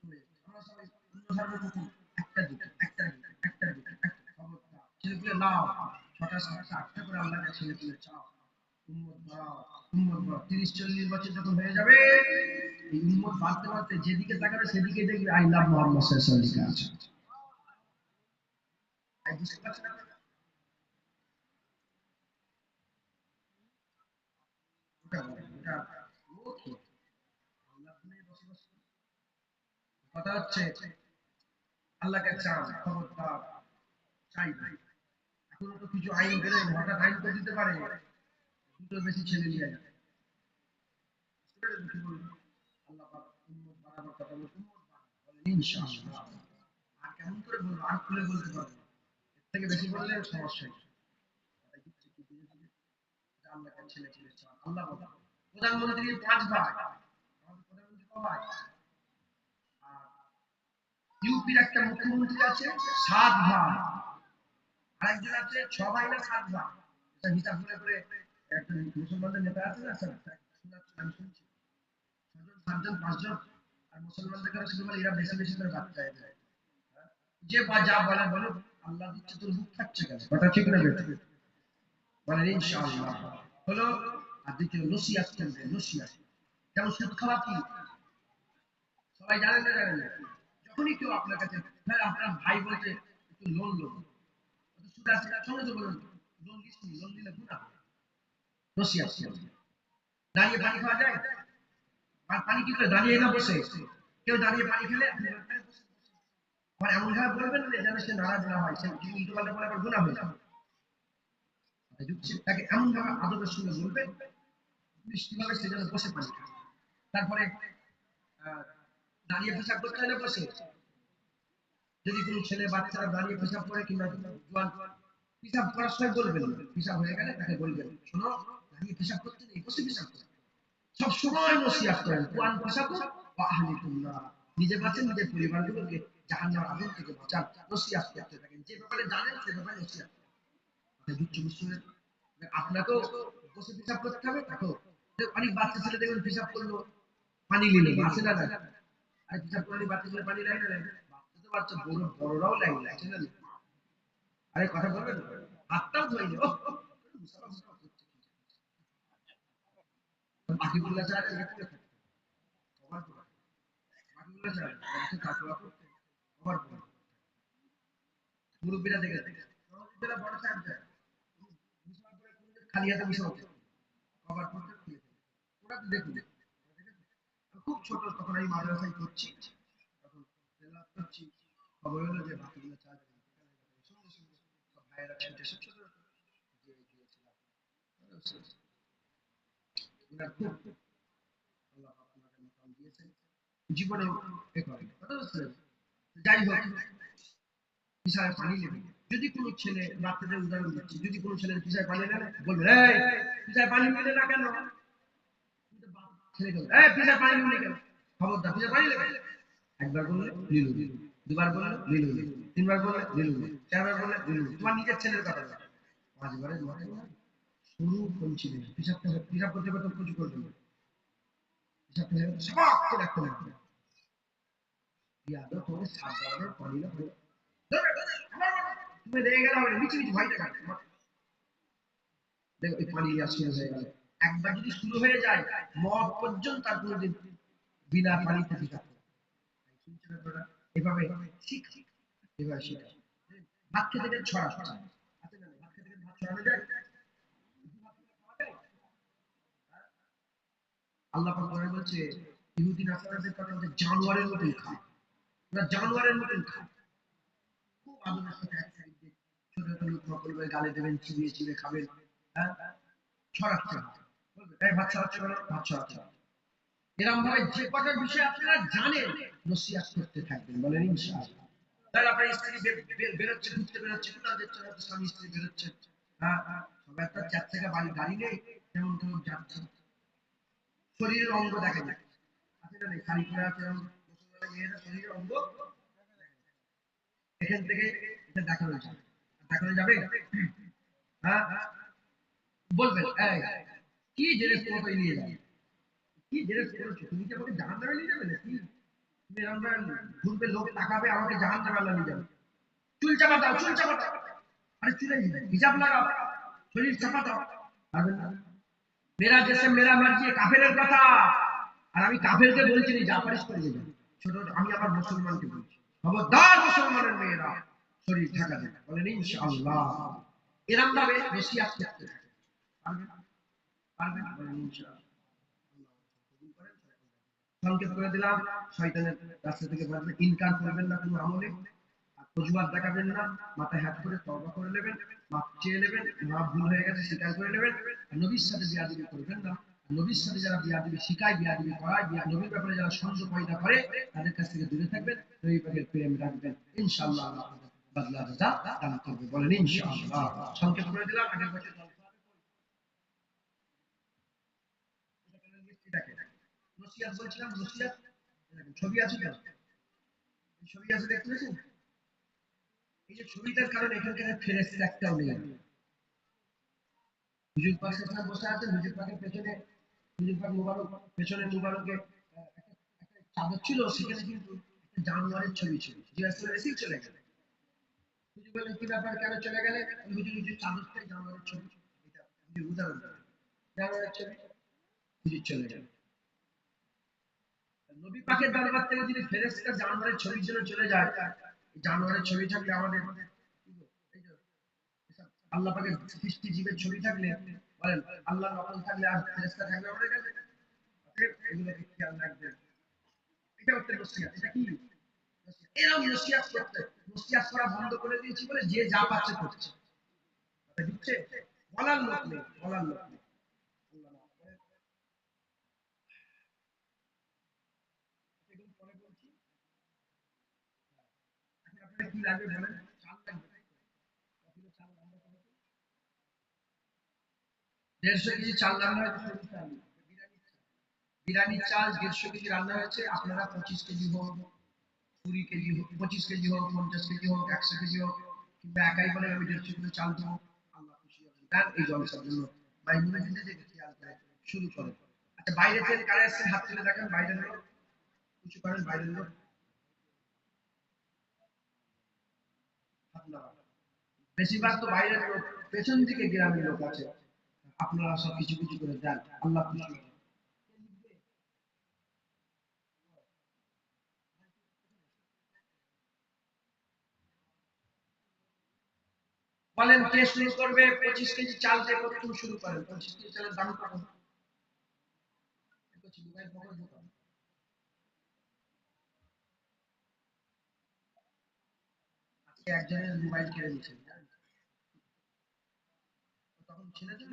কমে যাচ্ছে। আমরা সবাই অন্য ধর্মের মতো একটা দুটো একটা দুটো একটা দুটো একটা, খবরদার ছেলেগুলো নাও, 6টা 7টা 8টা করে আল্লাহকে ছেলেগুলো চাও, উম্মত বাড়াও, উম্মত বাড়াও। 30-40 বছর যখন হয়ে যাবে, এই উম্মত বাড়তে বাড়তে যেদিকে তাকাবে সেদিকে দেখবে আই লাভ মোহাম্মদ সাল্লাল্লাহু আলাইহি ওয়াসাল্লাম লেখা আছে। তাই বুঝতে পারছেন আপনারা? ওটা বলেন, ওটা ওকে আল্লাহ নিয়ে বসবাস করুন। কথা হচ্ছে আল্লাহকে চান, খবরদার চাইবেন। এখনো তো কিছু আইন বেরোয়নি, হঠাৎ আইন করে দিতে পারে দুটো বেশি ছেলে নিয়ে যাবে। কি বলবো? আল্লাহ পাক উম্মত বাড়াবার কথা বলে, উম্মত বাড়াবে, বলেন ইনশাআল্লাহ। আর কেমন করে বলবো, আর খুলে বলতে পারবো না। এর থেকে বেশি বললে সমস্যা নেই। তাই দিচ্ছে কি ধীরে ধীরে, এটা আল্লাহকে ছেলে ছেলে চান। আল্লাহ বলে প্রধানমন্ত্রী 5 ভাই, আমাদের প্রধানমন্ত্রী ক ভাই? আর ইউপির একটা মুখ্যমন্ত্রী আছে 7 ভাই, আরেকজন আছে 6 ভাই না 7 ভাই। এটা হিসাব করে একটা মুসলমানদের নেতা আছে না স্যার, শোনাচ্ছি আমি শুনছি, 6 জন 7 জন 5 জন। আর মুসলমানদের কাছে শুধু বলে এরা বেশি বেশি করে বাচ্চা এদের, যে বা যা বলে বলো, আল্লাহ দিচ্ছে তোর মুখ খাচ্ছে কেন? কথা ঠিক না বেটা? বলেন ইনশাআল্লাহ। হলো। আর দ্বিতীয় নসিহত করবে, নসিহত। যেমন সুদ খাওয়া কি সবাই জানেন না জানেন না? যখনই কেউ আপনার কাছে, হ্যাঁ আপনার ভাই বলছে একটু লোন লোন, সুদ আছে সঙ্গে তো বলুন লোন লিস নি, লোন নিলে গুনাহ। নসিহত করবে। দাঁড়িয়ে পানি খাওয়া যায়? আর পানি কি করে দাঁড়িয়ে না বসে? কেউ দাঁড়িয়ে পানি খেলে আপনি ওখানে বসে আবার এমন ভাবে বলবেন না যেন সে নারাজ না হয়, সে উল্টো পাল্টা বলে আবার গুনাহ হয়ে যাবে। তাকে এমন ভাবে আদবের সঙ্গে বলবেন মিষ্টিভাবে, সে যেন বসে পানি খায়। তারপরে আহ, দাঁড়িয়ে পেশাব করতে হলে বসে। যদি কোনো ছেলে বাচ্চারা দাঁড়িয়ে পেশাব করে কিংবা জোয়ান পেশাব করার সময় বলবেন না, পেশাব হয়ে গেলে তাকে বলবেন শোনো দাঁড়িয়ে পেশাব করতে নেই, বসে পেশাব করতে। সব সময় নসিহত করেন, কোরআন পেশাব বা আহলিকুল্লাহ, নিজে বাঁচেন, নিজের পরিবারগুলোকে জাহান্নামের আগুন থেকে বাঁচান। নসিহত করতে থাকেন, যে ব্যাপারে জানেন সে ব্যাপারে নসিহত করেন। আপনাকেও বসে পেশাব করতে হবে, তাকেও। অনেক বাচ্চা ছেলে দেখবেন পেশাব করলো, পানি নিল, আছে না? আর পেশাব করে বাচ্চা ছেলে পানি নেয় না? বাচ্চা তো বাচ্চা, বড় বড়রাও লাইন আছে না? আরে কথা বলবেন, হাতটাও ধোয়নি, ও বাকিগুলো চায় এটা করে থাকে কভার করে বাকিগুলো চায় এটা তাকওয়া করতে কভার করে মুরব্বীরা দেখে যারা বড় সাহেব যায় খালি হাতে বসে আছে কভার করতে খুলে ফেলে। ওরা তো দেখুন খুব ছোট তখন আমি মাদ্রাসায় করছি তখন তেলাওয়াত করছি খবর হলো যে বাকিগুলো চায় সঙ্গে সঙ্গে সব ভাইয়েরা ছুটে এসে ছোট যে গিয়েছিলাম ওনার খুব আল্লাহ পাক ওনাকে মাকাম দিয়েছেন জীবনে এ করে কথা বুঝতে পেরেছেন? যাই হোক পিসায় পানি নেবে যদি কোনো ছেলে রাত্রে উদাহরণ দিচ্ছি যদি কোনো ছেলের পিসায় পানি নেয় বলবে এই পিসায় পানি নিলে না কেন ছেলে বলবে এই পিসায় পানি নিলে কেন খবরদার পিসায় পানি নেবে একবার বললে লিলু দুবার বললে লিলু তিনবার বললে লিলু চারবার বললে লিলু তোমার নিজের ছেলের কথা বলো পাঁচবারের মাথায় শুরু করছি পিসাব করতে করতে কিছু করবে না পিসাব করতে সবাক করে রাখতে লাগবে ইয়াদো তোমাকে সাত বারের পানি না তুমি রেগে গেলে হবে মিছি মিছি ভয় দেখাবে দেখো এই পানি দেওয়া শুরু হয়ে গেল একবার যদি শুরু হয়ে যায় মদ পর্যন্ত আর কোনোদিন বিনা পানিতে পিসাব করে এভাবে শিখ এভাবে শিখ ভাত খেতে গেলে ছড়া আছে না ভাত খেতে গেলে ভাত ছড়ানো যায় আল্লাহ পাক কোরআনে বলছে ইহুদি নাসারাদের কথা বলছে জানোয়ারের মতন খায় ওরা জানোয়ারের মতন খায় খুব আদরের সাথে এক সাইড দিয়ে ছোট ছোট লুকমা করবে গালে দেবেন চিবিয়ে চিবিয়ে খাবেন হ্যাঁ ছড়াচ্ছে বলবে এই ভাত ছড়াচ্ছে কেন ভাত ছড়াচ্ছে এরকম ভাবে যে কটার বিষয় আপনারা জানেন নসিহত করতে থাকবেন বলেন ইনশাআল্লাহ তাহলে আপনার স্ত্রী বেরোচ্ছে ঘুরতে বেরোচ্ছে কোথাও যাচ্ছে হয়তো স্বামী স্ত্রী বেরোচ্ছে হ্যাঁ সবাই একটা চার চাকা বাড়ি গাড়ি নেই যেমন কেউ যাচ্ছে শরীরের অঙ্গ দেখা যায় আছে না নেই শাড়ি পরে আছে মুসলমানের মেয়েরা শরীরের অঙ্গ এখান থেকে এটা দেখানো যায় দেখানো যাবে হ্যাঁ বলবেন এই কি ড্রেস পরে নিয়ে যাবে কি ড্রেস পরেছো তুমি কি আমাকে জাহান্নামে নিয়ে যাবে নাকি তুমি এরকম ঘুরবে লোক তাকাবে আমাকে জাহান্নামে নিয়ে যাবে চুল চাপা দাও চুল চাপা দাও আরে চুলে হিজাব লাগাও শরীর চাপা দাও পারবেন না মেরা দেশে মেরা মার্জি কাফেরের কথা আর আমি কাফেরকে বলছি না যা পারিস করে যাবে ছোট আমি আমার মুসলমানকে বলছি খবরদার মুসলমানের মেয়েরা শরীর ঢাকা দেবে বলেন ইনশাআল্লাহ এরকম ভাবে নসিহত করতে থাকে পারবেন পারবেন বলেন ইনশাআল্লাহ সংকেত করে দিলাম শয়তানের রাস্তা থেকে বাঁচবেন ইনকার করবেন না কোনো আমলে আর অজুহাত দেখাবেন না মাথায় হাত করে তওবা করে নেবেন মাপ চেয়ে নেবেন মাপ ভুল হয়ে গেছে স্বীকার করে নেবেন নবীর সাথে বিয়াদবি করবেন না নবীর সাথে যারা বিয়াদবি শিখায় বিয়াদবি করায় নবীর ব্যাপারে যারা সন্দেহ পয়দা করে তাদের কাছ থেকে দূরে থাকবেন নবী পাকের প্রেম রাখবেন ইনশাআল্লাহ আল্লাহ বদলা রাজা দান করবে বলেন ইনশাআল্লাহ সংকেত করে দিলাম আগের বছর নসিহত বলছিলাম নসিহত ছবি আছে তো ছবি আছে দেখতে পেয়েছেন এই যে ছবিটার কারণে এখানকার ফেরেশতা একটাও নেই হুজুর পাক সাহেব বসে আছেন হুজুর পাকের পেছনে হুজুর পাক মুবারক পেছনে মুবারকে একটা চাদর ছিল সেখানে কিন্তু একটা জানোয়ারের ছবি ছিল জিজ্ঞাসা এসেই চলে গেল হুজুর বললেন কি ব্যাপার কেন চলে গেলে হুজুর হুজুর চাদরটাই জানোয়ারের ছবি এটা হুজুর উদাহরণ জানোয়ারের ছবি হুজুর চলে গেল নবী পাকের দরবার থেকে যদি ফেরেশতা জানোয়ারের ছবির জন্য চলে যায় জানোয়ারের ছবি থাকলে আমাদের আল্লাহ পাকের সৃষ্টি জীবের ছবি থাকলে বলেন আল্লাহ নকল থাকলে আর ফেরেশতা থাকবে আমাদের কাছে এগুলোকে খেয়াল রাখবেন এটা হচ্ছে নসিহত এটা কি এরকম নসিহত করতে নসিহত করা বন্ধ করে দিয়েছি বলে যে যা পাচ্ছে করছে কথা দিচ্ছে বলার লোক নেই বলার লোক নেই আল্লাহ মাফ করে এগুলো পরে বলছি এখন আপনারা কি লাগবে বলেন চাল লাগবে কতগুলো চাল রান্না করেছে 150 কেজি চাল রান্না হয়েছে সবুজ চাল বিরিয়ানির চাল 150 কেজি রান্না হয়েছে আপনারা 25 কেজি হোক 20 কেজি হোক 25 কেজি হোক 50 কেজি হোক 100 কেজি হোক কিংবা একাই বলেন আমি 150 কিলো চাল দেবো আল্লাহ খুশি হবেন দেন এই জলসার জন্য মাইমুনা দিতে দেখে খেয়াল করে শুরু করেন আচ্ছা বাইরে থেকে কারা এসেছেন হাত তুলে দেখেন বাইরের লোক কিছু করেন বাইরের লোক হাত নামান বেশিরভাগ তো বাইরের লোক পেছন দিকে গ্রামের লোক আছে আপনারা সব কিছু কিছু করে দেন আল্লাহ খুশি হবেন বলেন কে শুরু করবে? 25 কেজি চাল দিয়ে প্রথম শুরু করেন। 25 কেজি চালের দাম কত? আজকে একজনের মোবাইল কেড়ে নিয়েছে, তখন ছেলে ছিল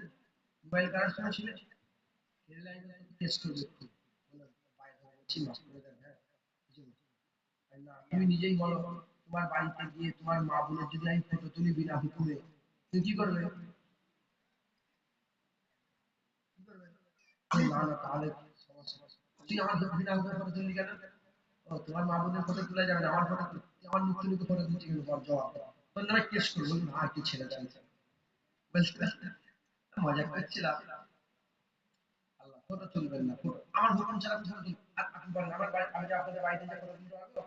মোবাইল কারার সময় ছিল টেস্ট করবে একটু। বললাম, বাইরে হচ্ছি মাস করে দেন, হ্যাঁ কিছু না। তাই না, তুমি নিজেই বলো, তোমার বাড়িতে গিয়ে তোমার মা বোনের যদি আমি ফটো তুলি বিনা হুকুমে, তুমি কি করবে? না না, তাহলে সমস্যা। তুই আমার বিনা হুকুমে ফটো তুললি কেন? ও, তোমার মা বোনের ফটো তোলা যাবে না, আমার ফটো, আমার মুখ তুলে ফটো তুলছি কেন? বল জবাব দাও। তখন তারা কেস করবো না, কি ছেড়ে দেন, বুঝতে পারছেন? মজা করছিলাম। আল্লাহ ফটো তুলবেন না, ফটো আমার হুকুম ছাড়া ফটো তুল। আপনি বলেন আমার বাড়ি, আমি যে আপনাদের বাড়িতে যে ফটো তুলতে পারবো,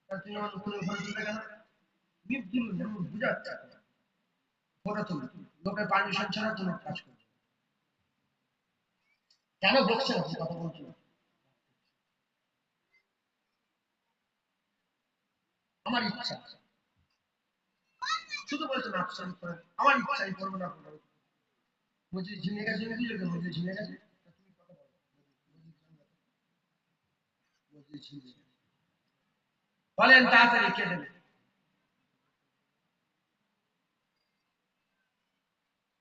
তাহলে তুমি আমার হুকুমে ফটো তুলবে কেন? বিপ তুলুন, যেমন বুঝাচ্ছে ফটো তুলুন, লোকের পারমিশন ছাড়া তুমি কাজ করছো কেন? বলছেন আপনি, কথা বলছেন। আমার ইচ্ছা, শুধু বলছেন আপসান করেন, আমার ইচ্ছা, আমি করবো না করবো। মজুরি ঝিমিয়ে গেছে, আমি বুঝলো মজুরি ঝিমিয়ে গেছে, তুমি কথা বলো। মজুরি ঝিমিয়ে গেছে, বলেন তাড়াতাড়ি কে দেবে?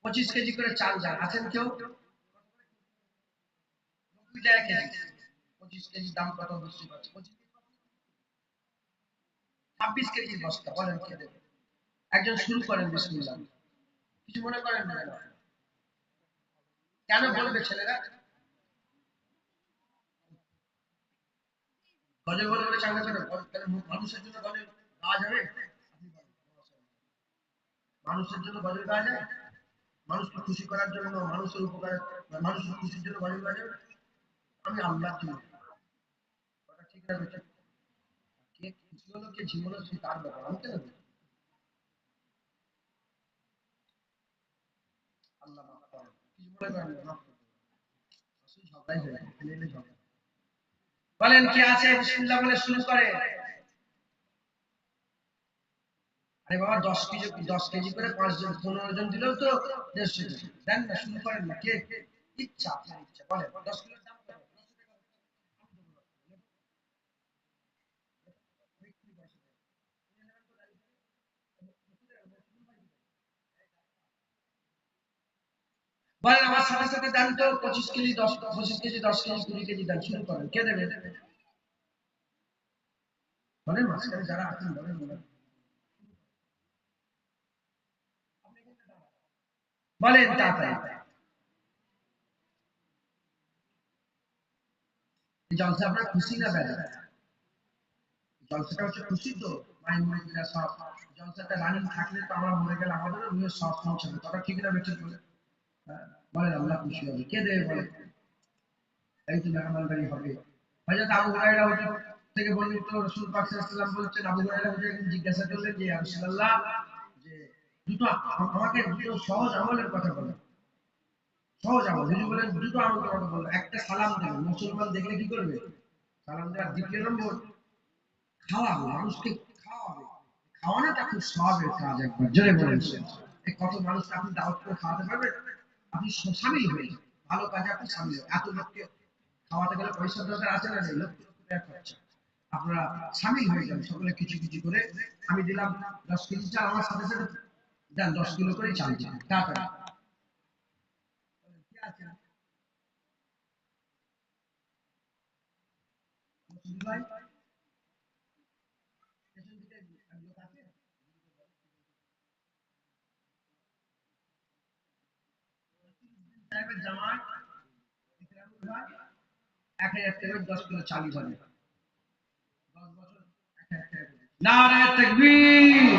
25 কেজি করে চাল যান, আছেন কেউ? 90 টাকা কেজি। 25 কেজি দাম কত বুঝতে পারছি? 26 কেজির বস্তা, বলেন কে দেবে? একজন শুরু করেন বিসমিল্লাহ। কিছু মনে করেন না কেন? কেন বলবে ছেলেরা? গজল বলে বলে চাঙ্গা করে, তাহলে মানুষের জন্য গজল গাওয়া যাবে? মানুষের জন্য গজল গাওয়া যায়? মানুষকে খুশি করার জন্য, মানুষের উপকার, মানুষের খুশির জন্য গজল গাওয়া যাবে? আমি আল্লাহর জন্য, কথা ঠিক না বেঠিক? কে খুশি হলো কে ঝিমলো সে তার ব্যাপার, আমি কেন বলবো? আল্লাহ মাফ করেন, কিছু মনে করেন না, মাফ করবেন। আসলে ঝগড়াই হয়ে যায়, এখানে এলে ঝগড়া। বলেন কে আছে বিসমিল্লাহ বলে শুরু করে? আরে বাবা, 10 কেজি, 10 কেজি করে 5 জন 15 জন দিলেও তো 150 কেজি দেন না, শুরু করেন না। কে? ইচ্ছা, আপনার ইচ্ছা, বলেন 10 কিলোর দাম কত? বলেন আমার সাথে সাথে দেন তো, 25 কেজি 10, 25 কেজি 10 কেজি 20 কেজি দেন, শুরু করেন। কে দেবে? বলেন মাঝখানে যারা আছেন, বলেন বলেন, বলেন তাড়াতাড়ি। এই জলসা আপনার খুশি না বেদা? জলসাটা হচ্ছে খুশি তো, মাই মুরিদরা সব। জলসাটা রানিং থাকলে তো আমরা মরে গেলে আমাদেরও রুহের সব পৌঁছাবে, কথা ঠিক না বেঠিক বলে? হ্যাঁ, বলেন আল্লাহ খুশি হবে, কে দেবে বলেন? এই তো মেহমানদারি হবে। হযরত আবু হুরায়রা হুজুর থেকে বর্ণিত, রাসূল পাক সাল্লাল্লাহু আলাইহি ওয়াসাল্লাম বলেছেন, আবু হুরায়রা হুজুর একদিন জিজ্ঞাসা করলেন যে ইয়া রাসূলুল্লাহ, যে দুটো আমাকে দুটো সহজ আমলের কথা বলেন। সহজ আমল, হুজুর বলেন দুটো আমলের কথা বলেন। একটা সালাম দেবেন, মুসলমান দেখলে কি করবে? সালাম দেওয়ার। দ্বিতীয় নম্বর, খাওয়াবে মানুষকে, খাওয়াবে। খাওয়ানোটা খুব সওয়াবের কাজ, একবার জোরে বলেন। এই কত মানুষ আপনি দাওয়াত করে খাওয়াতে পারবেন? আপনি শামিল হয়ে যান, ভালো কাজে আপনি শামিল হন। এত লোককে খাওয়াতে গেলে পয়সার দরকার আছে না নেই? লক্ষ লক্ষ টাকা খরচা। আপনারা শামিল হয়ে যান, সকলে কিছু কিছু করে। আমি দিলাম 10 কেজি চাল, আমার সাথে সাথে দেন 10 কিলো করে চাল দিন তাড়াতাড়ি। কি আছে ভাই? পেছন দিকে লোক আছে? সাহেবের জামাই ইকরামুল ভাই 1000 টাকা 10 কিলো চালই ধরে, 10 বছর 1000 টাকা করে। নারায়ে তাকবীর।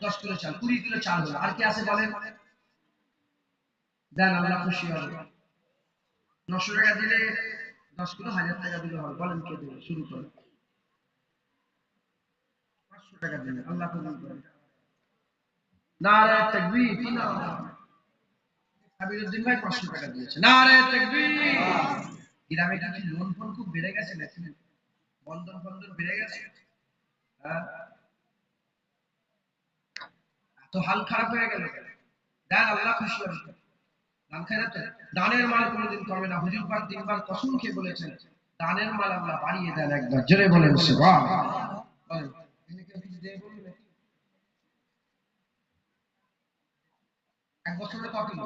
10 কিলো চাল, 20 কিলো চাল হলো। আর কি আছে বলেন? দেন, আল্লাহ খুশি হবে। 900 টাকা দিলে 10 কিলো, 1000 টাকা দিলে হবে। বলেন কে দেবে? শুরু করুন। 500 টাকা দিলে আল্লাহ কবুল করে। নারায়ে তাকবীর। কি নাম? হাবিবুদ্দিন ভাই 500 টাকা দিয়েছে। নারায়ে তাকবীর। গ্রামে কি লোন ফোন খুব বেড়ে গেছে নাকি? বন্ধন ফন্ধন বেড়ে গেছে? হ্যাঁ, তো হাল খারাপ হয়ে গেল দেখ আল্লাহ খুশি হবে দান খায় তো দানের মাল কোনোদিন কমে না হুজুর পাক তিনবার কসম খেয়ে বলেছেন দানের মাল আল্লাহ বাড়িয়ে দেন একবার জোরে বলেন সুবহান বলেন এখানে কেউ কিছু দিয়ে বলবে নাকি? এক বছরে ক কিলো